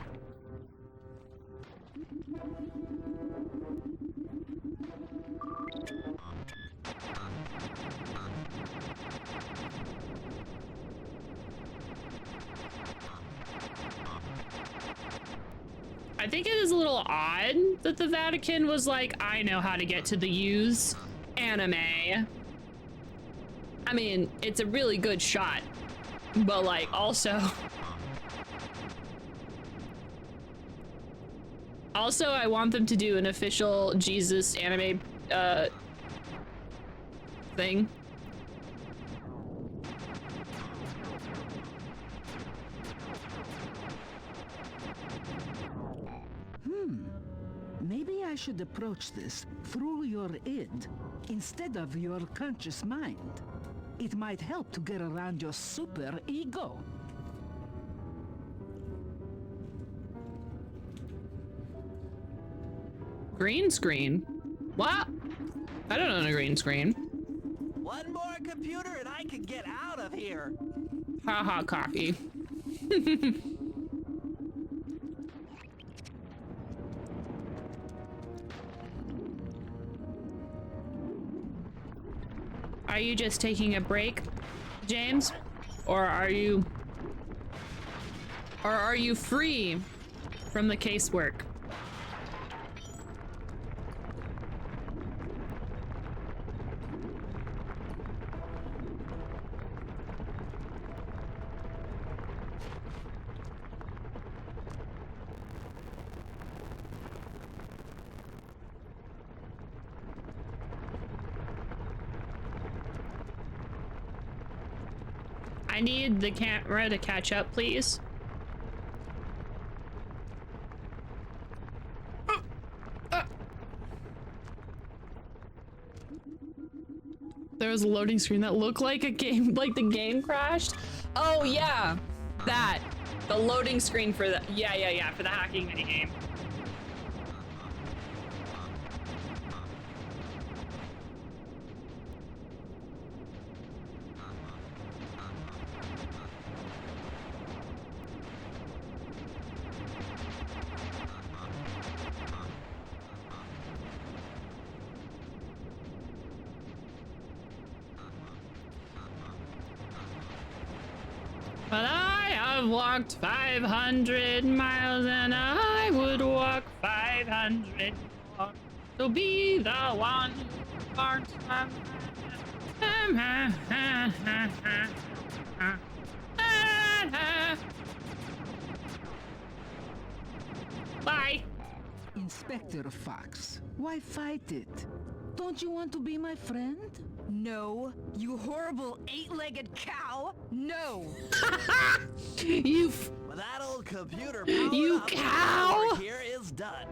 I think it is a little odd that the Vatican was like, I know how to get to the U's anime. I mean, it's a really good shot, but like also I want them to do an official Jesus anime thing. Maybe I should approach this through your id instead of your conscious mind. It might help to get around your super ego. Green screen? What? I don't own a green screen. One more computer and I can get out of here. Haha, cocky. Are you just taking a break, James? Or are you free from the casework? I need the camera to catch up, please. There was a loading screen that looked like a game, like the game crashed. Oh yeah, that. The loading screen for the, yeah, for the hacking minigame. But I have walked 500 miles and I would walk 500 more. to be the one who sparks my Bye. Inspector Fox, why fight it? Don't you want to be my friend? No, you horrible eight-legged cow. No. You With that old computer You powered up, cow! work here is done.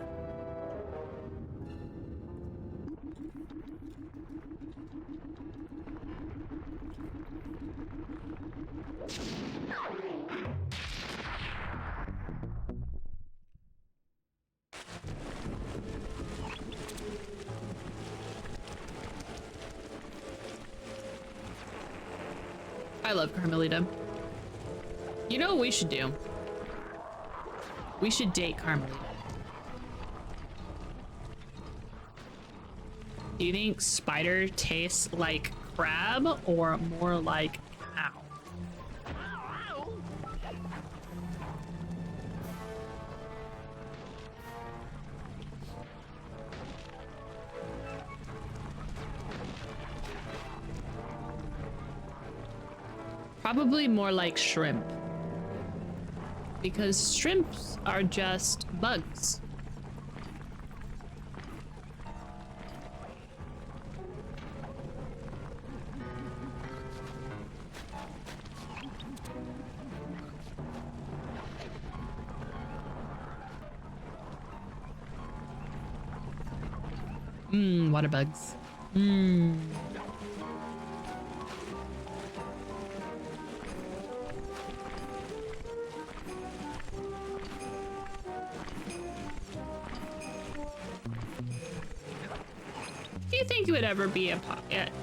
I love Carmelita. You know what we should do? We should date Carmelita. Do you think spider tastes like crab or more like cow? Probably more like shrimp. Because shrimps are just bugs. Water bugs. Do you think it would ever be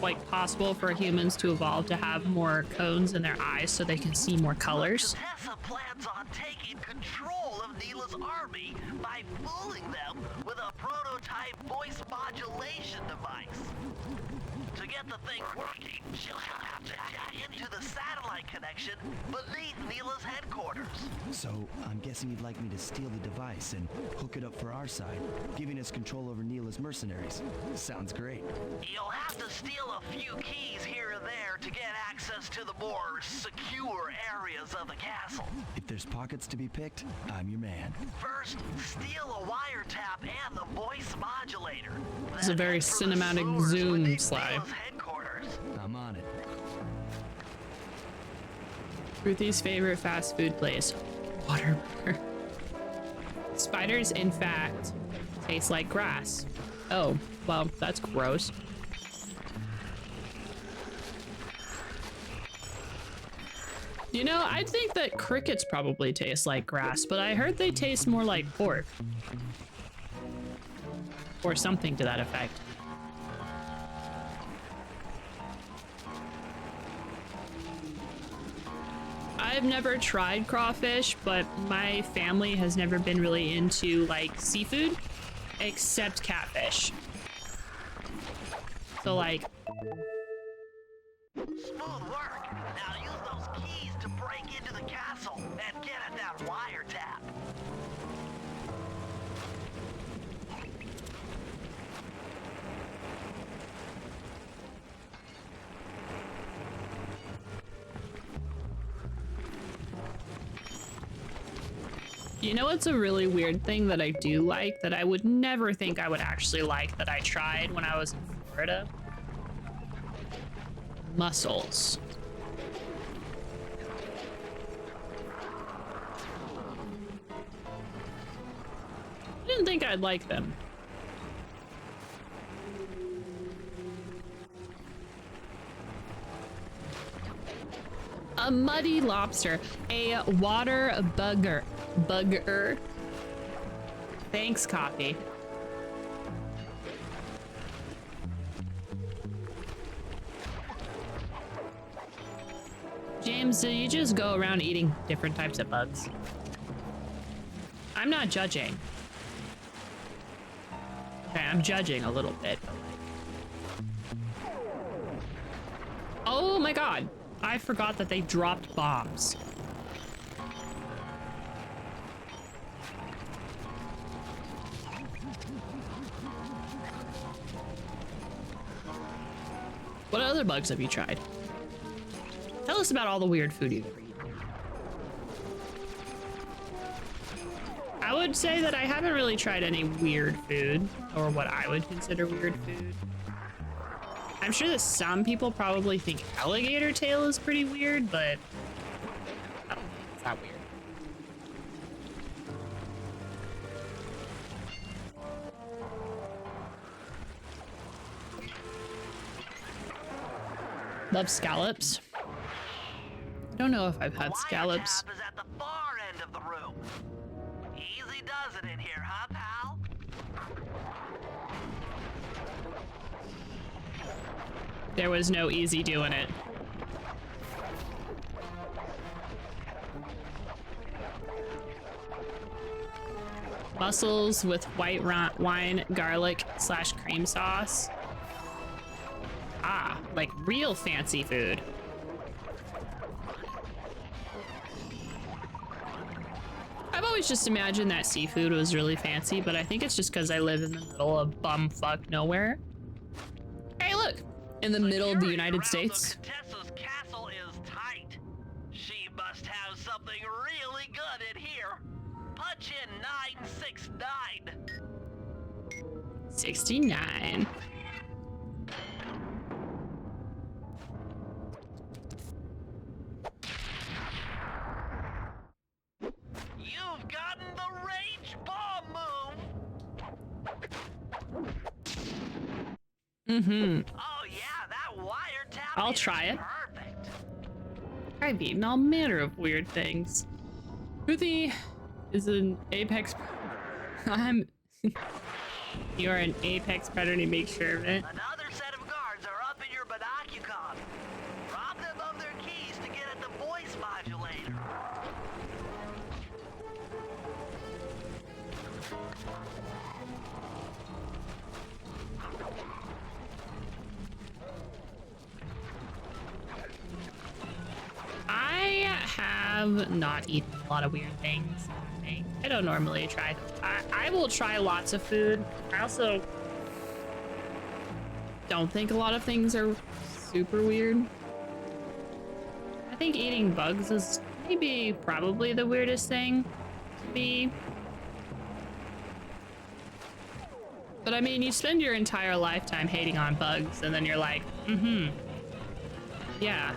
like possible for humans to evolve to have more cones in their eyes so they can see more colors? Tessa plans on taking control of Neela's army by fooling them with a prototype voice modulation device. To get the thing working, she'll have to hack into the satellite connection beneath Neela's headquarters. So, I'm guessing you'd like me to steal the device and hook it up for our side, giving us control over Neela's mercenaries. Sounds great. You'll have to steal a few keys here and there to get access to the more secure areas of the castle. If there's pockets to be picked, I'm your man. First, steal a wiretap and the voice modulator. It's a very cinematic zoom slide. Headquarters. I'm on it. Ruthie's favorite fast food place. Whataburger. Spiders, in fact, taste like grass. Oh, well, that's gross. You know, I think that crickets probably taste like grass, but I heard they taste more like pork. Or something to that effect. I've never tried crawfish, but my family has never been really into like seafood, except catfish. So like... Smooth work. Now use those keys to break into the castle and get at that wiretap. You know what's a really weird thing that I do like that I would never think I would actually like that I tried when I was in Florida? Mussels. I didn't think I'd like them. A muddy lobster. A water bugger. Bugger. Thanks, coffee. James, do you just go around eating different types of bugs? I'm not judging. Okay, I'm judging a little bit. Oh my god. I forgot that they dropped bombs. What other bugs have you tried? Tell us about all the weird food you've ever eaten. I would say that I haven't really tried any weird food, or what I would consider weird food. I'm sure that some people probably think alligator tail is pretty weird, but I don't think it's that weird. Love scallops. I don't know if I've had scallops. Wiretap is at the far end of the room. Easy does it in here, huh, pal? There was no easy doing it. Mussels with white wine, garlic / cream sauce. Ah, like real fancy food. I've always just imagined that seafood was really fancy, but I think it's just because I live in the middle of bumfuck nowhere. Hey, look! In the middle of the United States. Contessa's castle is tight. She must have something really good in here. Punch in 969. 69. You've gotten the range bomb move. Mm-hmm. Oh yeah, that wiretap. I'll is try it. Perfect. I've eaten all manner of weird things. Ruthie is an apex. You're an apex predator, make sure of it. Another set of guards are up in your binocular. Rob them of their keys to get at the voice modulator. I have not eaten a lot of weird things. I don't normally try them. I will try lots of food. I also don't think a lot of things are super weird. I think eating bugs is probably the weirdest thing to me. But I mean, you spend your entire lifetime hating on bugs, and then you're like, yeah,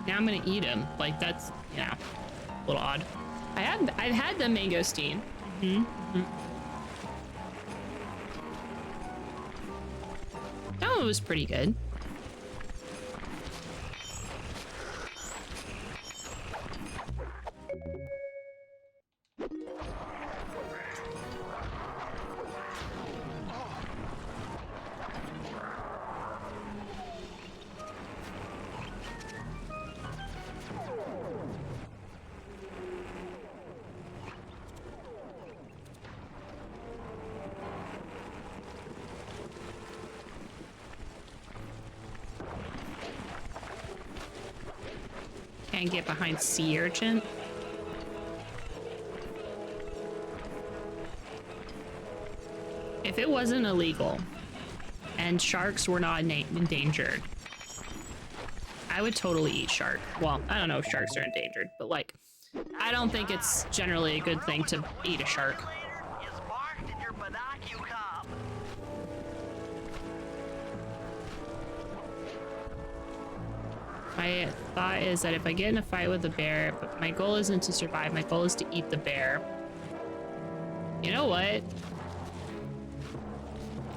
now I'm gonna eat them. Like, that's, a little odd. I've had the mangosteen. That one was pretty good. Can't get behind sea urchin. If it wasn't illegal and sharks were not endangered, I would totally eat shark. Well, I don't know if sharks are endangered, but like, I don't think it's generally a good thing to eat a shark. Is marked in your binocular. My thought is that if I get in a fight with a bear, but my goal isn't to survive, my goal is to eat the bear. You know what?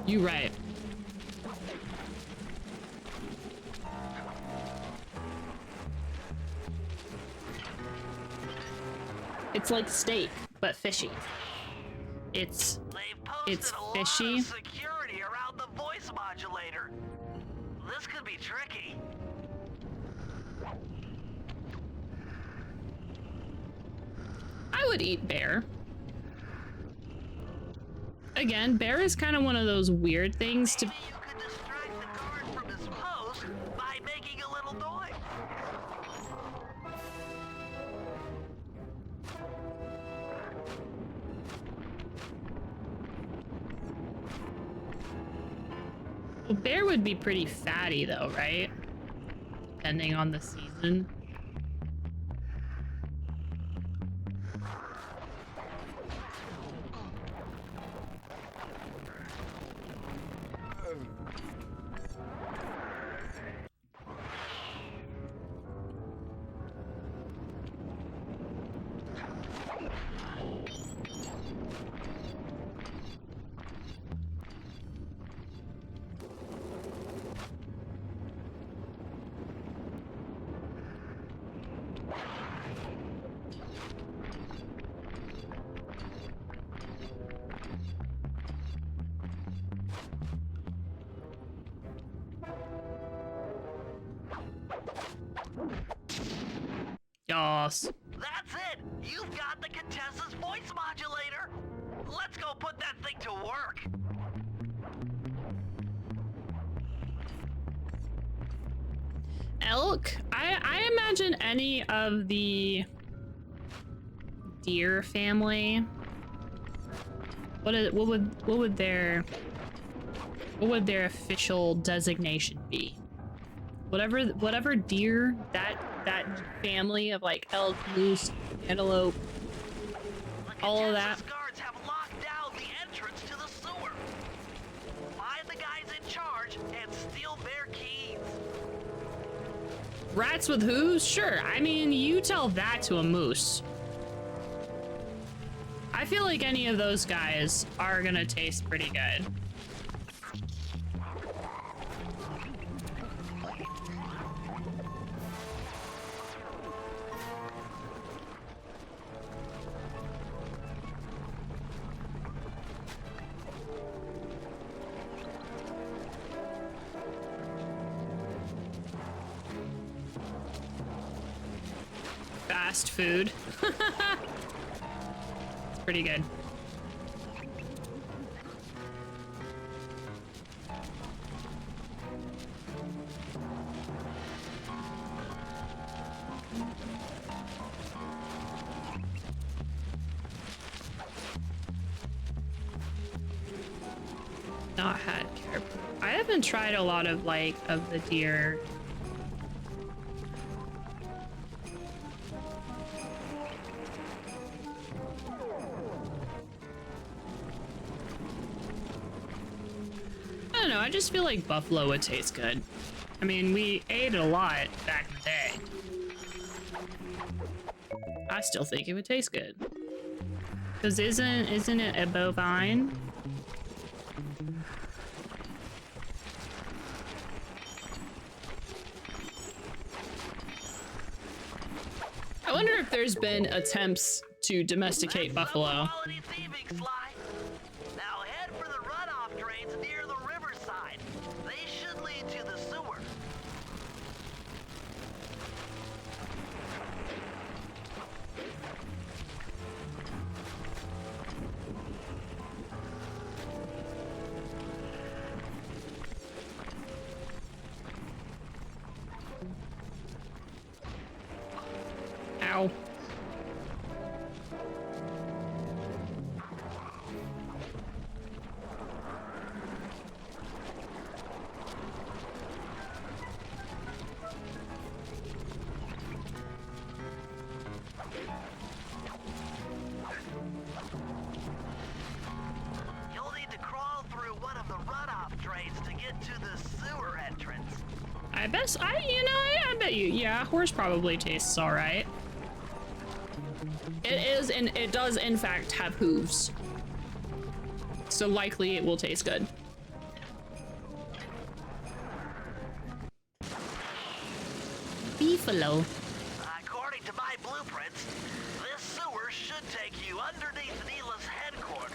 You right. It's like steak, but fishy. It's fishy. Security around the voice modulator. This could be tricky. I would eat bear. Again, bear is kind of one of those weird things to... Maybe you could distract the guard from his post by making a little noise. A bear would be pretty fatty though, right? Depending on the season. Yas. That's it! You've got the Contessa's voice modulator! Let's go put that thing to work! Elk? I imagine any of the deer family. What would their official designation be? Whatever deer that family of like elk, moose, antelope, all of that. The guards have locked down the entrance to the sewer. Find the guys in charge and steal their keys. Rats with hooves? Sure. I mean, you tell that to a moose. I feel like any of those guys are gonna taste pretty good. Fast food. It's pretty good. Not had caribou. I haven't tried a lot of like of the deer. I don't know, I just feel like buffalo would taste good. I mean, we ate a lot back in the day. I still think it would taste good. Cause isn't it a bovine? I wonder if there's been attempts to domesticate buffalo. Quality thieving, Sly. Now head for the runoff drains near the riverside. They should lead to the sewer. Ow. You'll need to crawl through one of the runoff drains to get to the sewer entrance. I bet you, yeah, horse probably tastes all right. It is, and it does in fact have hooves. So likely it will taste good. Beefalo. According to my blueprints, this sewer should take you underneath Neela's headquarters.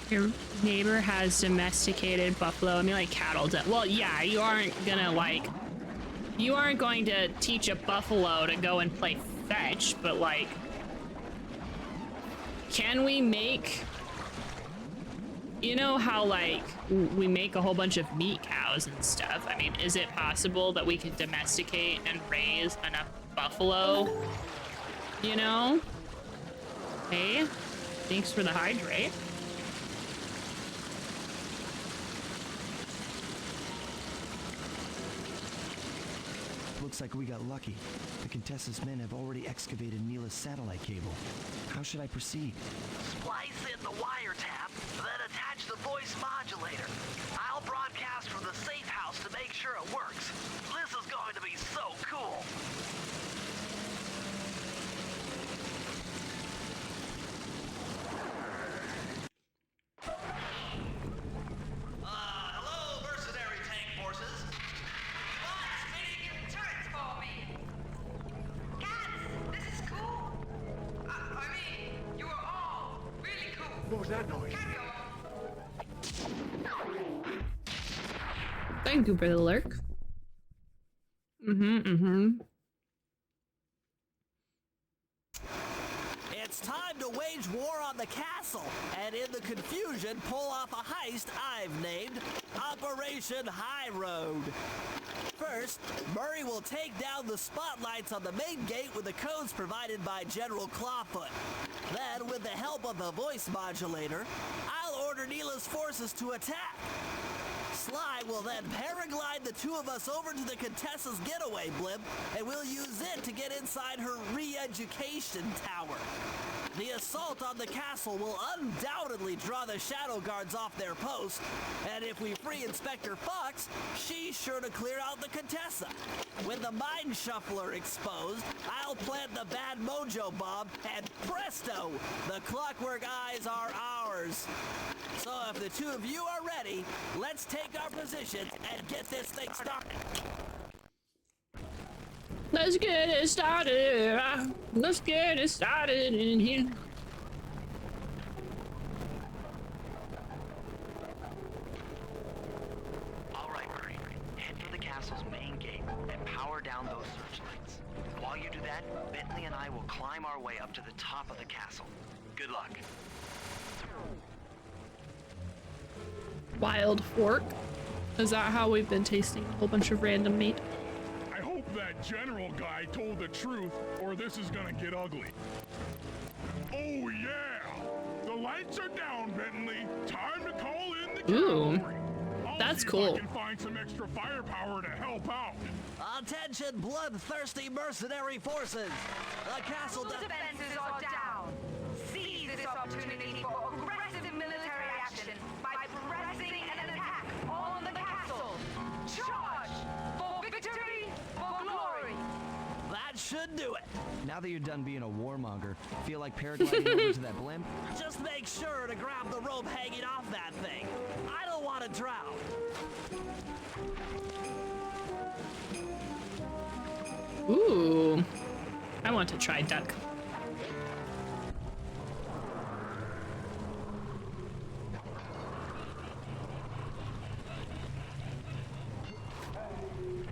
Your neighbor has domesticated buffalo. I mean, like cattle. Well, yeah, you aren't going to teach a buffalo to go and play fetch, but like, can we make, you know how like we make a whole bunch of meat cows and stuff? I mean, is it possible that we could domesticate and raise enough buffalo, you know, Hey, thanks for the hydrate. Looks like we got lucky. The Contessa's men have already excavated Neela's satellite cable. How should I proceed? Splice in the wiretap, then attach the voice modulator. I'll broadcast from the safe house to make sure it works. This is going to be so cool. Hello, mercenary tank forces. What's fitting your turrets for me? Cats, this is cool. I mean, you are all really cool. What was that noise? Carry on. Thank you for the lurk. It's time to wage war on the castle, and in the confusion, pull off a heist I've named Operation High Road. First, Murray will take down the spotlights on the main gate with the codes provided by General Clawfoot. Then, with the help of the voice modulator, I'll order Neela's forces to attack. Sly will then paraglide the two of us over to the Contessa's getaway blimp, and we'll use it to get inside her re-education tower. The assault on the castle will undoubtedly draw the Shadow Guards off their post, and if we free Inspector Fox, she's sure to clear out the Contessa. With the Mind Shuffler exposed, I'll plant the Bad Mojo Bomb, and presto! The Clockwork Eyes are ours. So if the two of you are ready, let's take our positions and get this thing started. Let's get it started. Let's get it started in here. All right, Murray. Head for the castle's main gate and power down those searchlights. While you do that, Bentley and I will climb our way up to the top of the castle. Good luck. Wild fork. Is that how we've been tasting a whole bunch of random meat? I hope that general guy told the truth, or this is gonna get ugly. Oh yeah! The lights are down, Bentley. Time to call in the cavalry. That's see cool. If I can find some extra firepower to help out. Attention, bloodthirsty mercenary forces! The castle Defenses are down. Seize this opportunity for aggressive military action by pressing an attack on the castle. Charge! For victory! For glory! That should do it. Now that you're done being a warmonger, feel like paragliding over to that blimp? Just make sure to grab the rope hanging off that thing. I don't want to drown. Ooh. I want to try duck.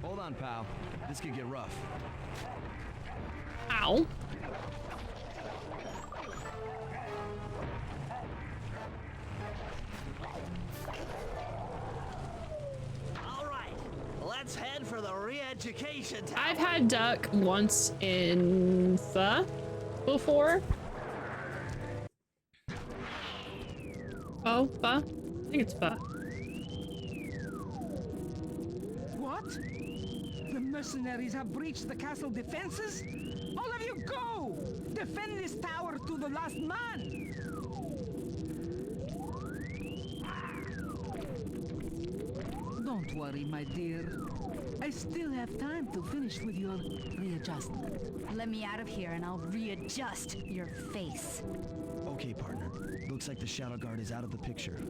Hold on, pal. This could get rough. Ow. All right, let's head for the re-education tower. I've had duck once in pho before. Oh, pho? I think it's pho. What? The mercenaries have breached the castle defenses? All of you go! Defend this tower to the last man! Don't worry, my dear. I still have time to finish with your readjustment. Let me out of here and I'll readjust your face. Okay, partner. Looks like the Shadow Guard is out of the picture.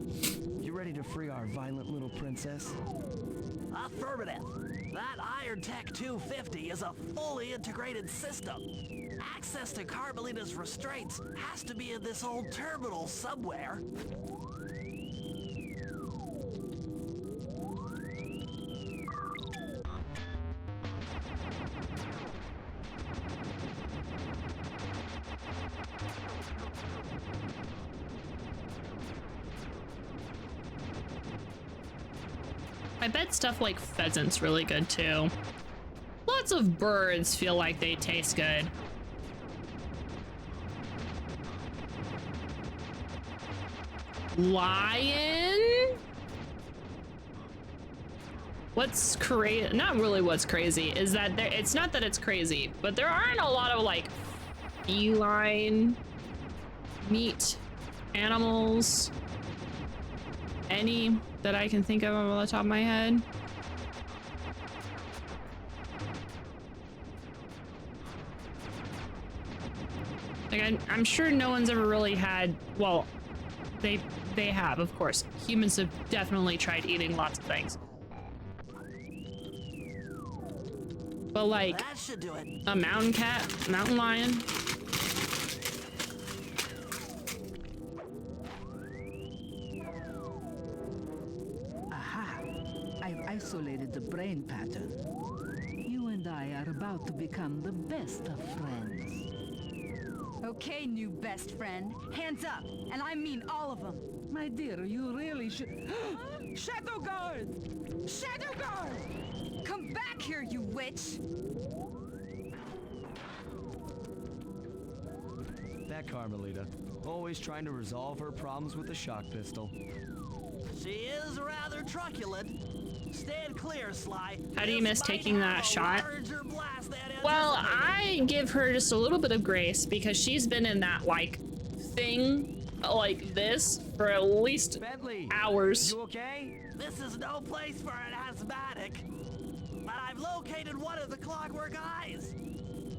You ready to free our violent little princess? Affirmative. That Iron Tech 250 is a fully integrated system. Access to Carmelita's restraints has to be in this old terminal somewhere. I bet stuff like pheasant's really good too. Lots of birds feel like they taste good. lion. What's crazy, not really what's crazy, is that it's not that it's crazy, but there aren't a lot of like feline meat animals, any that I can think of on the top of my head. Like I'm sure no one's ever really had, well, they have, of course. Humans have definitely tried eating lots of things. But like That should do it. a mountain cat, mountain lion. Aha! I've isolated the brain pattern. You and I are about to become the best of friends. Okay, new best friend. Hands up, and I mean all of them. My dear, you really should... Shadow Guard! Shadow Guard! Come back here, you witch! That Carmelita, always trying to resolve her problems with a shock pistol. She is rather truculent. Stand clear, Sly. How do you miss This might taking that have a shot? larger blast than Well, anticipated. I give her just a little bit of grace because she's been in that like thing like this for at least Bentley, hours. you okay? This is no place for an asthmatic. But I've located one of the clockwork eyes.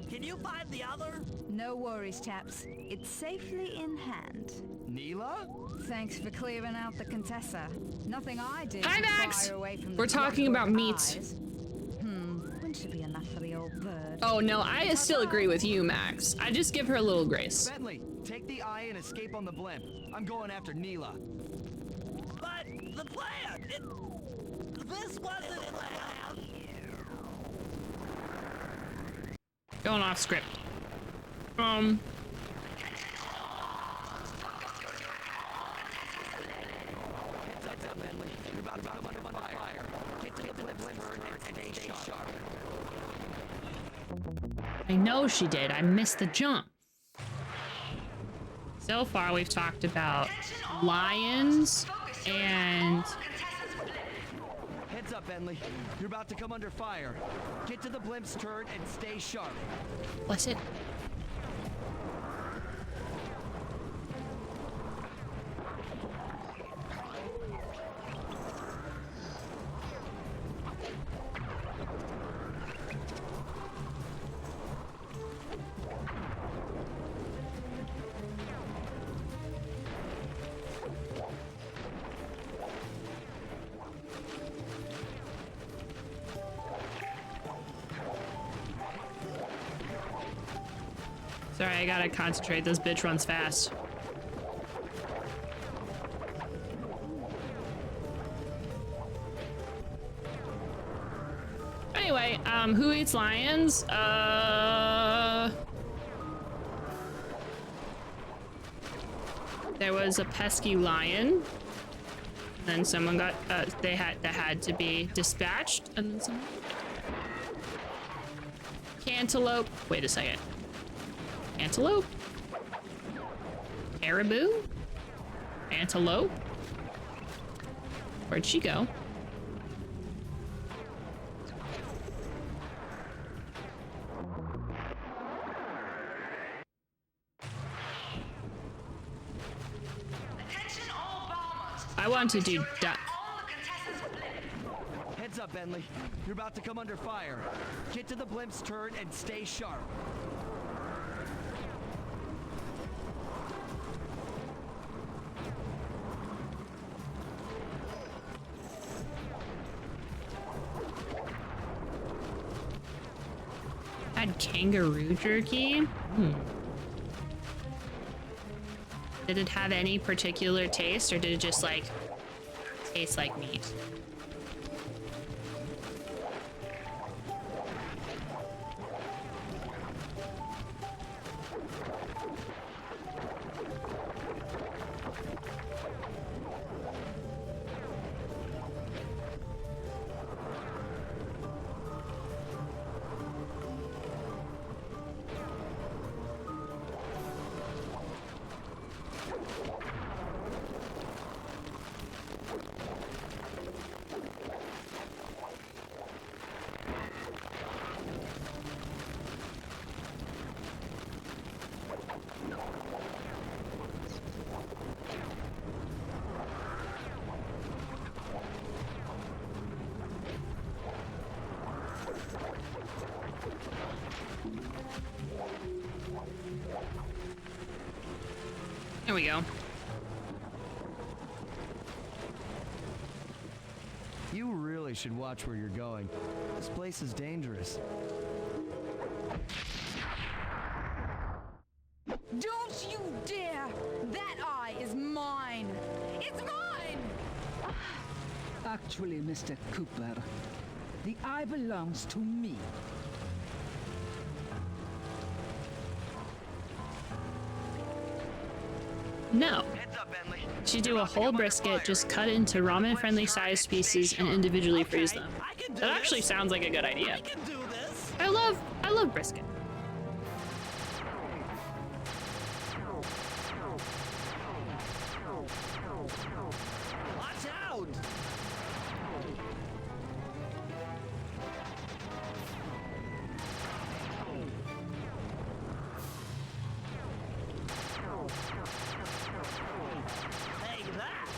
Can you find the other? No worries, chaps. It's safely in hand. Neela? Thanks for clearing out the Contessa. Nothing I do Hi, can Max. fire away from the We're talking about clockwork meat. eyes. Wouldn't you be enough for the old bird? Oh no, I still agree with you, Max. I just give her a little grace. Bentley, take the eye and escape on the blimp. I'm going after Neela. But the plan! This wasn't in the plan! Going off script. I know she did. I missed the jump. So far, we've talked about lions and Heads up, Bentley. You're about to come under fire. Get to the blimp's turret and stay sharp. what's it? Sorry, I gotta concentrate. This bitch runs fast. Anyway, who eats lions? There was a pesky lion. Then someone got, that had to be dispatched, and then someone... Cantaloupe. Wait a second. Antelope? Caribou? Antelope? Where'd she go? Attention all bombers! I want to do All that. the Contessa's blimp. Heads up, Bentley. You're about to come under fire. Get to the blimp's turret and stay sharp. Had kangaroo jerky? Did it have any particular taste, or did it just like taste like meat? There we go. You really should watch where you're going. This place is dangerous. Don't you dare! That eye is mine! It's mine! Actually, Mr. Cooper, the eye belongs to me. No. Heads up, Bentley. Should do a whole brisket, just cut into ramen-friendly sized pieces and individually freeze them. I can do That actually this. sounds like a good idea. I can do this. I love brisket. Watch out! Take that!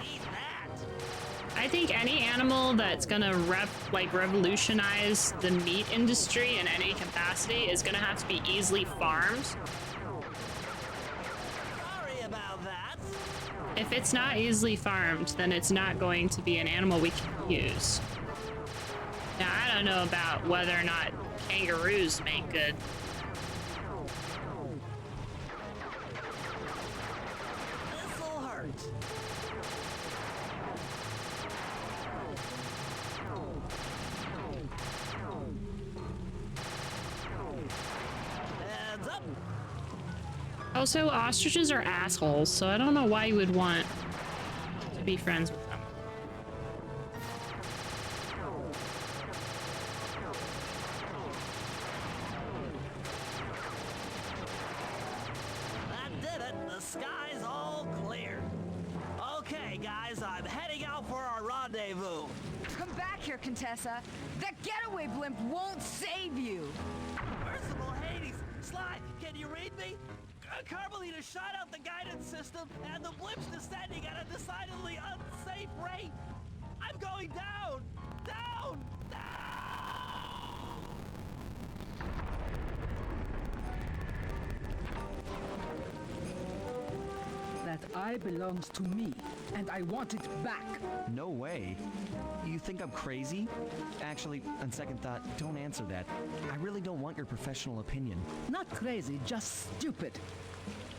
Eat that! I think any animal that's gonna revolutionize the meat industry in any capacity is gonna have to be easily farmed. Sorry about that. If it's not easily farmed, then it's not going to be an animal we can use. Now, I don't know about whether or not kangaroos make good. This'll hurt. Heads up. Also, ostriches are assholes, so I don't know why you would want to be friends with them. That did it. The sky's all clear. Okay, guys, I'm heading out for our rendezvous. Come back here, Contessa. That getaway blimp won't save you. Merciful Hades. Sly, can you read me? Carmelita shot out the guidance system, and the blimp's descending at a decidedly unsafe rate. I'm going down! Down! Down! That eye belongs to me, and I want it back. No way. You think I'm crazy? Actually, on second thought, don't answer that. I really don't want your professional opinion. Not crazy, just stupid.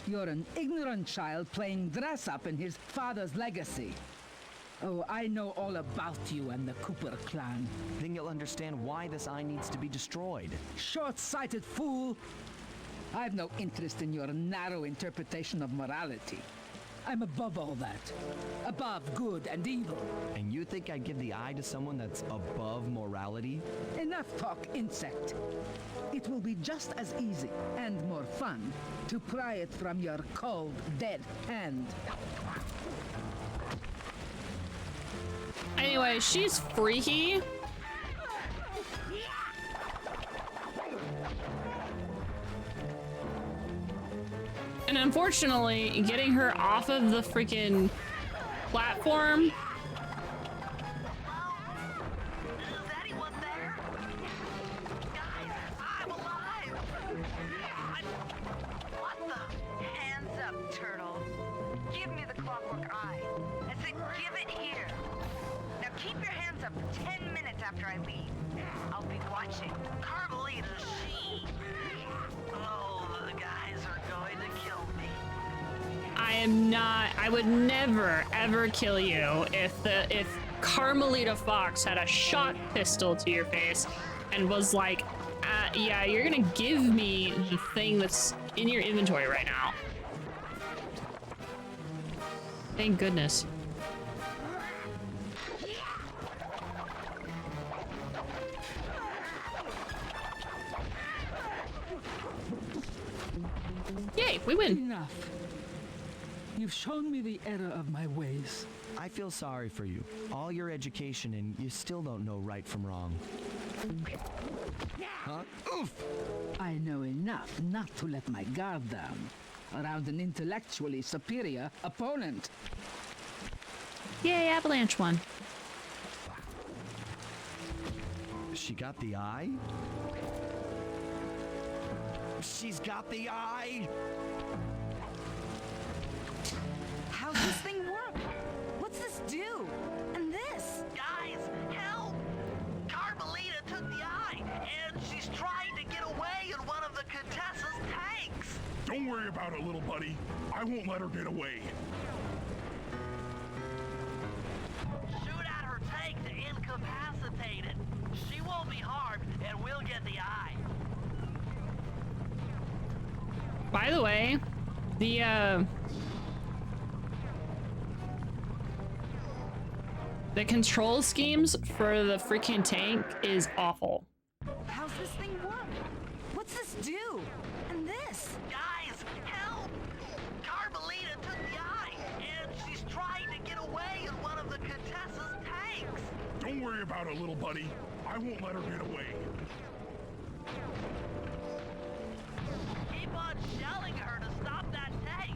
You're an ignorant child playing dress-up in his father's legacy. Oh, I know all about you and the Cooper clan. Then you'll understand why this eye needs to be destroyed. Short-sighted fool! I've no interest in your narrow interpretation of morality. I'm above all that. Above good and evil. And you think I'd give the eye to someone that's above morality? Enough talk, insect. It will be just as easy and more fun to pry it from your cold, dead hand. Anyway, she's freaky. And unfortunately, getting her off of the freaking platform. Is anyone there? Guys, I'm alive! What the? Hands up, turtle. Give me the clockwork eye. I said give it here. Now keep your hands up 10 minutes after I leave. I'll be watching. Carmelita, she... Oh, the guys are going to kill me. I would never ever kill you if Carmelita Fox had a shot pistol to your face and was like, yeah, you're gonna give me the thing that's in your inventory right now. Thank goodness. Yay, we win. Enough. You've shown me the error of my ways. I feel sorry for you. All your education and you still don't know right from wrong. Huh? Oof! I know enough not to let my guard down around an intellectually superior opponent. Yay, Avalanche won. She got the eye? She's got the eye! How's this thing work? What's this do? And this? Guys, help! Carmelita took the eye, and she's trying to get away in one of the Contessa's tanks. Don't worry about it, little buddy. I won't let her get away. Shoot at her tank to incapacitate it. She won't be harmed, and we'll get the eye. By the way, the control schemes for the freaking tank is awful. How's this thing work? What's this do? And this? Guys, help! Carmelita took the eye, and she's trying to get away in one of the Contessa's tanks. Don't worry about it, little buddy. I won't let her get away. Keep on shelling her to stop that tank.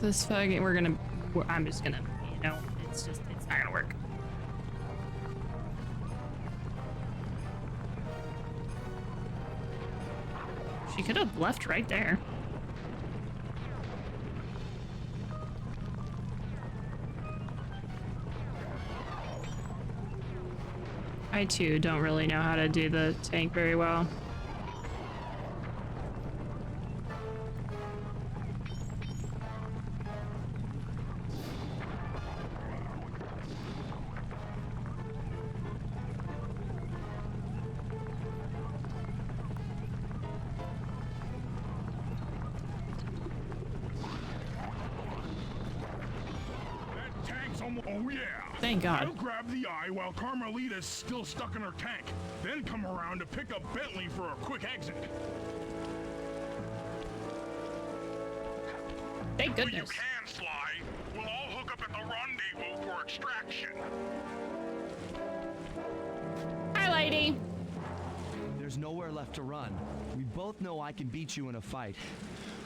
This fucking, I'm just gonna, you know, it's not gonna work. She could have left right there. I too don't really know how to do the tank very well. Oh yeah! Thank God. I'll grab the eye while Carmelita's still stuck in her tank, then come around to pick up Bentley for a quick exit. Thank When you goodness. can, Sly, we'll all hook up at the rendezvous for extraction. Hi, lady. There's nowhere left to run. We both know I can beat you in a fight.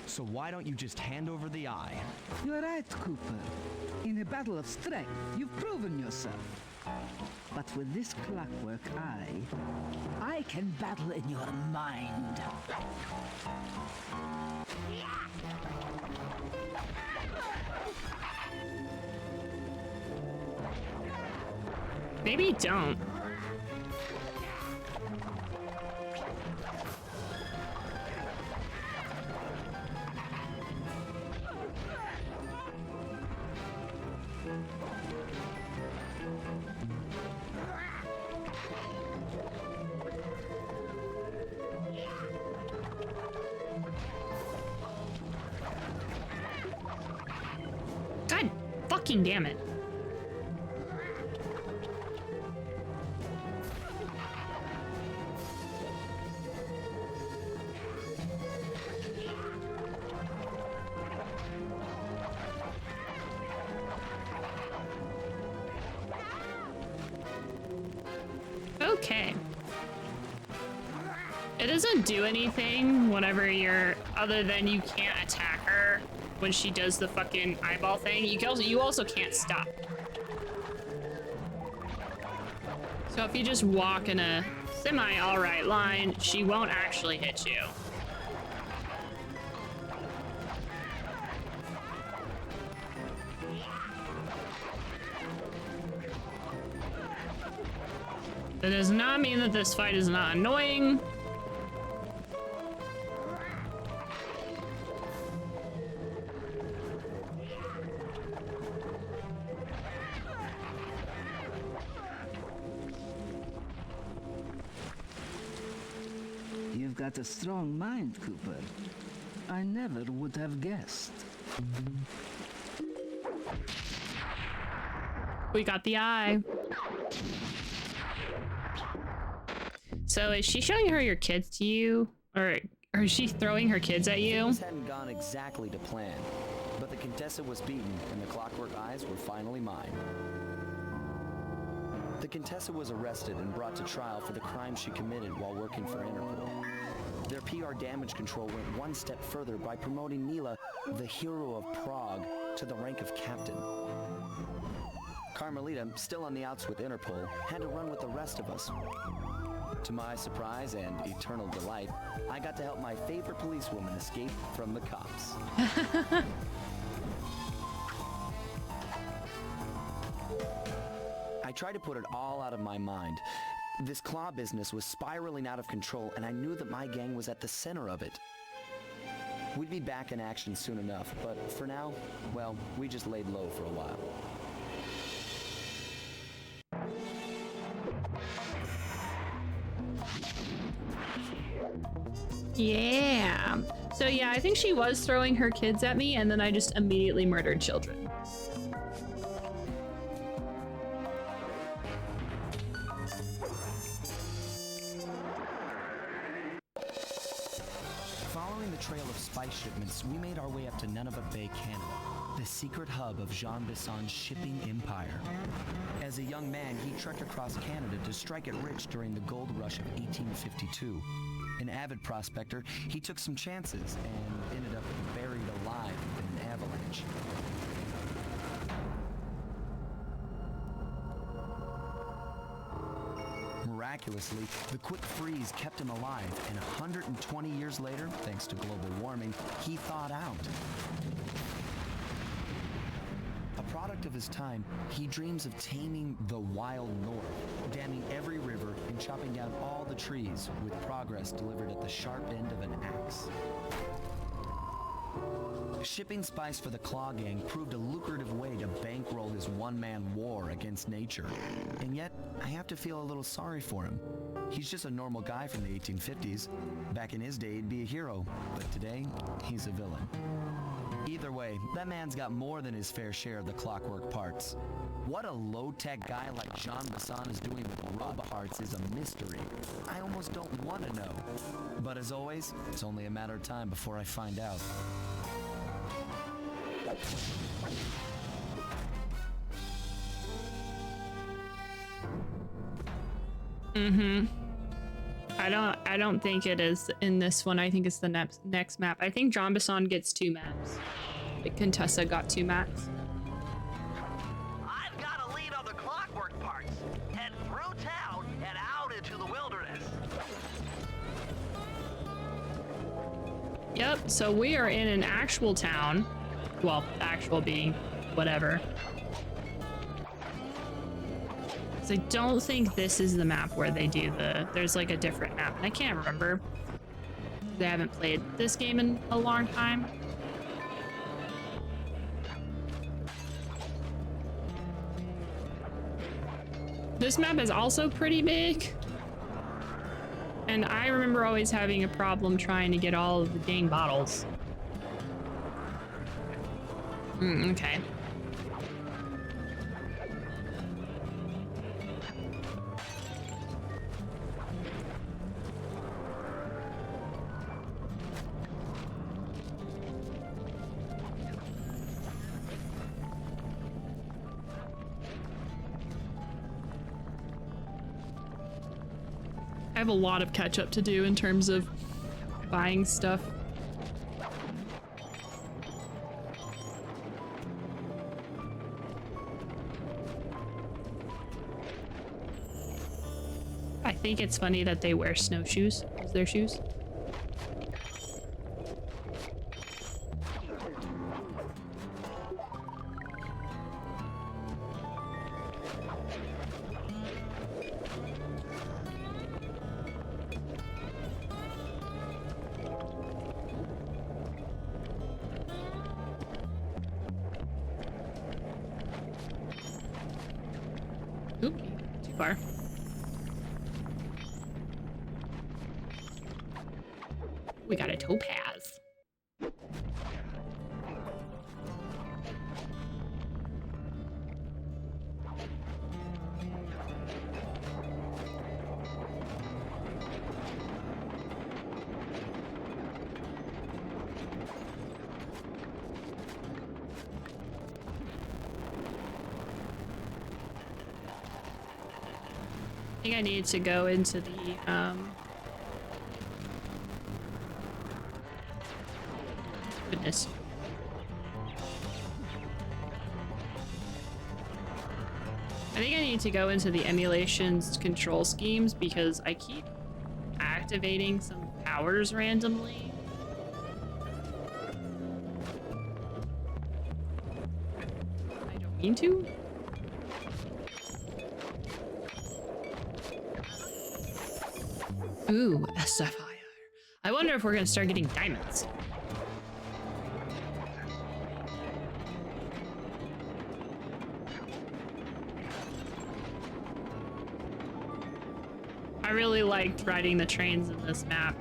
So why don't you just hand over the eye? You're right, Cooper. In a battle of strength, you've proven yourself. But with this clockwork eye, I can battle in your mind. Maybe don't. God fucking damn it. Okay. It doesn't do anything whenever you're, other than you can't attack her when she does the fucking eyeball thing. You also can't stop. So if you just walk in a semi-alright line, she won't actually hit you. That does not mean that this fight is not annoying. You've got a strong mind, Cooper. I never would have guessed. We got the eye. So is she showing her your kids to you? Or is she throwing her kids at you? Things hadn't gone exactly to plan, but the Contessa was beaten and the Clockwork Eyes were finally mine. The Contessa was arrested and brought to trial for the crime she committed while working for Interpol. Their PR damage control went one step further by promoting Mila, the hero of Prague, to the rank of captain. Carmelita, still on the outs with Interpol, had to run with the rest of us. To my surprise and eternal delight, I got to help my favorite policewoman escape from the cops. I tried to put it all out of my mind. This claw business was spiraling out of control, and I knew that my gang was at the center of it. We'd be back in action soon enough, but for now, well, we just laid low for a while. Yeah. So yeah, I think she was throwing her kids at me, and then I just immediately murdered children. Following the trail of spice shipments, we made our way up to Nunavut Bay, Canada, the secret hub of Jean Bisson's shipping empire. As a young man, he trekked across Canada to strike it rich during the gold rush of 1852. An avid prospector, he took some chances and ended up buried alive in an avalanche. Miraculously, the quick freeze kept him alive, and 120 years later, thanks to global warming, he thawed out. A product of his time, he dreams of taming the wild north, damming every river and chopping down all the trees, with progress delivered at the sharp end of an axe. Shipping spice for the Claw Gang proved a lucrative way to bankroll his one-man war against nature. And yet, I have to feel a little sorry for him. He's just a normal guy from the 1850s. Back in his day, he'd be a hero, but today, he's a villain. Either way, that man's got more than his fair share of the clockwork parts. What a low-tech guy like Jean Bisson is doing with robot parts is a mystery. I almost don't want to know. But as always, it's only a matter of time before I find out. I don't think it is in this one. I think it's the next map. I think Jean Bisson gets 2 maps. Like Contessa got 2 maps. I've got a lead on the clockwork parts. Head through town and out into the wilderness. Yep, so we are in an actual town. Well, actual being whatever. So I don't think this is the map where they do there's like a different map. And I can't remember. I haven't played this game in a long time. This map is also pretty big. And I remember always having a problem trying to get all of the dang bottles. Okay. I have a lot of catch up to do in terms of buying stuff. I think it's funny that they wear snowshoes as their shoes. far. We got a topaz. I think I need to go into the goodness. I think I need to go into the emulation's control schemes because I keep activating some powers randomly. I don't mean to. Ooh, a sapphire. I wonder if we're gonna start getting diamonds. I really liked riding the trains in this map.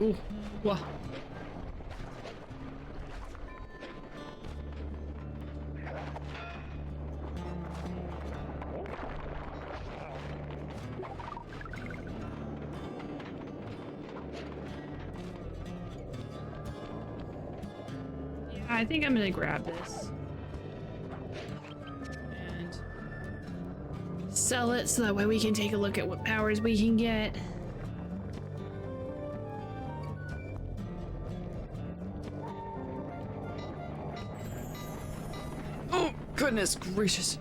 Ooh, whoa. Yeah, I think I'm gonna grab this and sell it so that way we can take a look at what powers we can get. Goodness gracious.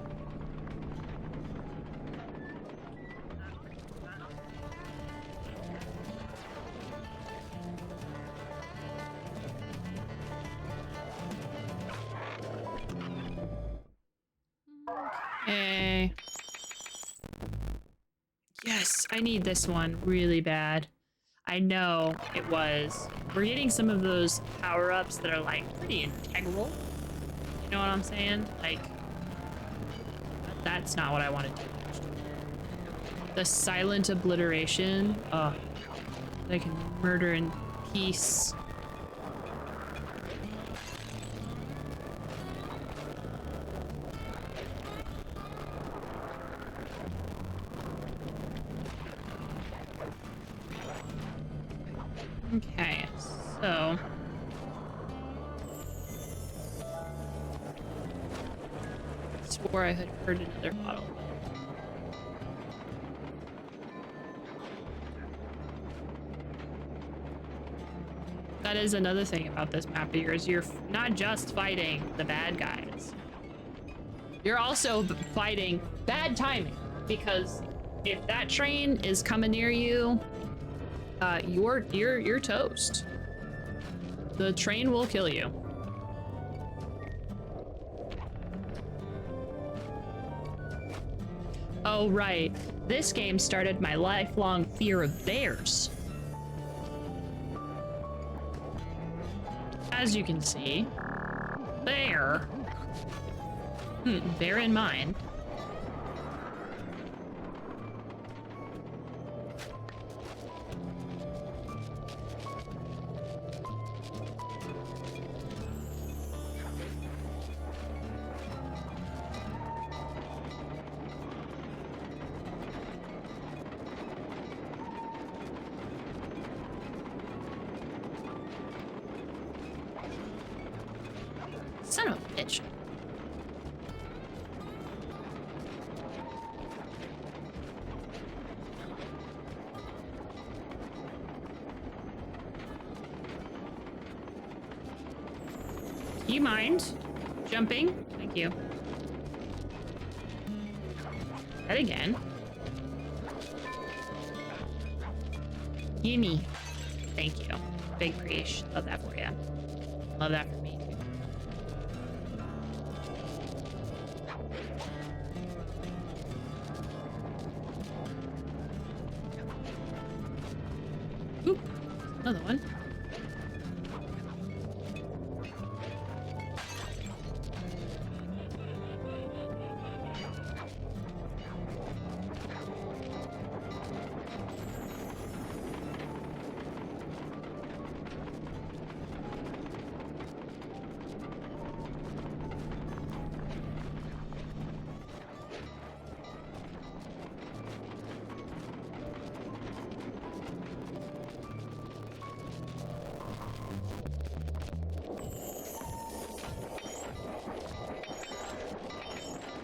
Okay. Yes, I need this one really bad. I know it was. We're getting some of those power-ups that are like pretty integral. You know what I'm saying? Like, that's not what I want to do. The silent obliteration. Oh, they can murder in peace. Okay, so swore I had heard another bottle. That is another thing about this map of yours. You're not just fighting the bad guys. You're also fighting bad timing, because if that train is coming near you, you're toast. The train will kill you. Oh, right. This game started my lifelong fear of bears. As you can see, bear. Bear in mind. Son of a bitch. Do you mind jumping? Thank you. That again. Gimme. Thank you. Big preach. Love that for you. Love that for me too. Oop, another one.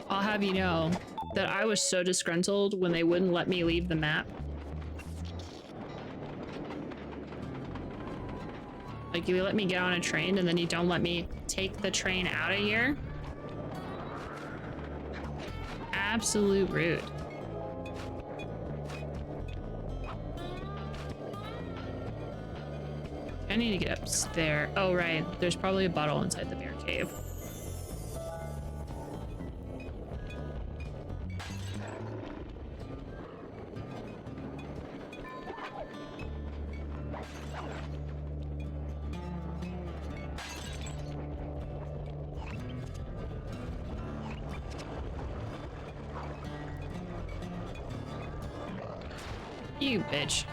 I'll have you know that I was so disgruntled when they wouldn't let me leave the map. Like, you let me get on a train and then you don't let me take the train out of here. Absolute rude. I need to get up there. Oh, right. There's probably a bottle inside the bear cave. You bitch.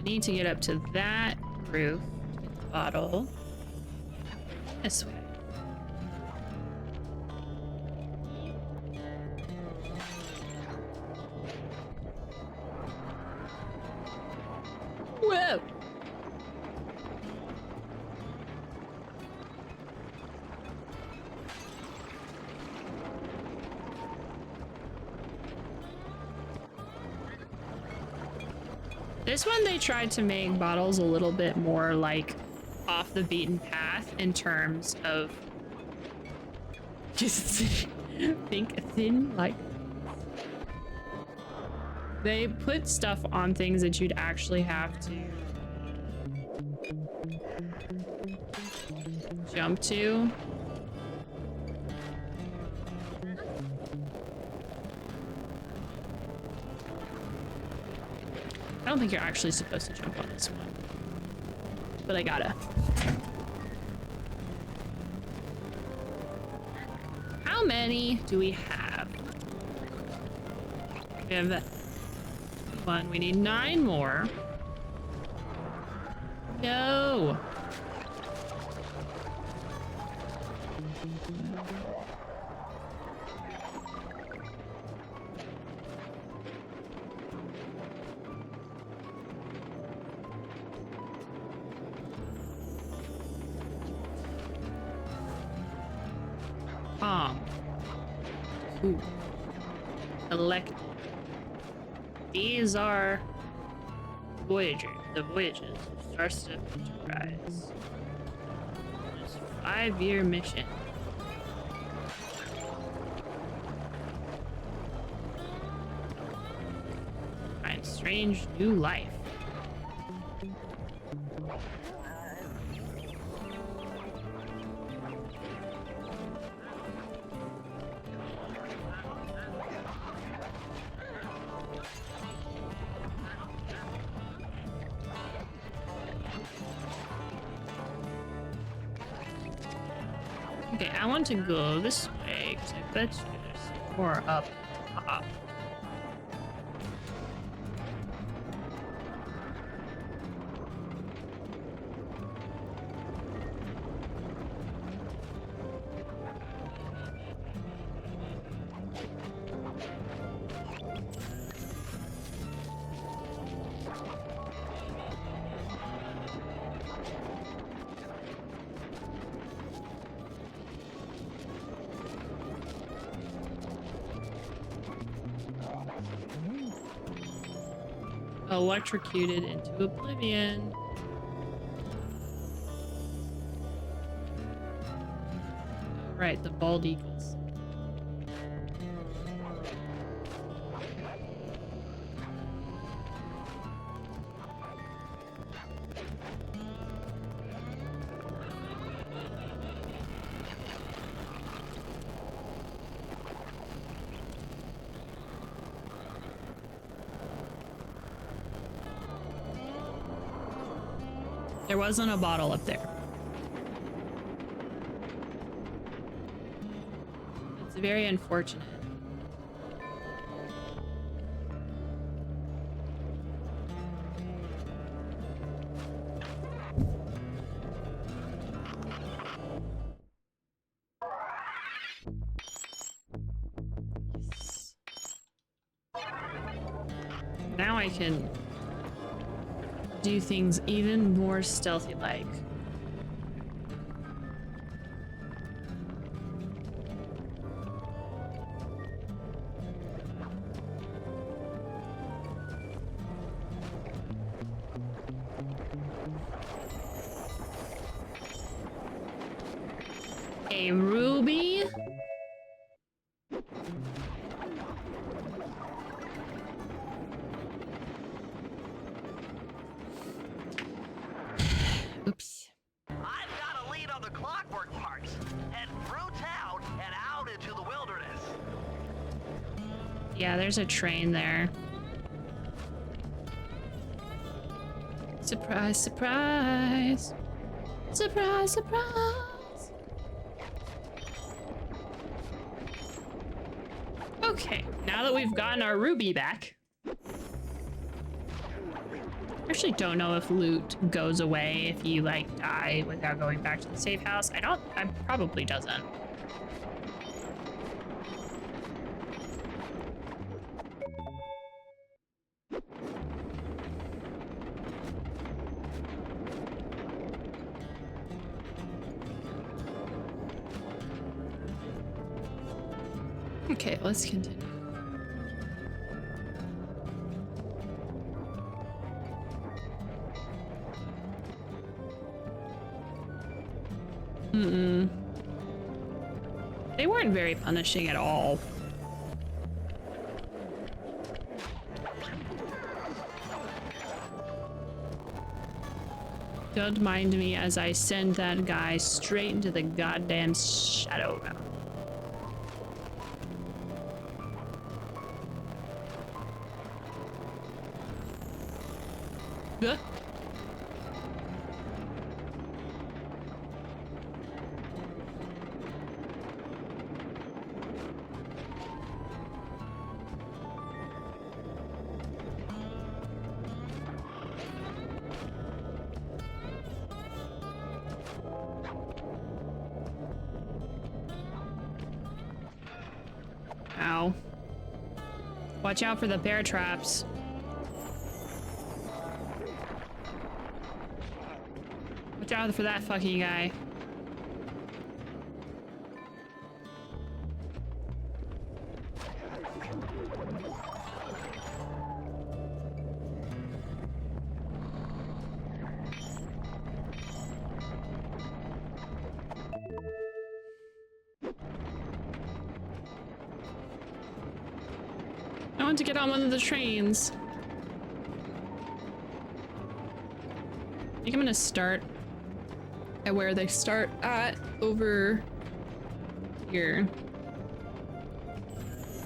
Need to get up to that roof to get the bottle. This way. Whoa! This one, they tried to make bottles a little bit more like off the beaten path in terms of just think thin, like they put stuff on things that you'd actually have to jump to. I don't think you're actually supposed to jump on this one, but I gotta. How many do we have? We have one. We need 9 more. No. Ooh. Elect. These are Voyager. The Voyages. Starship Enterprise. It's a 5-year mission. Find strange new life. Okay, I want to go this way because I bet you there's more up top. Electrocuted into oblivion. Right, the bald eagles. There wasn't a bottle up there. It's very unfortunate. Yes. Now I can do things even more stealthy-like. A ruby? Oops. I've got a lead on the clockwork parts. Head through town and out into the wilderness. Yeah, there's a train there. Surprise, surprise. Surprise, surprise. Okay, now that we've gotten our ruby back. I actually don't know if loot goes away if you like die without going back to the safe house. I probably doesn't. Okay, let's continue. They weren't very punishing at all. Don't mind me as I send that guy straight into the goddamn shadow realm. Huh? Ow. Watch out for the bear traps. Watch out for that fucking guy. I want to get on one of the trains. I think I'm gonna start at where they start at over here.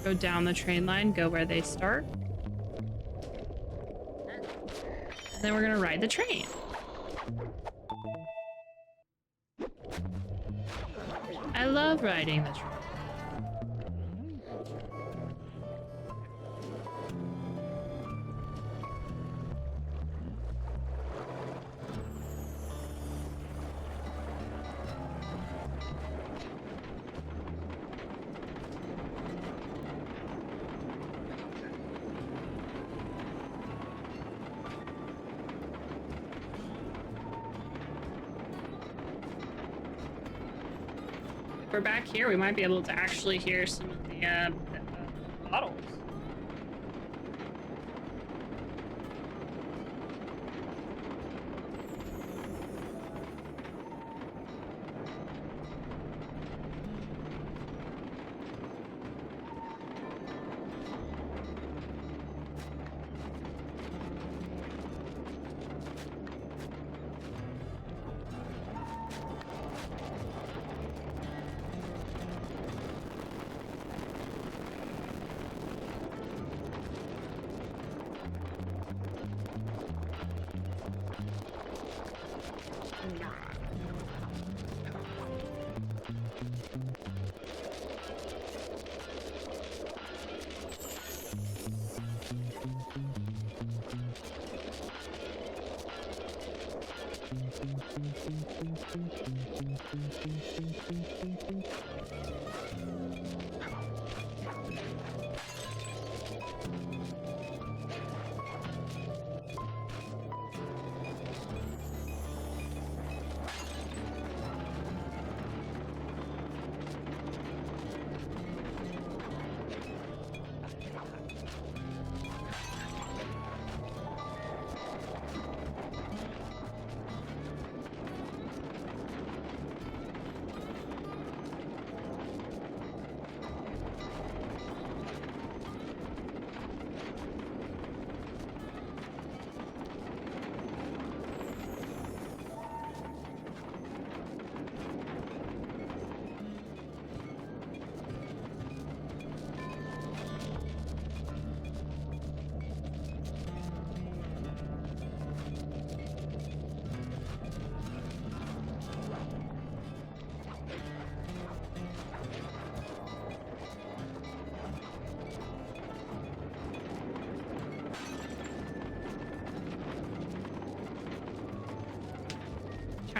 Go down the train line, go where they start. And then we're gonna ride the train. I love riding the train. If we're back here, we might be able to actually hear some of the bottles.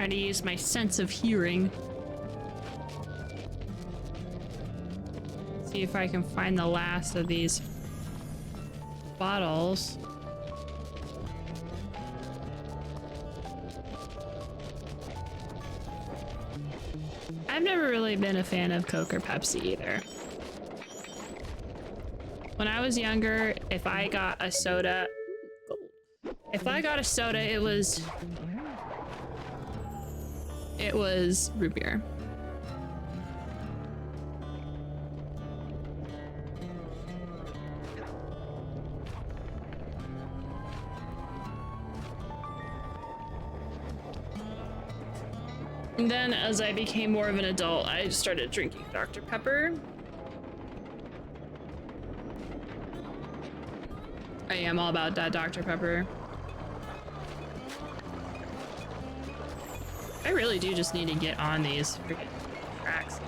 trying to use my sense of hearing. See if I can find the last of these bottles. I've never really been a fan of Coke or Pepsi either. When I was younger, if I got a soda, it was root beer. And then as I became more of an adult, I started drinking Dr. Pepper. I am all about that Dr. Pepper. I really do just need to get on these freaking tracks.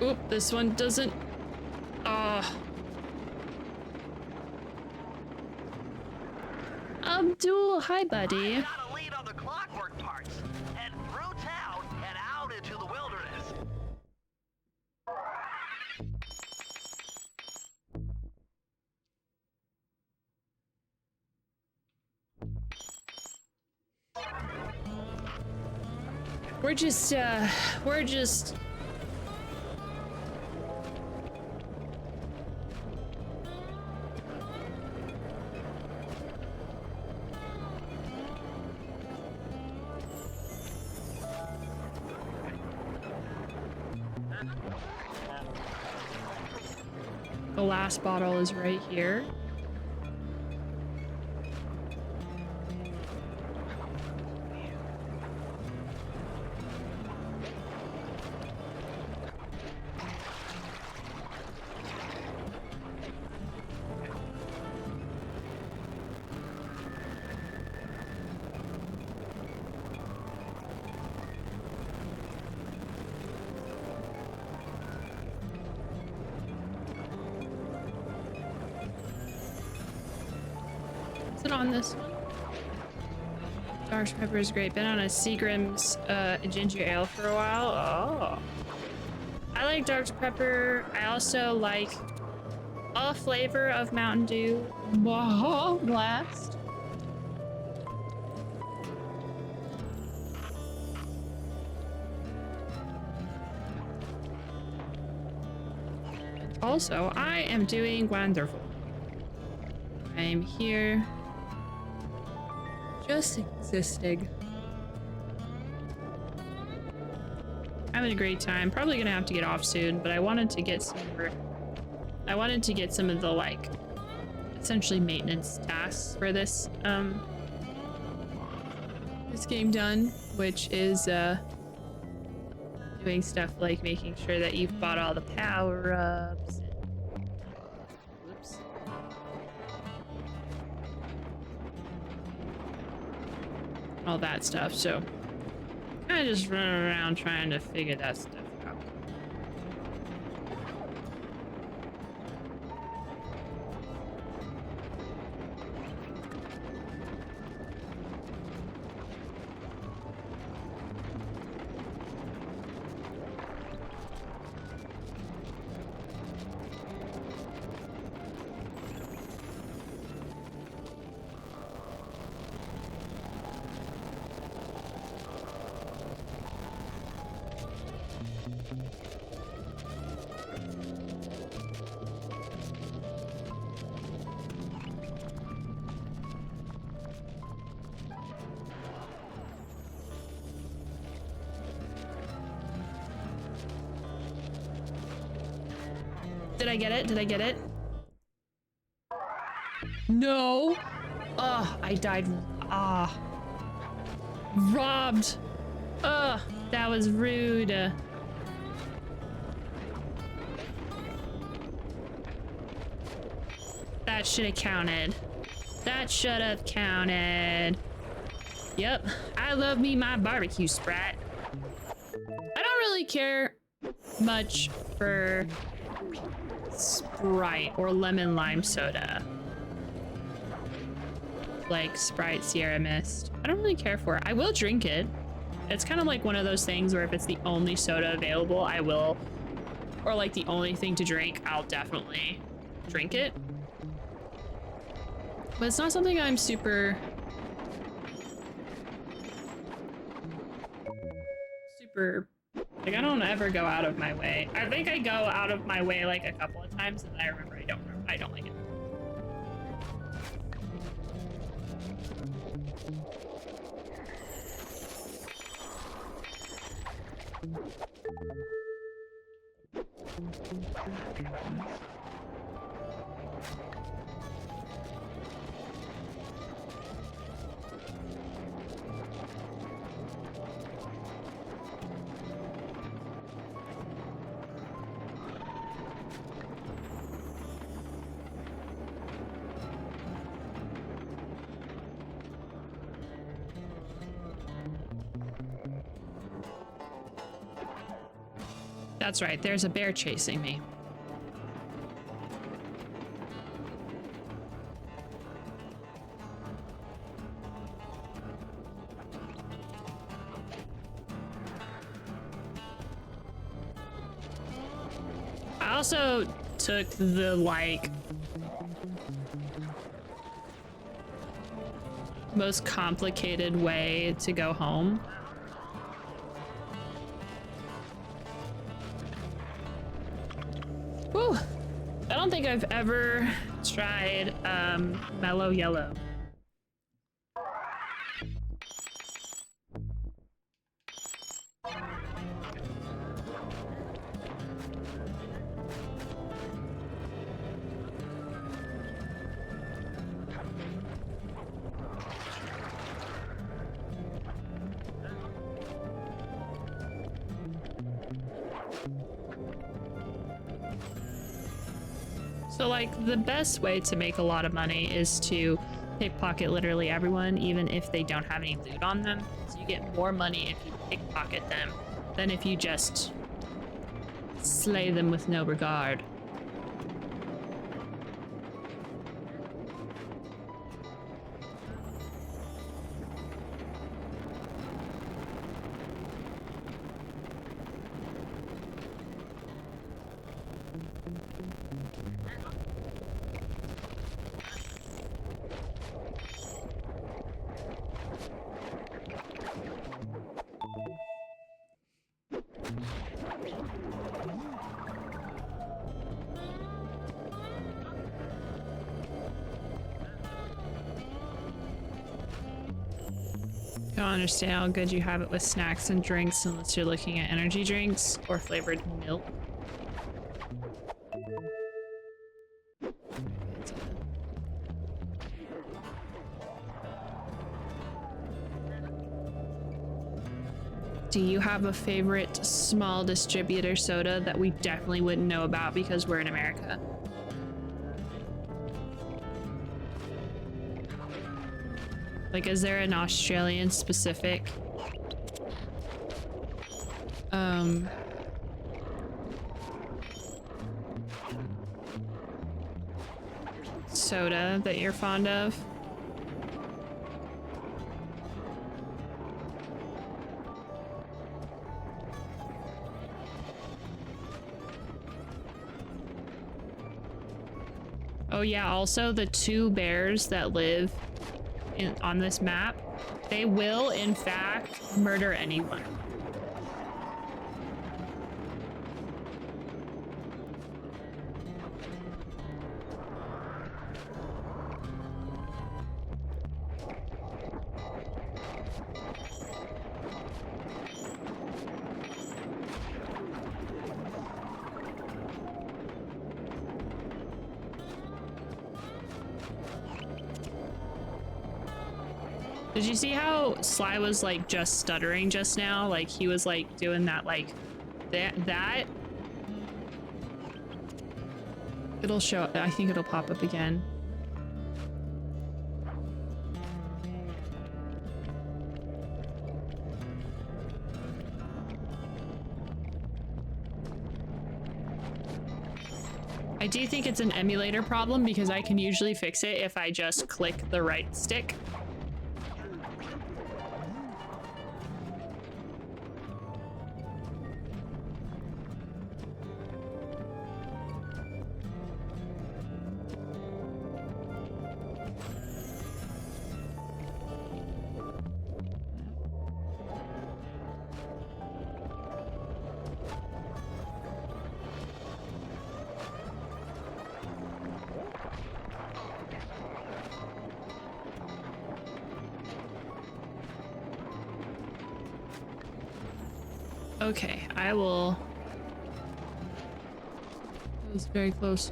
Oop, this one doesn't. Abdul, hi buddy. I got a lead on the clockwork parts. Head through town and out into the wilderness. We're just the last bottle is right here. On this one. Dr. Pepper is great. Been on a Seagram's ginger ale for a while. Oh. I like Dr. Pepper. I also like a flavor of Mountain Dew. Whoa, blast. Also, I am doing wonderful. I am here. Just existing. Having a great time. Probably gonna have to get off soon, but I wanted to get some of the like essentially maintenance tasks for this this game done, which is doing stuff like making sure that you've bought all the power-ups. Whoops. All that stuff, so kind of just running around trying to figure that stuff out. Did I get it? Did I get it? No. Oh, I died. Ah. Robbed. Ugh, that was rude. That should have counted. That should have counted. Yep, I love me my barbecue Sprite. I don't really care much for Sprite or lemon lime soda. like Sprite Sierra Mist. I don't really care for it. I will drink it. It's kind of like one of those things where if it's the only soda available, I will, or like the only thing to drink, I'll definitely drink it. But it's not something I'm super like, I don't ever go out of my way. I think I go out of my way like a couple of times and I remember I don't like it. That's right, there's a bear chasing me. I also took the, like, most complicated way to go home. Whew. I don't think I've ever tried Mellow Yellow. So, like, the best way to make a lot of money is to pickpocket literally everyone, even if they don't have any loot on them. So you get more money if you pickpocket them than if you just slay them with no regard. I don't understand how good you have it with snacks and drinks unless you're looking at energy drinks or flavored milk. Do you have a favorite small distributor soda that we definitely wouldn't know about because we're in America? Like, is there an Australian specific soda that you're fond of? Oh yeah, also the two bears that live on this map, they will in fact murder anyone. Did you see how Sly was like just stuttering just now? Like he was like doing that, like that. It'll show, I think it'll pop up again. I do think it's an emulator problem because I can usually fix it if I just click the right stick. Okay, I will. That was very close.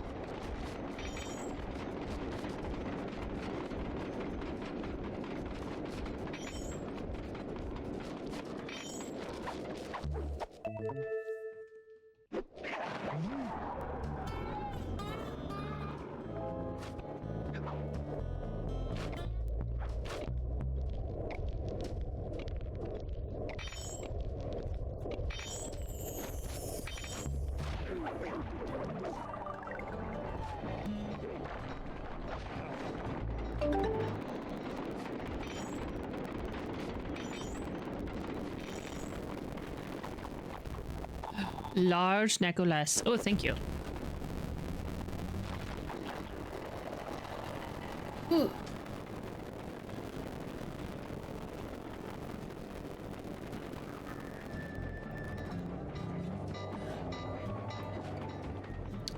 Large necklace. Oh, thank you. Ooh.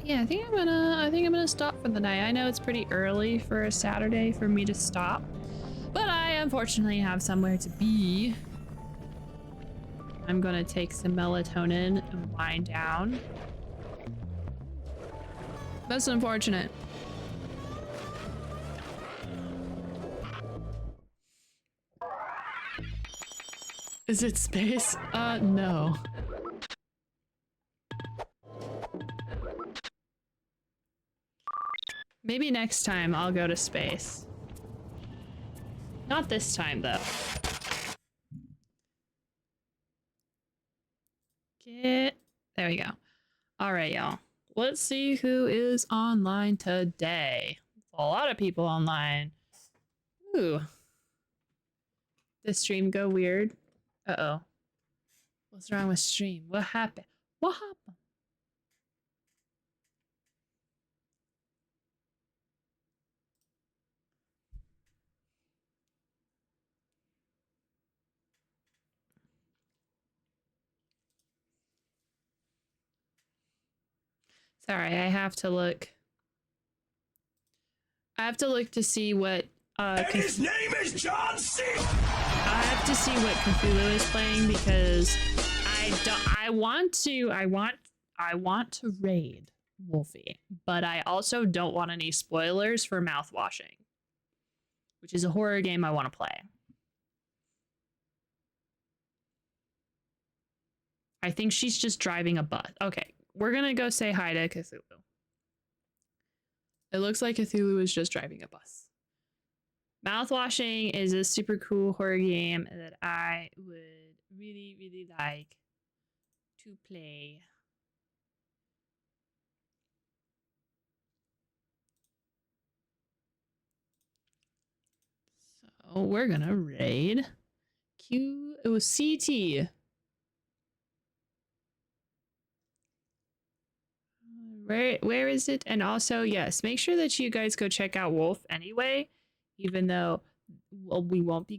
Yeah, I think I'm gonna stop for the night. I know it's pretty early for a Saturday for me to stop, but I unfortunately have somewhere to be. I'm gonna take some melatonin and wind down. That's unfortunate. Is it space? No. Maybe next time I'll go to space. Not this time, though. There we go. All right, y'all. Let's see who is online today. A lot of people online. Ooh. Did stream go weird? Uh-oh. What's wrong with stream? What happened? What happened? Sorry, I have to look. I have to look to see what His name is John C. I have to see what Cthulhu is playing because I want to raid Wolfie, but I also don't want any spoilers for Mouthwashing, which is a horror game I want to play. I think she's just driving a bus. Okay, we're gonna go say hi to Cthulhu. It looks like Cthulhu is just driving a bus. Mouthwashing is a super cool horror game that I would really, really like to play. So we're gonna raid Q. It was CT. Where is it? And also, yes, make sure that you guys go check out Wolf anyway, even though, well, we won't be